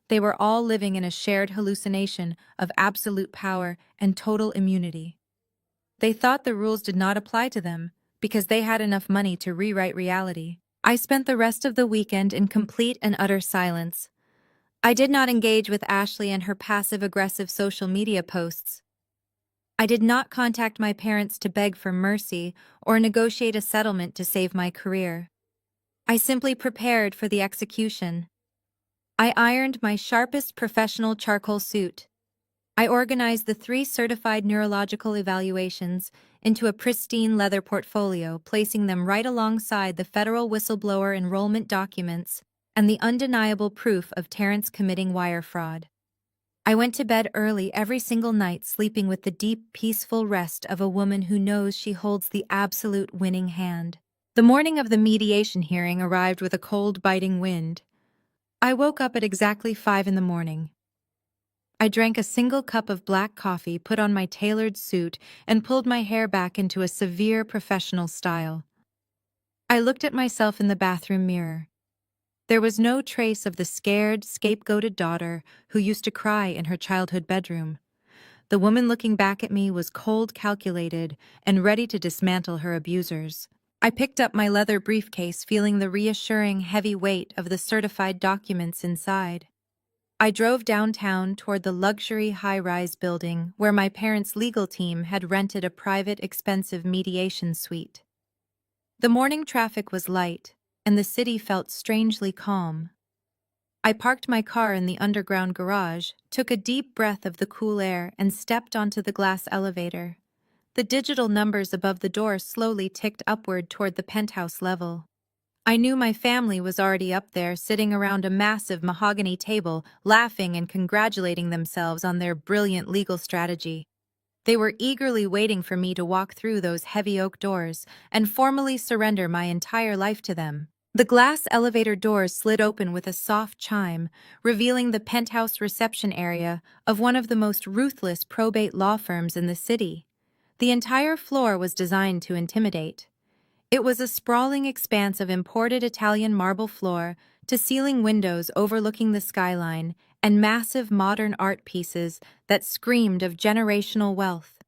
They were all living in a shared hallucination of absolute power and total immunity. They thought the rules did not apply to them, because they had enough money to rewrite reality. I spent the rest of the weekend in complete and utter silence. I did not engage with Ashley and her passive-aggressive social media posts. I did not contact my parents to beg for mercy or negotiate a settlement to save my career. I simply prepared for the execution. I ironed my sharpest professional charcoal suit. I organized the 3 certified neurological evaluations into a pristine leather portfolio, placing them right alongside the federal whistleblower enrollment documents and the undeniable proof of Terrence committing wire fraud. I went to bed early every single night, sleeping with the deep, peaceful rest of a woman who knows she holds the absolute winning hand. The morning of the mediation hearing arrived with a cold, biting wind. I woke up at exactly 5 in the morning. I drank a single cup of black coffee, put on my tailored suit, and pulled my hair back into a severe professional style. I looked at myself in the bathroom mirror. There was no trace of the scared, scapegoated daughter who used to cry in her childhood bedroom. The woman looking back at me was cold, calculated, and ready to dismantle her abusers. I picked up my leather briefcase, feeling the reassuring, heavy weight of the certified documents inside. I drove downtown toward the luxury high-rise building where my parents' legal team had rented a private, expensive mediation suite. The morning traffic was light, and the city felt strangely calm. I parked my car in the underground garage, took a deep breath of the cool air, and stepped onto the glass elevator. The digital numbers above the door slowly ticked upward toward the penthouse level. I knew my family was already up there, sitting around a massive mahogany table, laughing and congratulating themselves on their brilliant legal strategy. They were eagerly waiting for me to walk through those heavy oak doors and formally surrender my entire life to them. The glass elevator doors slid open with a soft chime, revealing the penthouse reception area of one of the most ruthless probate law firms in the city. The entire floor was designed to intimidate. It was a sprawling expanse of imported Italian marble floor to ceiling windows overlooking the skyline and massive modern art pieces that screamed of generational wealth.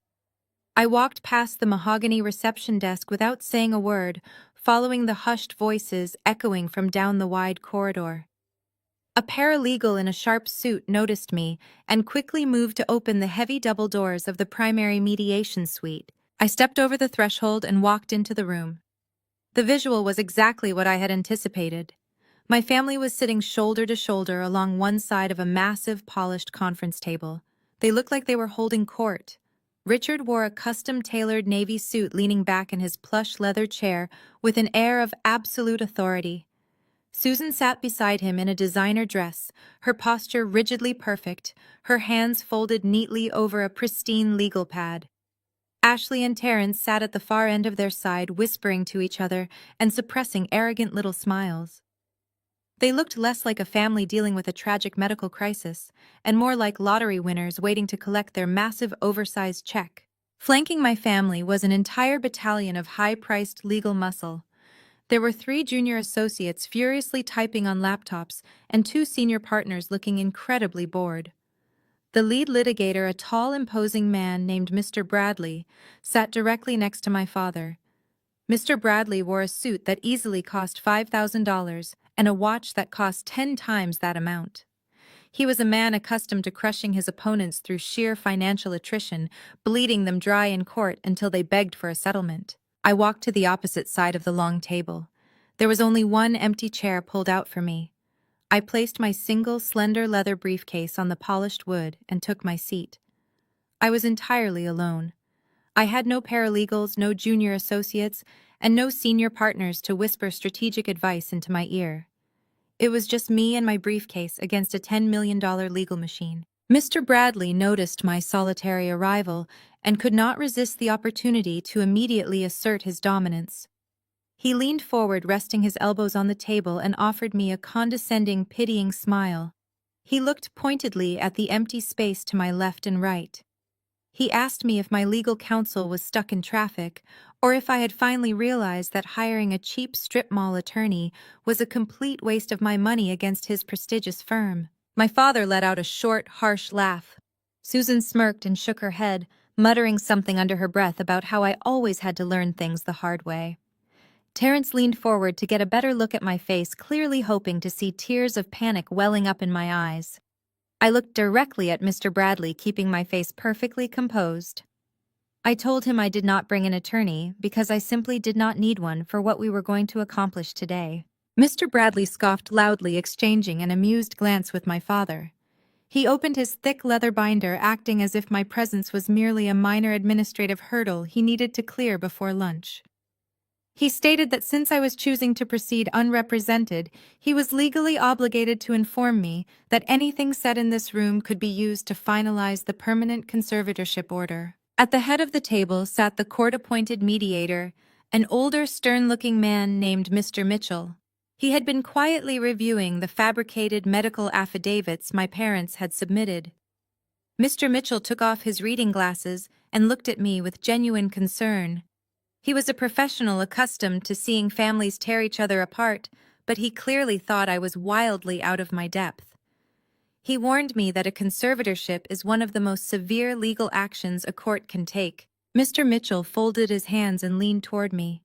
I walked past the mahogany reception desk without saying a word, following the hushed voices echoing from down the wide corridor. A paralegal in a sharp suit noticed me and quickly moved to open the heavy double doors of the primary mediation suite. I stepped over the threshold and walked into the room. The visual was exactly what I had anticipated. My family was sitting shoulder to shoulder along one side of a massive, polished conference table. They looked like they were holding court. Richard wore a custom-tailored navy suit, leaning back in his plush leather chair with an air of absolute authority. Susan sat beside him in a designer dress, her posture rigidly perfect, her hands folded neatly over a pristine legal pad. Ashley and Terrence sat at the far end of their side, whispering to each other and suppressing arrogant little smiles. They looked less like a family dealing with a tragic medical crisis, and more like lottery winners waiting to collect their massive oversized check. Flanking my family was an entire battalion of high-priced legal muscle. There were 3 junior associates furiously typing on laptops and 2 senior partners looking incredibly bored. The lead litigator, a tall, imposing man named Mr. Bradley, sat directly next to my father. Mr. Bradley wore a suit that easily cost $5,000 and a watch that cost 10 times that amount. He was a man accustomed to crushing his opponents through sheer financial attrition, bleeding them dry in court until they begged for a settlement. I walked to the opposite side of the long table. There was only one empty chair pulled out for me. I placed my single, slender leather briefcase on the polished wood and took my seat. I was entirely alone. I had no paralegals, no junior associates, and no senior partners to whisper strategic advice into my ear. It was just me and my briefcase against a $10 million legal machine. Mr. Bradley noticed my solitary arrival and could not resist the opportunity to immediately assert his dominance. He leaned forward, resting his elbows on the table, and offered me a condescending, pitying smile. He looked pointedly at the empty space to my left and right. He asked me if my legal counsel was stuck in traffic, or if I had finally realized that hiring a cheap strip mall attorney was a complete waste of my money against his prestigious firm. My father let out a short, harsh laugh. Susan smirked and shook her head, muttering something under her breath about how I always had to learn things the hard way. Terrence leaned forward to get a better look at my face, clearly hoping to see tears of panic welling up in my eyes. I looked directly at Mr. Bradley, keeping my face perfectly composed. I told him I did not bring an attorney because I simply did not need one for what we were going to accomplish today. Mr. Bradley scoffed loudly, exchanging an amused glance with my father. He opened his thick leather binder, acting as if my presence was merely a minor administrative hurdle he needed to clear before lunch. He stated that since I was choosing to proceed unrepresented, he was legally obligated to inform me that anything said in this room could be used to finalize the permanent conservatorship order. At the head of the table sat the court-appointed mediator, an older, stern-looking man named Mr. Mitchell. He had been quietly reviewing the fabricated medical affidavits my parents had submitted. Mr. Mitchell took off his reading glasses and looked at me with genuine concern. He was a professional accustomed to seeing families tear each other apart, but he clearly thought I was wildly out of my depth. He warned me that a conservatorship is one of the most severe legal actions a court can take. Mr. Mitchell folded his hands and leaned toward me.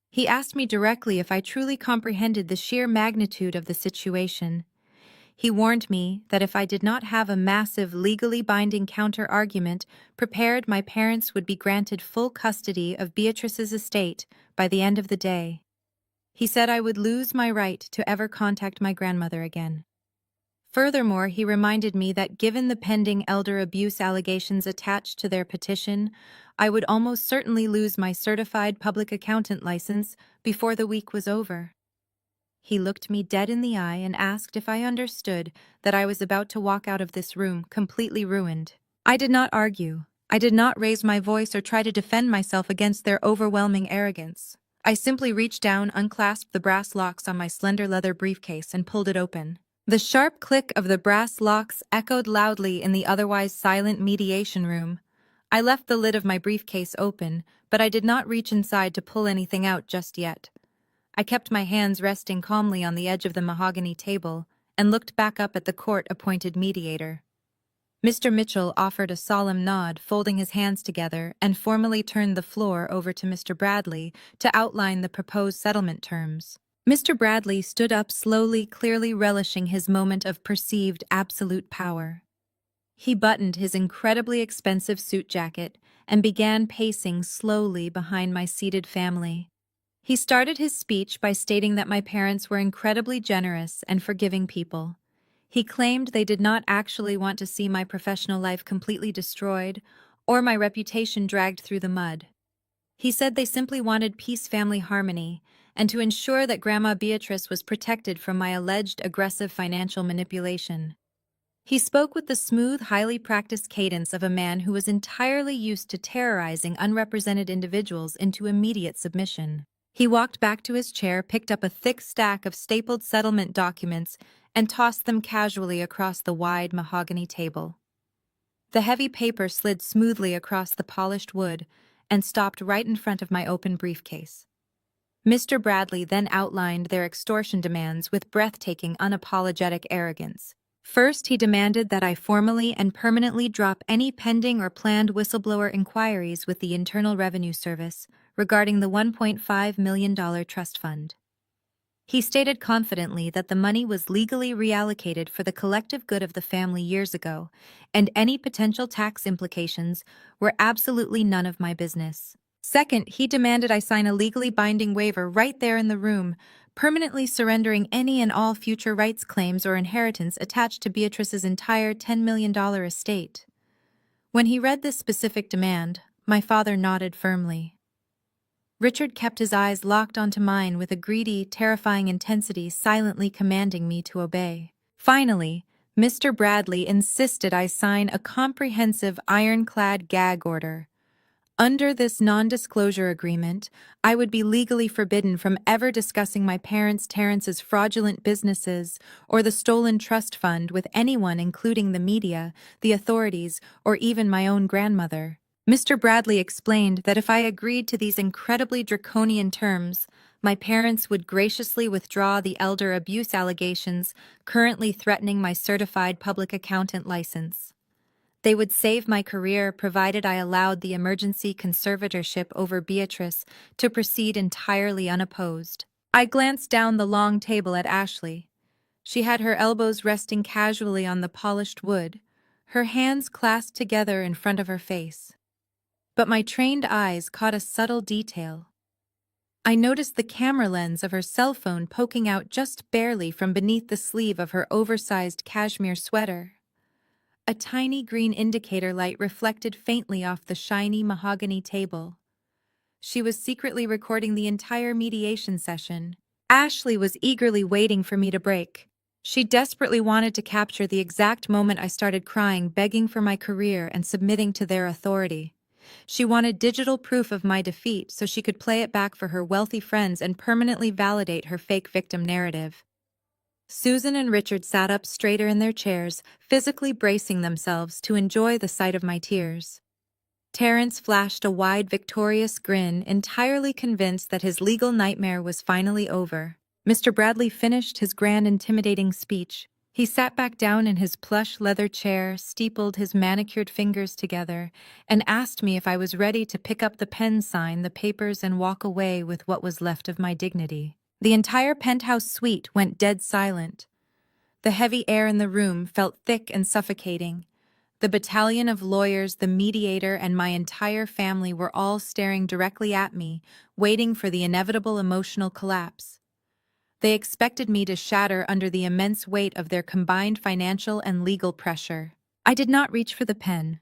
He asked me directly if I truly comprehended the sheer magnitude of the situation. He warned me that if I did not have a massive, legally binding counter-argument prepared, my parents would be granted full custody of Beatrice's estate by the end of the day. He said I would lose my right to ever contact my grandmother again. Furthermore, he reminded me that given the pending elder abuse allegations attached to their petition, I would almost certainly lose my certified public accountant license before the week was over. He looked me dead in the eye and asked if I understood that I was about to walk out of this room completely ruined. I did not argue. I did not raise my voice or try to defend myself against their overwhelming arrogance. I simply reached down, unclasped the brass locks on my slender leather briefcase, and pulled it open. The sharp click of the brass locks echoed loudly in the otherwise silent mediation room. I left the lid of my briefcase open, but I did not reach inside to pull anything out just yet. I kept my hands resting calmly on the edge of the mahogany table and looked back up at the court-appointed mediator. Mr. Mitchell offered a solemn nod, folding his hands together, and formally turned the floor over to Mr. Bradley to outline the proposed settlement terms. Mr. Bradley stood up slowly, clearly relishing his moment of perceived absolute power. He buttoned his incredibly expensive suit jacket and began pacing slowly behind my seated family. He started his speech by stating that my parents were incredibly generous and forgiving people. He claimed they did not actually want to see my professional life completely destroyed or my reputation dragged through the mud. He said they simply wanted peace, family harmony, and to ensure that Grandma Beatrice was protected from my alleged aggressive financial manipulation. He spoke with the smooth, highly practiced cadence of a man who was entirely used to terrorizing unrepresented individuals into immediate submission. He walked back to his chair, picked up a thick stack of stapled settlement documents, and tossed them casually across the wide mahogany table. The heavy paper slid smoothly across the polished wood and stopped right in front of my open briefcase. Mr. Bradley then outlined their extortion demands with breathtaking, unapologetic arrogance. First, he demanded that I formally and permanently drop any pending or planned whistleblower inquiries with the Internal Revenue Service regarding the $1.5 million trust fund. He stated confidently that the money was legally reallocated for the collective good of the family years ago, and any potential tax implications were absolutely none of my business. Second, he demanded I sign a legally binding waiver right there in the room, permanently surrendering any and all future rights claims or inheritance attached to Beatrice's entire $10 million estate. When he read this specific demand, my father nodded firmly. Richard kept his eyes locked onto mine with a greedy, terrifying intensity, silently commanding me to obey. Finally, Mr. Bradley insisted I sign a comprehensive, ironclad gag order. Under this non-disclosure agreement, I would be legally forbidden from ever discussing my parents Terrence's fraudulent businesses or the stolen trust fund with anyone, including the media, the authorities, or even my own grandmother. Mr. Bradley explained that if I agreed to these incredibly draconian terms, my parents would graciously withdraw the elder abuse allegations currently threatening my certified public accountant license. They would save my career provided I allowed the emergency conservatorship over Beatrice to proceed entirely unopposed. I glanced down the long table at Ashley. She had her elbows resting casually on the polished wood, her hands clasped together in front of her face. But my trained eyes caught a subtle detail. I noticed the camera lens of her cell phone poking out just barely from beneath the sleeve of her oversized cashmere sweater. A tiny green indicator light reflected faintly off the shiny mahogany table. She was secretly recording the entire mediation session. Ashley was eagerly waiting for me to break. She desperately wanted to capture the exact moment I started crying, begging for my career and submitting to their authority. She wanted digital proof of my defeat so she could play it back for her wealthy friends and permanently validate her fake victim narrative. Susan and Richard sat up straighter in their chairs, physically bracing themselves to enjoy the sight of my tears. Terrence flashed a wide, victorious grin, entirely convinced that his legal nightmare was finally over. Mr. Bradley finished his grand, intimidating speech. He sat back down in his plush leather chair, steepled his manicured fingers together, and asked me if I was ready to pick up the pen, sign the papers, and walk away with what was left of my dignity. The entire penthouse suite went dead silent. The heavy air in the room felt thick and suffocating. The battalion of lawyers, the mediator, and my entire family were all staring directly at me, waiting for the inevitable emotional collapse. They expected me to shatter under the immense weight of their combined financial and legal pressure. I did not reach for the pen.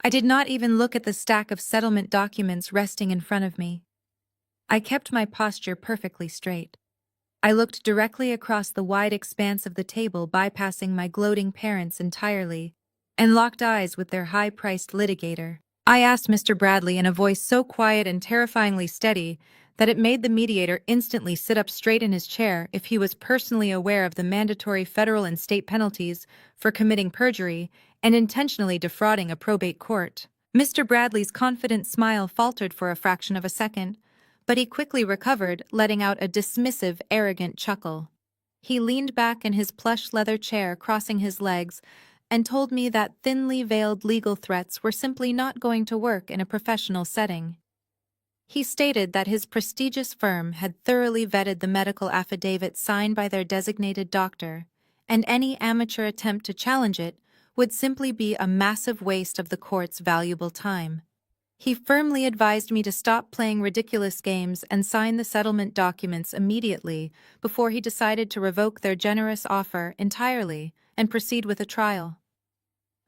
I did not even look at the stack of settlement documents resting in front of me. I kept my posture perfectly straight. I looked directly across the wide expanse of the table, bypassing my gloating parents entirely, and locked eyes with their high-priced litigator. I asked Mr. Bradley in a voice so quiet and terrifyingly steady that it made the mediator instantly sit up straight in his chair if he was personally aware of the mandatory federal and state penalties for committing perjury and intentionally defrauding a probate court. Mr. Bradley's confident smile faltered for a fraction of a second, but he quickly recovered, letting out a dismissive, arrogant chuckle. He leaned back in his plush leather chair, crossing his legs, and told me that thinly veiled legal threats were simply not going to work in a professional setting. He stated that his prestigious firm had thoroughly vetted the medical affidavit signed by their designated doctor, and any amateur attempt to challenge it would simply be a massive waste of the court's valuable time. He firmly advised me to stop playing ridiculous games and sign the settlement documents immediately before he decided to revoke their generous offer entirely and proceed with a trial.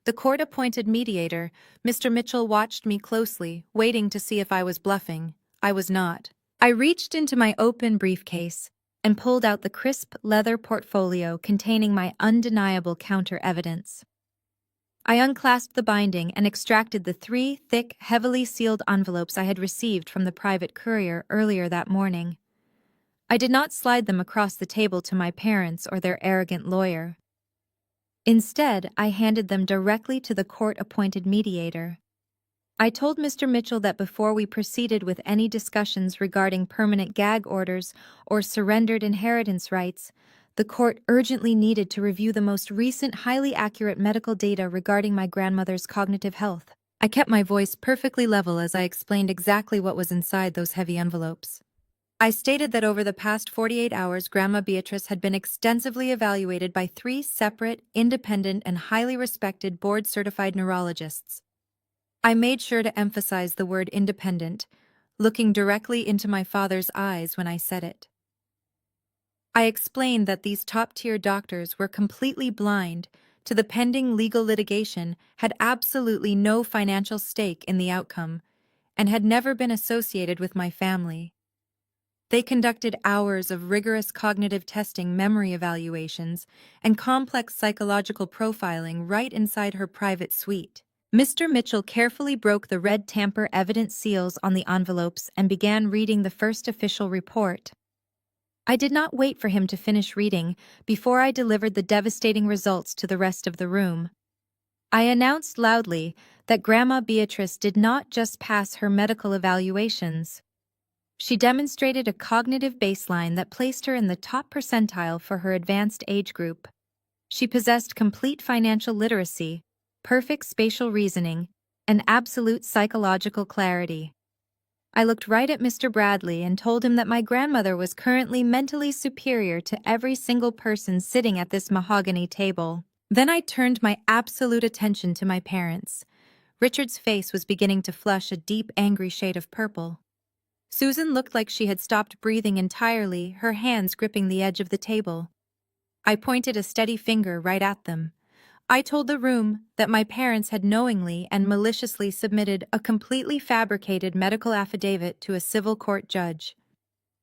The court-appointed mediator, Mr. Mitchell, watched me closely, waiting to see if I was bluffing. I was not. I reached into my open briefcase and pulled out the crisp leather portfolio containing my undeniable counter-evidence. I unclasped the binding and extracted the 3 thick, heavily sealed envelopes I had received from the private courier earlier that morning. I did not slide them across the table to my parents or their arrogant lawyer. Instead, I handed them directly to the court-appointed mediator. I told Mr. Mitchell that before we proceeded with any discussions regarding permanent gag orders or surrendered inheritance rights, the court urgently needed to review the most recent highly accurate medical data regarding my grandmother's cognitive health. I kept my voice perfectly level as I explained exactly what was inside those heavy envelopes. I stated that over the past 48 hours, Grandma Beatrice had been extensively evaluated by 3 separate, independent, and highly respected board-certified neurologists. I made sure to emphasize the word independent, looking directly into my father's eyes when I said it. I explained that these top-tier doctors were completely blind to the pending legal litigation, had absolutely no financial stake in the outcome, and had never been associated with my family. They conducted hours of rigorous cognitive testing, memory evaluations, and complex psychological profiling right inside her private suite. Mr. Mitchell carefully broke the red tamper evidence seals on the envelopes and began reading the first official report. I did not wait for him to finish reading before I delivered the devastating results to the rest of the room. I announced loudly that Grandma Beatrice did not just pass her medical evaluations. She demonstrated a cognitive baseline that placed her in the top percentile for her advanced age group. She possessed complete financial literacy, perfect spatial reasoning, and absolute psychological clarity. I looked right at Mr. Bradley and told him that my grandmother was currently mentally superior to every single person sitting at this mahogany table. Then I turned my absolute attention to my parents. Richard's face was beginning to flush a deep, angry shade of purple. Susan looked like she had stopped breathing entirely, her hands gripping the edge of the table. I pointed a steady finger right at them. I told the room that my parents had knowingly and maliciously submitted a completely fabricated medical affidavit to a civil court judge.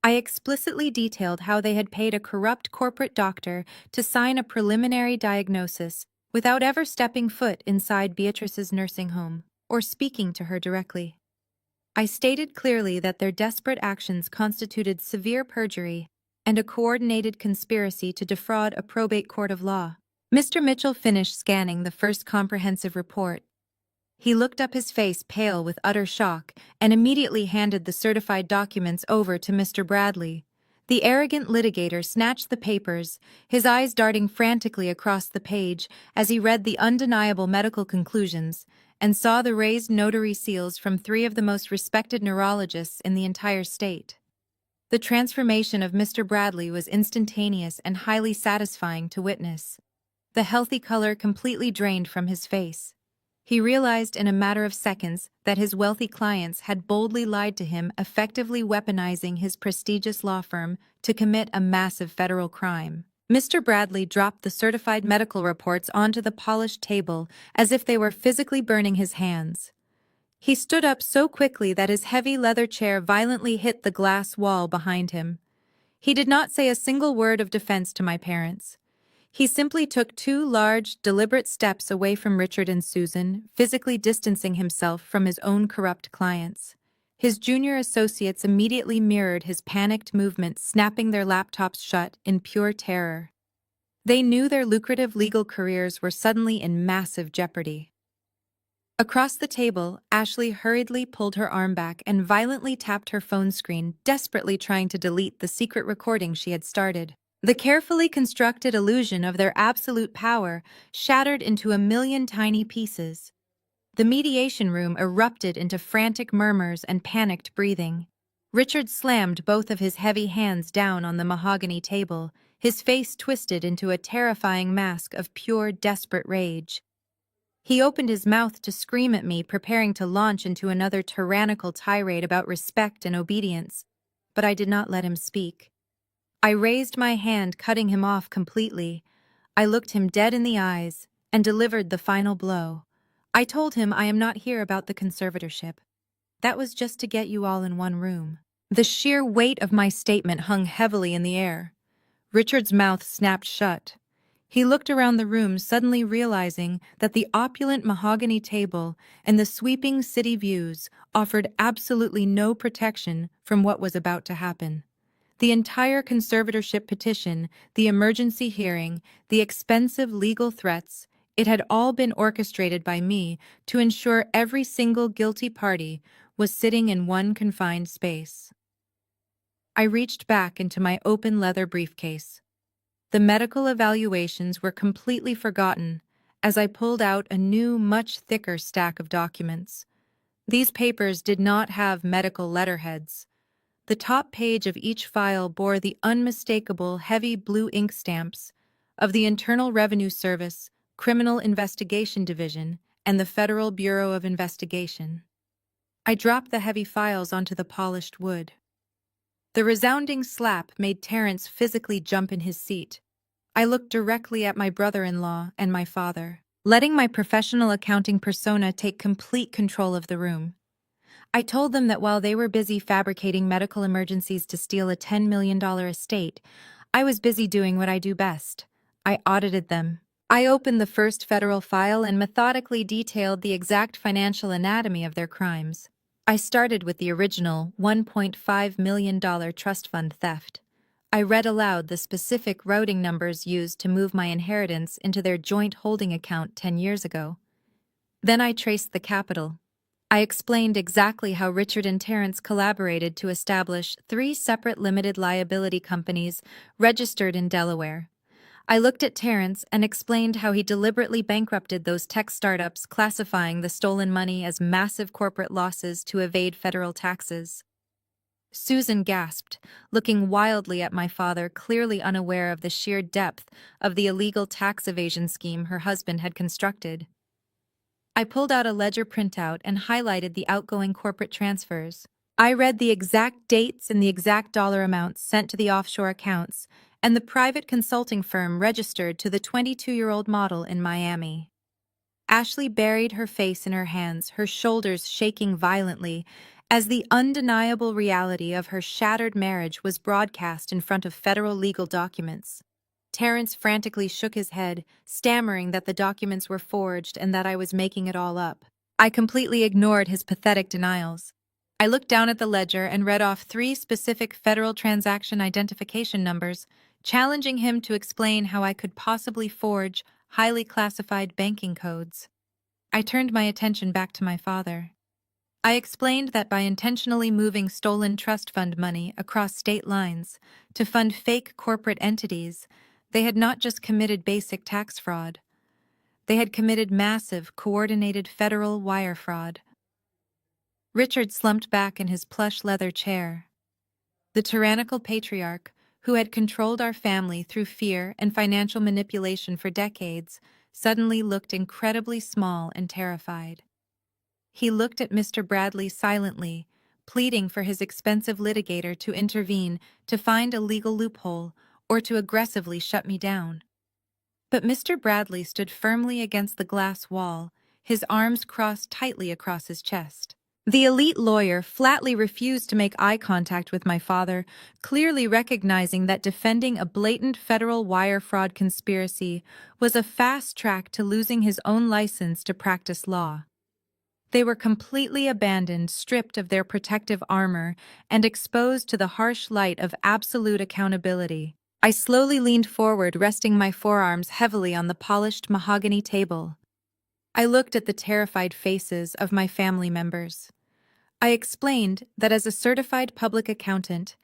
I explicitly detailed how they had paid a corrupt corporate doctor to sign a preliminary diagnosis without ever stepping foot inside Beatrice's nursing home or speaking to her directly. I stated clearly that their desperate actions constituted severe perjury and a coordinated conspiracy to defraud a probate court of law. Mr. Mitchell finished scanning the first comprehensive report. He looked up, his face pale with utter shock, and immediately handed the certified documents over to Mr. Bradley. The arrogant litigator snatched the papers, his eyes darting frantically across the page as he read the undeniable medical conclusions and saw the raised notary seals from three of the most respected neurologists in the entire state. The transformation of Mr. Bradley was instantaneous and highly satisfying to witness. The healthy color completely drained from his face. He realized in a matter of seconds that his wealthy clients had boldly lied to him, effectively weaponizing his prestigious law firm to commit a massive federal crime. Mr. Bradley dropped the certified medical reports onto the polished table as if they were physically burning his hands. He stood up so quickly that his heavy leather chair violently hit the glass wall behind him. He did not say a single word of defense to my parents. He simply took two large, deliberate steps away from Richard and Susan, physically distancing himself from his own corrupt clients. His junior associates immediately mirrored his panicked movements, snapping their laptops shut in pure terror. They knew their lucrative legal careers were suddenly in massive jeopardy. Across the table, Ashley hurriedly pulled her arm back and violently tapped her phone screen, desperately trying to delete the secret recording she had started. The carefully constructed illusion of their absolute power shattered into a million tiny pieces. The mediation room erupted into frantic murmurs and panicked breathing. Richard slammed both of his heavy hands down on the mahogany table, his face twisted into a terrifying mask of pure, desperate rage. He opened his mouth to scream at me, preparing to launch into another tyrannical tirade about respect and obedience, but I did not let him speak. I raised my hand, cutting him off completely. I looked him dead in the eyes and delivered the final blow. I told him I am not here about the conservatorship. That was just to get you all in one room. The sheer weight of my statement hung heavily in the air. Richard's mouth snapped shut. He looked around the room, suddenly realizing that the opulent mahogany table and the sweeping city views offered absolutely no protection from what was about to happen. The entire conservatorship petition, the emergency hearing, the expensive legal threats, it had all been orchestrated by me to ensure every single guilty party was sitting in one confined space. I reached back into my open leather briefcase. The medical evaluations were completely forgotten as I pulled out a new, much thicker stack of documents. These papers did not have medical letterheads. The top page of each file bore the unmistakable heavy blue ink stamps of the Internal Revenue Service, Criminal Investigation Division, and the Federal Bureau of Investigation. I dropped the heavy files onto the polished wood. The resounding slap made Terrence physically jump in his seat. I looked directly at my brother-in-law and my father, letting my professional accounting persona take complete control of the room. I told them that while they were busy fabricating medical emergencies to steal a $10 million estate, I was busy doing what I do best. I audited them. I opened the first federal file and methodically detailed the exact financial anatomy of their crimes. I started with the original $1.5 million trust fund theft. I read aloud the specific routing numbers used to move my inheritance into their joint holding account 10 years ago. Then I traced the capital. I explained exactly how Richard and Terrence collaborated to establish 3 separate limited liability companies registered in Delaware. I looked at Terrence and explained how he deliberately bankrupted those tech startups, classifying the stolen money as massive corporate losses to evade federal taxes. Susan gasped, looking wildly at my father, clearly unaware of the sheer depth of the illegal tax evasion scheme her husband had constructed. I pulled out a ledger printout and highlighted the outgoing corporate transfers. I read the exact dates and the exact dollar amounts sent to the offshore accounts, and the private consulting firm registered to the 22-year-old model in Miami. Ashley buried her face in her hands, her shoulders shaking violently, as the undeniable reality of her shattered marriage was broadcast in front of federal legal documents. Terrence frantically shook his head, stammering that the documents were forged and that I was making it all up. I completely ignored his pathetic denials. I looked down at the ledger and read off 3 specific federal transaction identification numbers, challenging him to explain how I could possibly forge highly classified banking codes. I turned my attention back to my father. I explained that by intentionally moving stolen trust fund money across state lines to fund fake corporate entities, they had not just committed basic tax fraud. They had committed massive, coordinated federal wire fraud. Richard slumped back in his plush leather chair. The tyrannical patriarch, who had controlled our family through fear and financial manipulation for decades, suddenly looked incredibly small and terrified. He looked at Mr. Bradley silently, pleading for his expensive litigator to intervene to find a legal loophole or to aggressively shut me down. But Mr. Bradley stood firmly against the glass wall, his arms crossed tightly across his chest. The elite lawyer flatly refused to make eye contact with my father, clearly recognizing that defending a blatant federal wire fraud conspiracy was a fast track to losing his own license to practice law. They were completely abandoned, stripped of their protective armor, and exposed to the harsh light of absolute accountability. I slowly leaned forward, resting my forearms heavily on the polished mahogany table. I looked at the terrified faces of my family members. I explained that as a certified public accountant,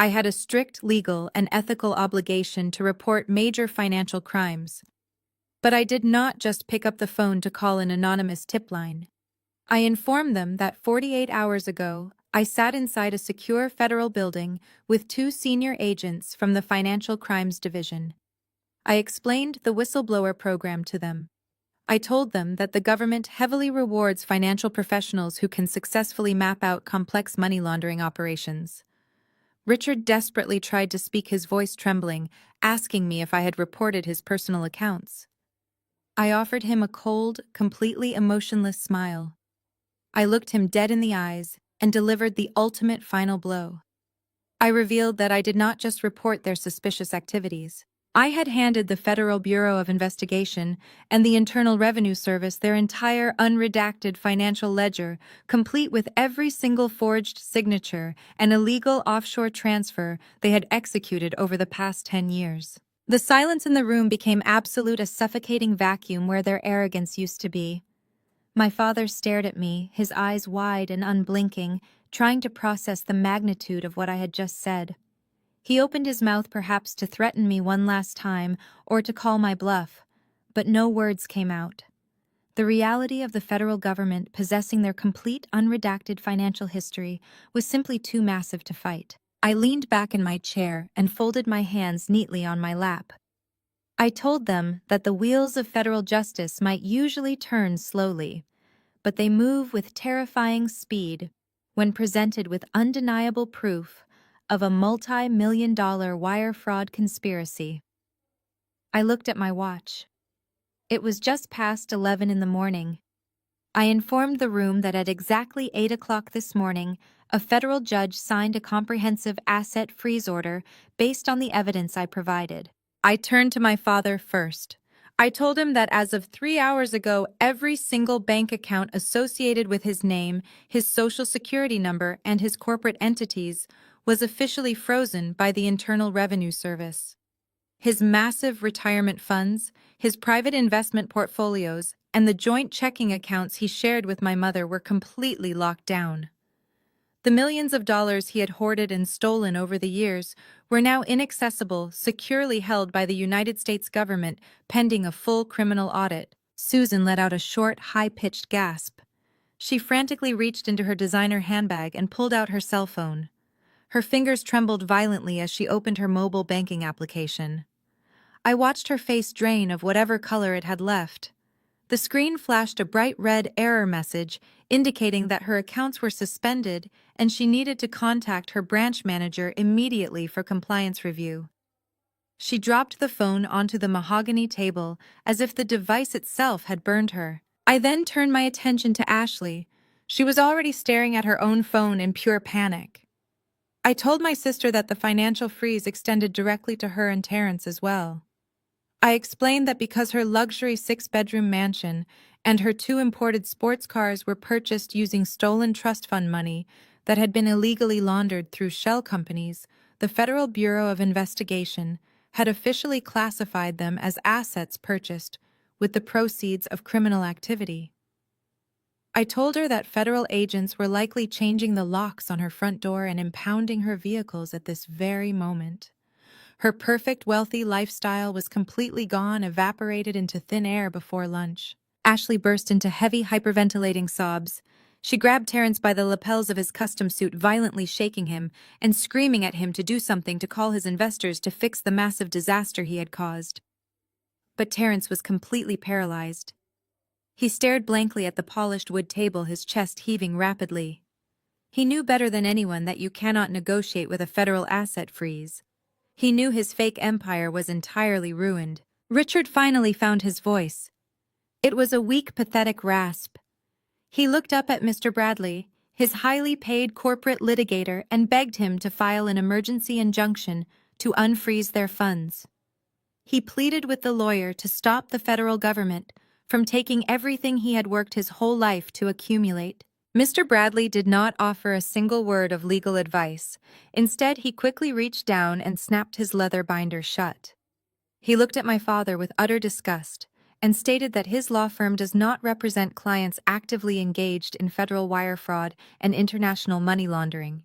I had a strict legal and ethical obligation to report major financial crimes. But I did not just pick up the phone to call an anonymous tip line. I informed them that 48 hours ago, I sat inside a secure federal building with 2 senior agents from the Financial Crimes Division. I explained the whistleblower program to them. I told them that the government heavily rewards financial professionals who can successfully map out complex money laundering operations. Richard desperately tried to speak, his voice trembling, asking me if I had reported his personal accounts. I offered him a cold, completely emotionless smile. I looked him dead in the eyes and delivered the ultimate final blow. I revealed that I did not just report their suspicious activities. I had handed the Federal Bureau of Investigation and the Internal Revenue Service their entire unredacted financial ledger, complete with every single forged signature and illegal offshore transfer they had executed over the past 10 years. The silence in the room became absolute, a suffocating vacuum where their arrogance used to be. My father stared at me, his eyes wide and unblinking, trying to process the magnitude of what I had just said. He opened his mouth perhaps to threaten me one last time or to call my bluff, but no words came out. The reality of the federal government possessing their complete unredacted financial history was simply too massive to fight. I leaned back in my chair and folded my hands neatly on my lap. I told them that the wheels of federal justice might usually turn slowly, but they move with terrifying speed when presented with undeniable proof of a multi-million-dollar wire fraud conspiracy. I looked at my watch. It was just past 11 in the morning. I informed the room that at exactly 8 o'clock this morning, a federal judge signed a comprehensive asset freeze order based on the evidence I provided. I turned to my father first. I told him that as of 3 hours ago, every single bank account associated with his name, his social security number, and his corporate entities was officially frozen by the Internal Revenue Service. His massive retirement funds, his private investment portfolios, and the joint checking accounts he shared with my mother were completely locked down. The millions of dollars he had hoarded and stolen over the years were now inaccessible, securely held by the United States government pending a full criminal audit. Susan let out a short, high-pitched gasp. She frantically reached into her designer handbag and pulled out her cell phone. Her fingers trembled violently as she opened her mobile banking application. I watched her face drain of whatever color it had left. The screen flashed a bright red error message indicating that her accounts were suspended and she needed to contact her branch manager immediately for compliance review. She dropped the phone onto the mahogany table as if the device itself had burned her. I then turned my attention to Ashley. She was already staring at her own phone in pure panic. I told my sister that the financial freeze extended directly to her and Terrence as well. I explained that because her luxury 6-bedroom mansion and her 2 imported sports cars were purchased using stolen trust fund money that had been illegally laundered through shell companies, the Federal Bureau of Investigation had officially classified them as assets purchased with the proceeds of criminal activity. I told her that federal agents were likely changing the locks on her front door and impounding her vehicles at this very moment. Her perfect, wealthy lifestyle was completely gone, evaporated into thin air before lunch. Ashley burst into heavy, hyperventilating sobs. She grabbed Terrence by the lapels of his custom suit, violently shaking him and screaming at him to do something to call his investors to fix the massive disaster he had caused. But Terrence was completely paralyzed. He stared blankly at the polished wood table, his chest heaving rapidly. He knew better than anyone that you cannot negotiate with a federal asset freeze. He knew his fake empire was entirely ruined. Richard finally found his voice. It was a weak, pathetic rasp. He looked up at Mr. Bradley, his highly paid corporate litigator, and begged him to file an emergency injunction to unfreeze their funds. He pleaded with the lawyer to stop the federal government from taking everything he had worked his whole life to accumulate. Mr. Bradley did not offer a single word of legal advice. Instead, he quickly reached down and snapped his leather binder shut. He looked at my father with utter disgust and stated that his law firm does not represent clients actively engaged in federal wire fraud and international money laundering.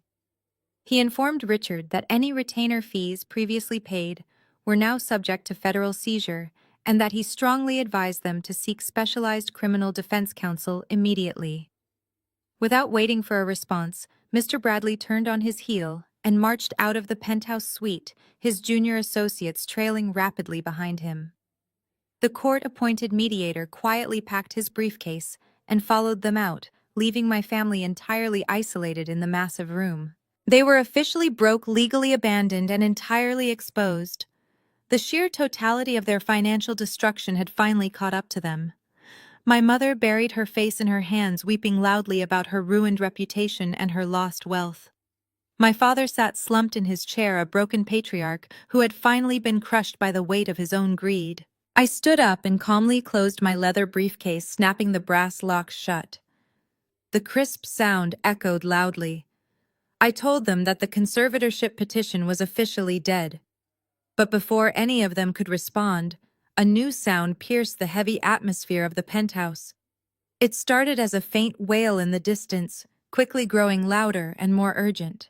He informed Richard that any retainer fees previously paid were now subject to federal seizure and that he strongly advised them to seek specialized criminal defense counsel immediately. Without waiting for a response, Mr. Bradley turned on his heel and marched out of the penthouse suite, his junior associates trailing rapidly behind him. The court-appointed mediator quietly packed his briefcase and followed them out, leaving my family entirely isolated in the massive room. They were officially broke, legally abandoned, and entirely exposed. The sheer totality of their financial destruction had finally caught up to them. My mother buried her face in her hands, weeping loudly about her ruined reputation and her lost wealth. My father sat slumped in his chair, a broken patriarch who had finally been crushed by the weight of his own greed. I stood up and calmly closed my leather briefcase, snapping the brass locks shut. The crisp sound echoed loudly. I told them that the conservatorship petition was officially dead. But before any of them could respond, a new sound pierced the heavy atmosphere of the penthouse. It started as a faint wail in the distance, quickly growing louder and more urgent.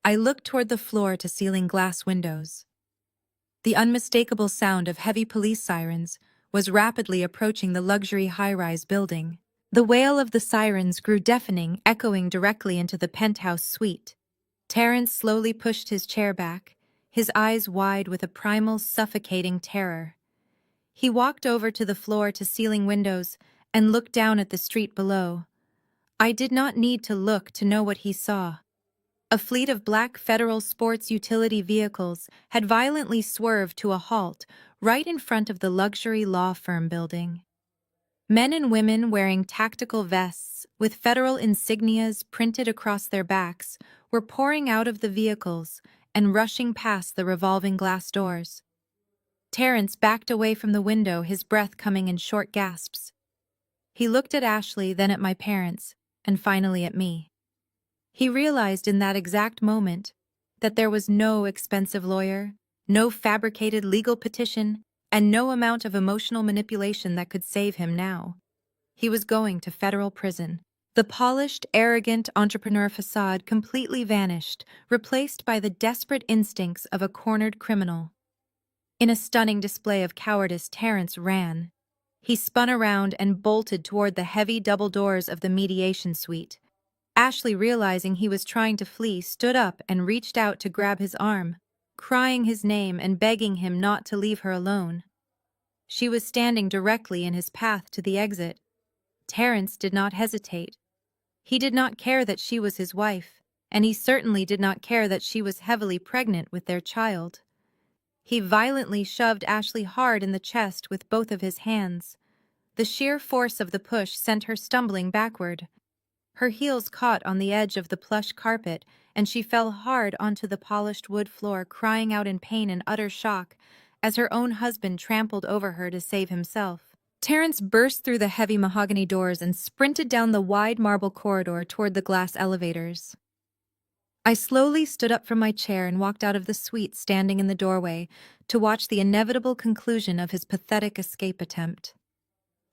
I looked toward the floor-to-ceiling glass windows. The unmistakable sound of heavy police sirens was rapidly approaching the luxury high-rise building. The wail of the sirens grew deafening, echoing directly into the penthouse suite. Terrence slowly pushed his chair back, his eyes wide with a primal, suffocating terror. He walked over to the floor-to-ceiling windows and looked down at the street below. I did not need to look to know what he saw. A fleet of black federal sports utility vehicles had violently swerved to a halt right in front of the luxury law firm building. Men and women wearing tactical vests with federal insignias printed across their backs were pouring out of the vehicles and rushing past the revolving glass doors. Terrence backed away from the window, his breath coming in short gasps. He looked at Ashley, then at my parents, and finally at me. He realized in that exact moment that there was no expensive lawyer, no fabricated legal petition, and no amount of emotional manipulation that could save him now. He was going to federal prison The polished, arrogant entrepreneur facade completely vanished, replaced by the desperate instincts of a cornered criminal. In a stunning display of cowardice, Terrence ran. He spun around and bolted toward the heavy double doors of the mediation suite. Ashley, realizing he was trying to flee, stood up and reached out to grab his arm, crying his name and begging him not to leave her alone. She was standing directly in his path to the exit. Terrence did not hesitate. He did not care that she was his wife, and he certainly did not care that she was heavily pregnant with their child. He violently shoved Ashley hard in the chest with both of his hands. The sheer force of the push sent her stumbling backward. Her heels caught on the edge of the plush carpet, and she fell hard onto the polished wood floor, crying out in pain and utter shock as her own husband trampled over her to save himself. Terrence burst through the heavy mahogany doors and sprinted down the wide marble corridor toward the glass elevators. I slowly stood up from my chair and walked out of the suite, standing in the doorway to watch the inevitable conclusion of his pathetic escape attempt.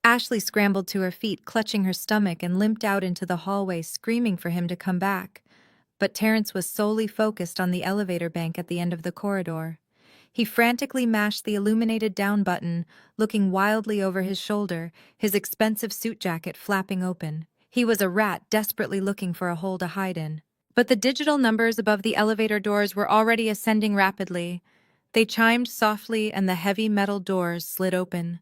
Ashley scrambled to her feet, clutching her stomach, and limped out into the hallway, screaming for him to come back. But Terrence was solely focused on the elevator bank at the end of the corridor. He frantically mashed the illuminated down button, looking wildly over his shoulder, his expensive suit jacket flapping open. He was a rat desperately looking for a hole to hide in. But the digital numbers above the elevator doors were already ascending rapidly. They chimed softly and the heavy metal doors slid open.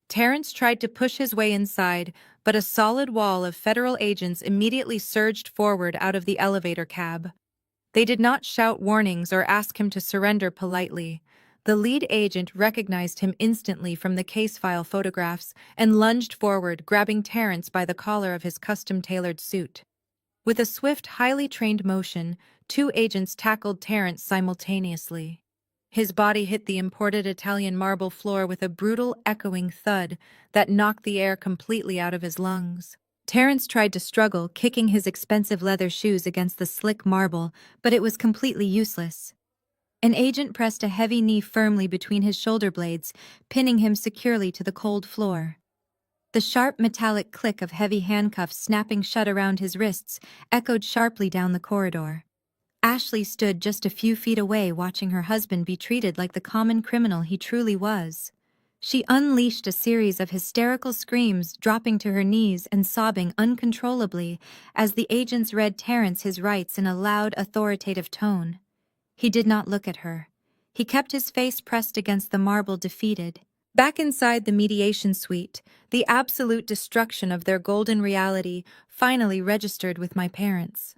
Terrence tried to push his way inside, but a solid wall of federal agents immediately surged forward out of the elevator cab. They did not shout warnings or ask him to surrender politely. The lead agent recognized him instantly from the case file photographs and lunged forward, grabbing Terrence by the collar of his custom-tailored suit. With a swift, highly trained motion, two agents tackled Terrence simultaneously. His body hit the imported Italian marble floor with a brutal, echoing thud that knocked the air completely out of his lungs. Terrence tried to struggle, kicking his expensive leather shoes against the slick marble, but it was completely useless. An agent pressed a heavy knee firmly between his shoulder blades, pinning him securely to the cold floor. The sharp metallic click of heavy handcuffs snapping shut around his wrists echoed sharply down the corridor. Ashley stood just a few feet away, watching her husband be treated like the common criminal he truly was. She unleashed a series of hysterical screams, dropping to her knees and sobbing uncontrollably as the agents read Terrence his rights in a loud, authoritative tone. He did not look at her. He kept his face pressed against the marble, defeated. Back inside the mediation suite, the absolute destruction of their golden reality finally registered with my parents.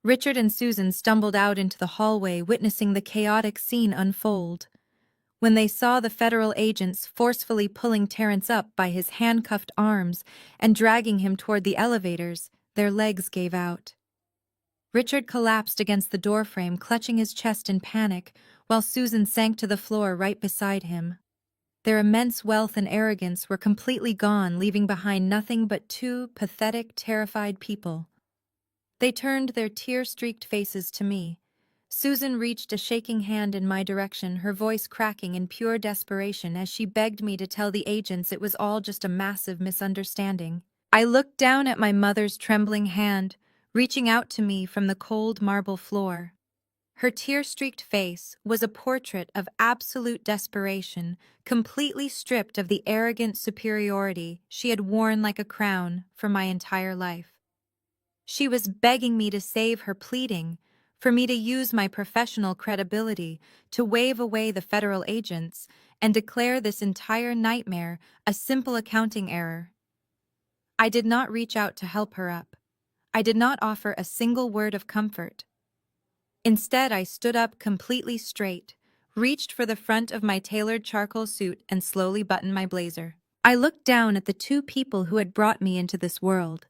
Richard and Susan stumbled out into the hallway, witnessing the chaotic scene unfold. When they saw the federal agents forcefully pulling Terrence up by his handcuffed arms and dragging him toward the elevators, their legs gave out. Richard collapsed against the doorframe, clutching his chest in panic, while Susan sank to the floor right beside him. Their immense wealth and arrogance were completely gone, leaving behind nothing but two pathetic, terrified people. They turned their tear-streaked faces to me. Susan reached a shaking hand in my direction, her voice cracking in pure desperation as she begged me to tell the agents it was all just a massive misunderstanding. I looked down at my mother's trembling hand, reaching out to me from the cold marble floor. Her tear-streaked face was a portrait of absolute desperation, completely stripped of the arrogant superiority she had worn like a crown for my entire life. She was begging me to save her, pleading for me to use my professional credibility to wave away the federal agents and declare this entire nightmare a simple accounting error. I did not reach out to help her up. I did not offer a single word of comfort. Instead, I stood up completely straight, reached for the front of my tailored charcoal suit, and slowly buttoned my blazer. I looked down at the two people who had brought me into this world.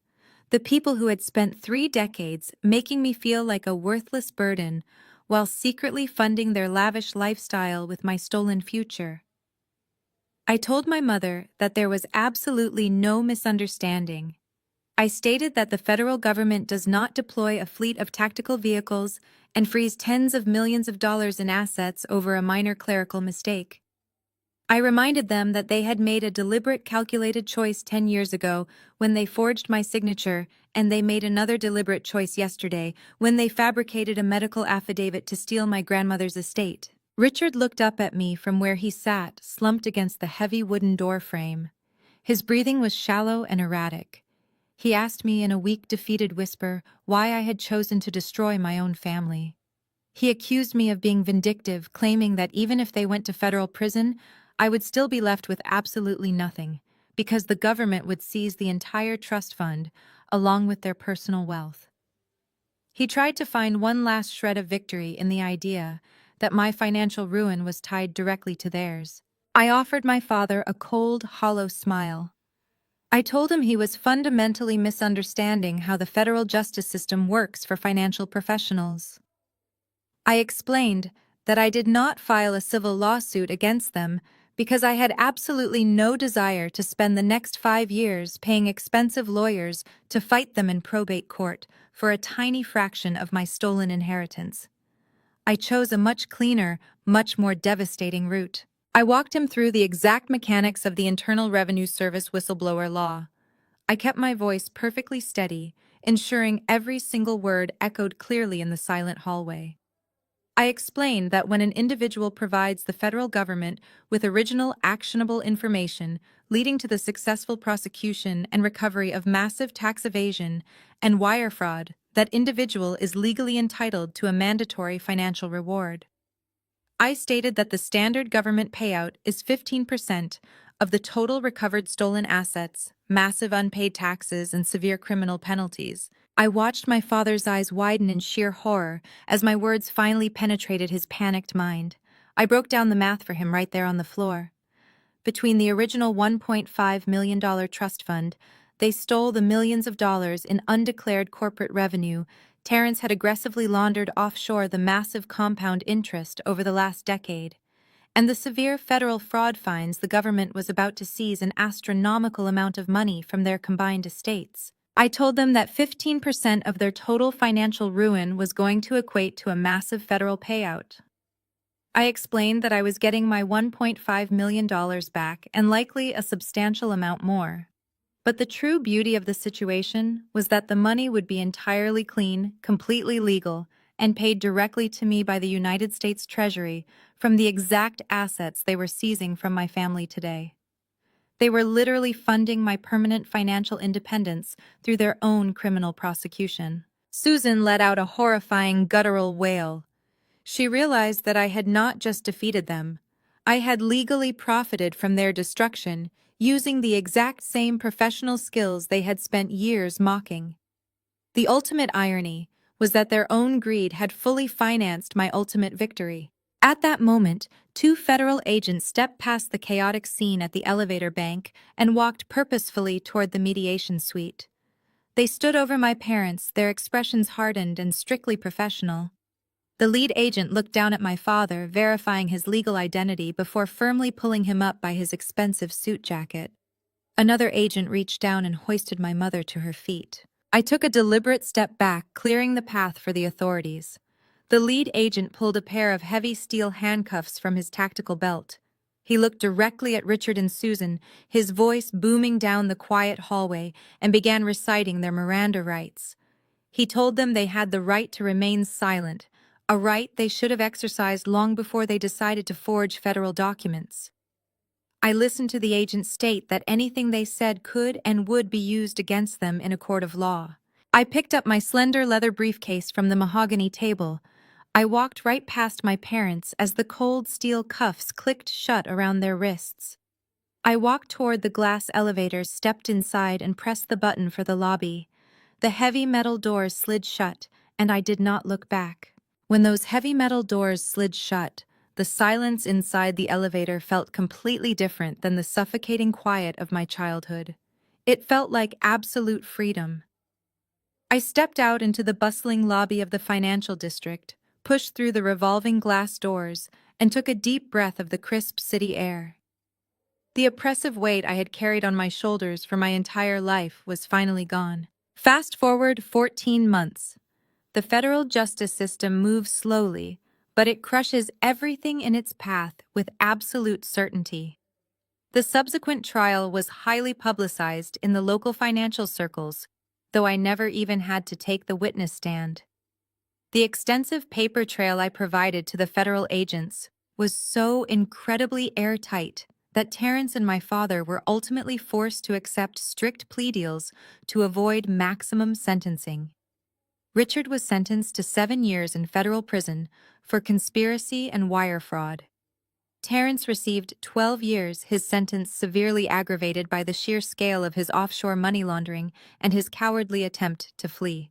The people who had spent 3 decades making me feel like a worthless burden while secretly funding their lavish lifestyle with my stolen future. I told my mother that there was absolutely no misunderstanding. I stated that the federal government does not deploy a fleet of tactical vehicles and freeze tens of millions of dollars in assets over a minor clerical mistake. I reminded them that they had made a deliberate calculated choice 10 years ago when they forged my signature, and they made another deliberate choice yesterday when they fabricated a medical affidavit to steal my grandmother's estate. Richard looked up at me from where he sat, slumped against the heavy wooden door frame. His breathing was shallow and erratic. He asked me in a weak, defeated whisper why I had chosen to destroy my own family. He accused me of being vindictive, claiming that even if they went to federal prison, I would still be left with absolutely nothing, because the government would seize the entire trust fund, along with their personal wealth. He tried to find one last shred of victory in the idea that my financial ruin was tied directly to theirs. I offered my father a cold, hollow smile. I told him he was fundamentally misunderstanding how the federal justice system works for financial professionals. I explained that I did not file a civil lawsuit against them because I had absolutely no desire to spend the next 5 years paying expensive lawyers to fight them in probate court for a tiny fraction of my stolen inheritance. I chose a much cleaner, much more devastating route. I walked him through the exact mechanics of the Internal Revenue Service whistleblower law. I kept my voice perfectly steady, ensuring every single word echoed clearly in the silent hallway. I explained that when an individual provides the federal government with original, actionable information leading to the successful prosecution and recovery of massive tax evasion and wire fraud, that individual is legally entitled to a mandatory financial reward. I stated that the standard government payout is 15% of the total recovered stolen assets, massive unpaid taxes, and severe criminal penalties. I watched my father's eyes widen in sheer horror as my words finally penetrated his panicked mind. I broke down the math for him right there on the floor. Between the original $1.5 million trust fund, they stole the millions of dollars in undeclared corporate revenue. Terrence had aggressively laundered offshore the massive compound interest over the last decade, and the severe federal fraud fines the government was about to seize an astronomical amount of money from their combined estates. I told them that 15% of their total financial ruin was going to equate to a massive federal payout. I explained that I was getting my $1.5 million back and likely a substantial amount more. But the true beauty of the situation was that the money would be entirely clean, completely legal, and paid directly to me by the United States Treasury from the exact assets they were seizing from my family today. They were literally funding my permanent financial independence through their own criminal prosecution. Susan let out a horrifying guttural wail. She realized that I had not just defeated them. I had legally profited from their destruction, using the exact same professional skills they had spent years mocking. The ultimate irony was that their own greed had fully financed my ultimate victory. At that moment, 2 federal agents stepped past the chaotic scene at the elevator bank and walked purposefully toward the mediation suite. They stood over my parents, their expressions hardened and strictly professional. The lead agent looked down at my father, verifying his legal identity before firmly pulling him up by his expensive suit jacket. Another agent reached down and hoisted my mother to her feet. I took a deliberate step back, clearing the path for the authorities. The lead agent pulled a pair of heavy steel handcuffs from his tactical belt. He looked directly at Richard and Susan, his voice booming down the quiet hallway, and began reciting their Miranda rights. He told them they had the right to remain silent, a right they should have exercised long before they decided to forge federal documents. I listened to the agent state that anything they said could and would be used against them in a court of law. I picked up my slender leather briefcase from the mahogany table. I walked right past my parents as the cold steel cuffs clicked shut around their wrists. I walked toward the glass elevators, stepped inside, and pressed the button for the lobby. The heavy metal doors slid shut, and I did not look back. When those heavy metal doors slid shut, the silence inside the elevator felt completely different than the suffocating quiet of my childhood. It felt like absolute freedom. I stepped out into the bustling lobby of the financial district, pushed through the revolving glass doors, and took a deep breath of the crisp city air. The oppressive weight I had carried on my shoulders for my entire life was finally gone. Fast forward 14 months. The federal justice system moves slowly, but it crushes everything in its path with absolute certainty. The subsequent trial was highly publicized in the local financial circles, though I never even had to take the witness stand. The extensive paper trail I provided to the federal agents was so incredibly airtight that Terrence and my father were ultimately forced to accept strict plea deals to avoid maximum sentencing. Richard was sentenced to 7 years in federal prison for conspiracy and wire fraud. Terrence received 12 years, his sentence severely aggravated by the sheer scale of his offshore money laundering and his cowardly attempt to flee.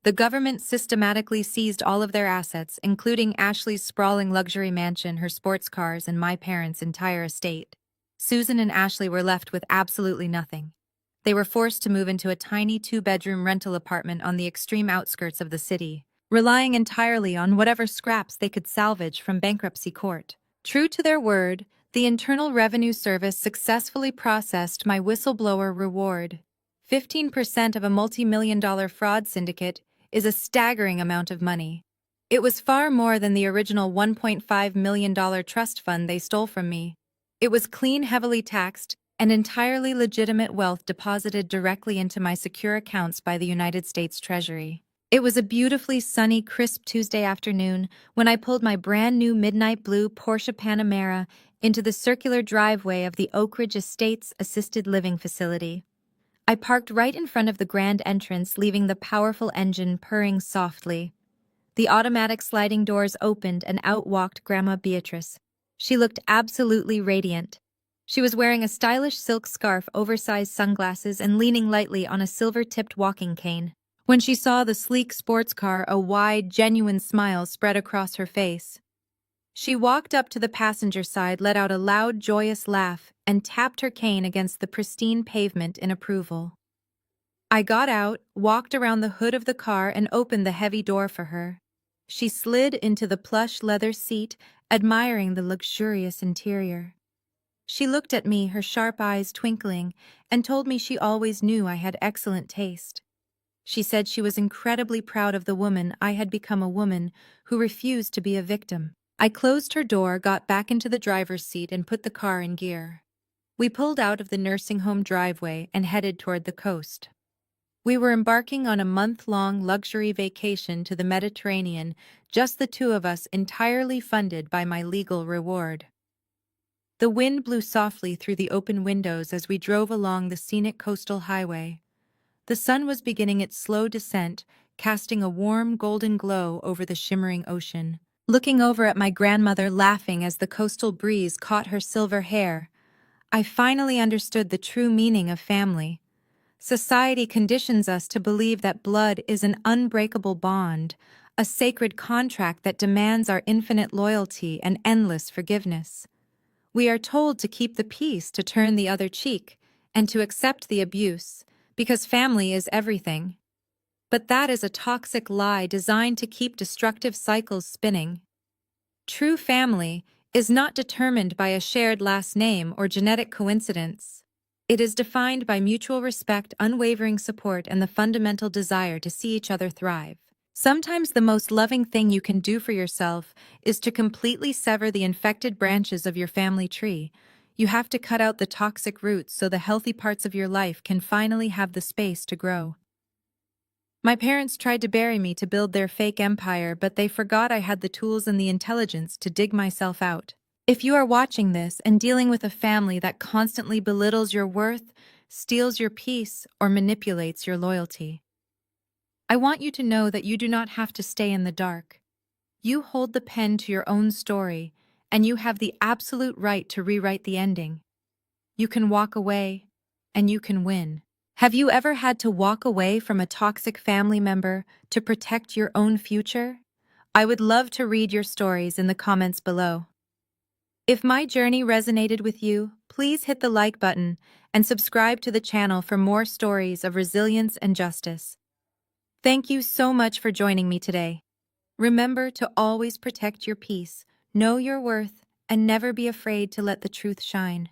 The government systematically seized all of their assets, including Ashley's sprawling luxury mansion, her sports cars, and my parents' entire estate. Susan and Ashley were left with absolutely nothing. They were forced to move into a tiny 2-bedroom rental apartment on the extreme outskirts of the city, relying entirely on whatever scraps they could salvage from bankruptcy court. True to their word, the Internal Revenue Service successfully processed my whistleblower reward. 15% of a multi-million-dollar fraud syndicate is a staggering amount of money. It was far more than the original $1.5 million trust fund they stole from me. It was clean, heavily taxed, and entirely legitimate wealth deposited directly into my secure accounts by the United States Treasury. It was a beautifully sunny, crisp Tuesday afternoon when I pulled my brand new midnight blue Porsche Panamera into the circular driveway of the Oak Ridge Estates Assisted Living Facility. I parked right in front of the grand entrance, leaving the powerful engine purring softly. The automatic sliding doors opened and out walked Grandma Beatrice. She looked absolutely radiant. She was wearing a stylish silk scarf, oversized sunglasses, and leaning lightly on a silver-tipped walking cane. When she saw the sleek sports car, a wide, genuine smile spread across her face. She walked up to the passenger side, let out a loud, joyous laugh, and tapped her cane against the pristine pavement in approval. I got out, walked around the hood of the car, and opened the heavy door for her. She slid into the plush leather seat, admiring the luxurious interior. She looked at me, her sharp eyes twinkling, and told me she always knew I had excellent taste. She said she was incredibly proud of the woman I had become, a woman who refused to be a victim. I closed her door, got back into the driver's seat, and put the car in gear. We pulled out of the nursing home driveway and headed toward the coast. We were embarking on a month-long luxury vacation to the Mediterranean, just the two of us, entirely funded by my legal reward. The wind blew softly through the open windows as we drove along the scenic coastal highway. The sun was beginning its slow descent, casting a warm golden glow over the shimmering ocean. Looking over at my grandmother laughing as the coastal breeze caught her silver hair, I finally understood the true meaning of family. Society conditions us to believe that blood is an unbreakable bond, a sacred contract that demands our infinite loyalty and endless forgiveness. We are told to keep the peace, to turn the other cheek, and to accept the abuse, because family is everything. But that is a toxic lie designed to keep destructive cycles spinning. True family is not determined by a shared last name or genetic coincidence. It is defined by mutual respect, unwavering support, and the fundamental desire to see each other thrive. Sometimes the most loving thing you can do for yourself is to completely sever the infected branches of your family tree. You have to cut out the toxic roots so the healthy parts of your life can finally have the space to grow. My parents tried to bury me to build their fake empire, but they forgot I had the tools and the intelligence to dig myself out. If you are watching this and dealing with a family that constantly belittles your worth, steals your peace, or manipulates your loyalty, I want you to know that you do not have to stay in the dark. You hold the pen to your own story, and you have the absolute right to rewrite the ending. You can walk away, and you can win. Have you ever had to walk away from a toxic family member to protect your own future? I would love to read your stories in the comments below. If my journey resonated with you, please hit the like button and subscribe to the channel for more stories of resilience and justice. Thank you so much for joining me today. Remember to always protect your peace, know your worth, and never be afraid to let the truth shine.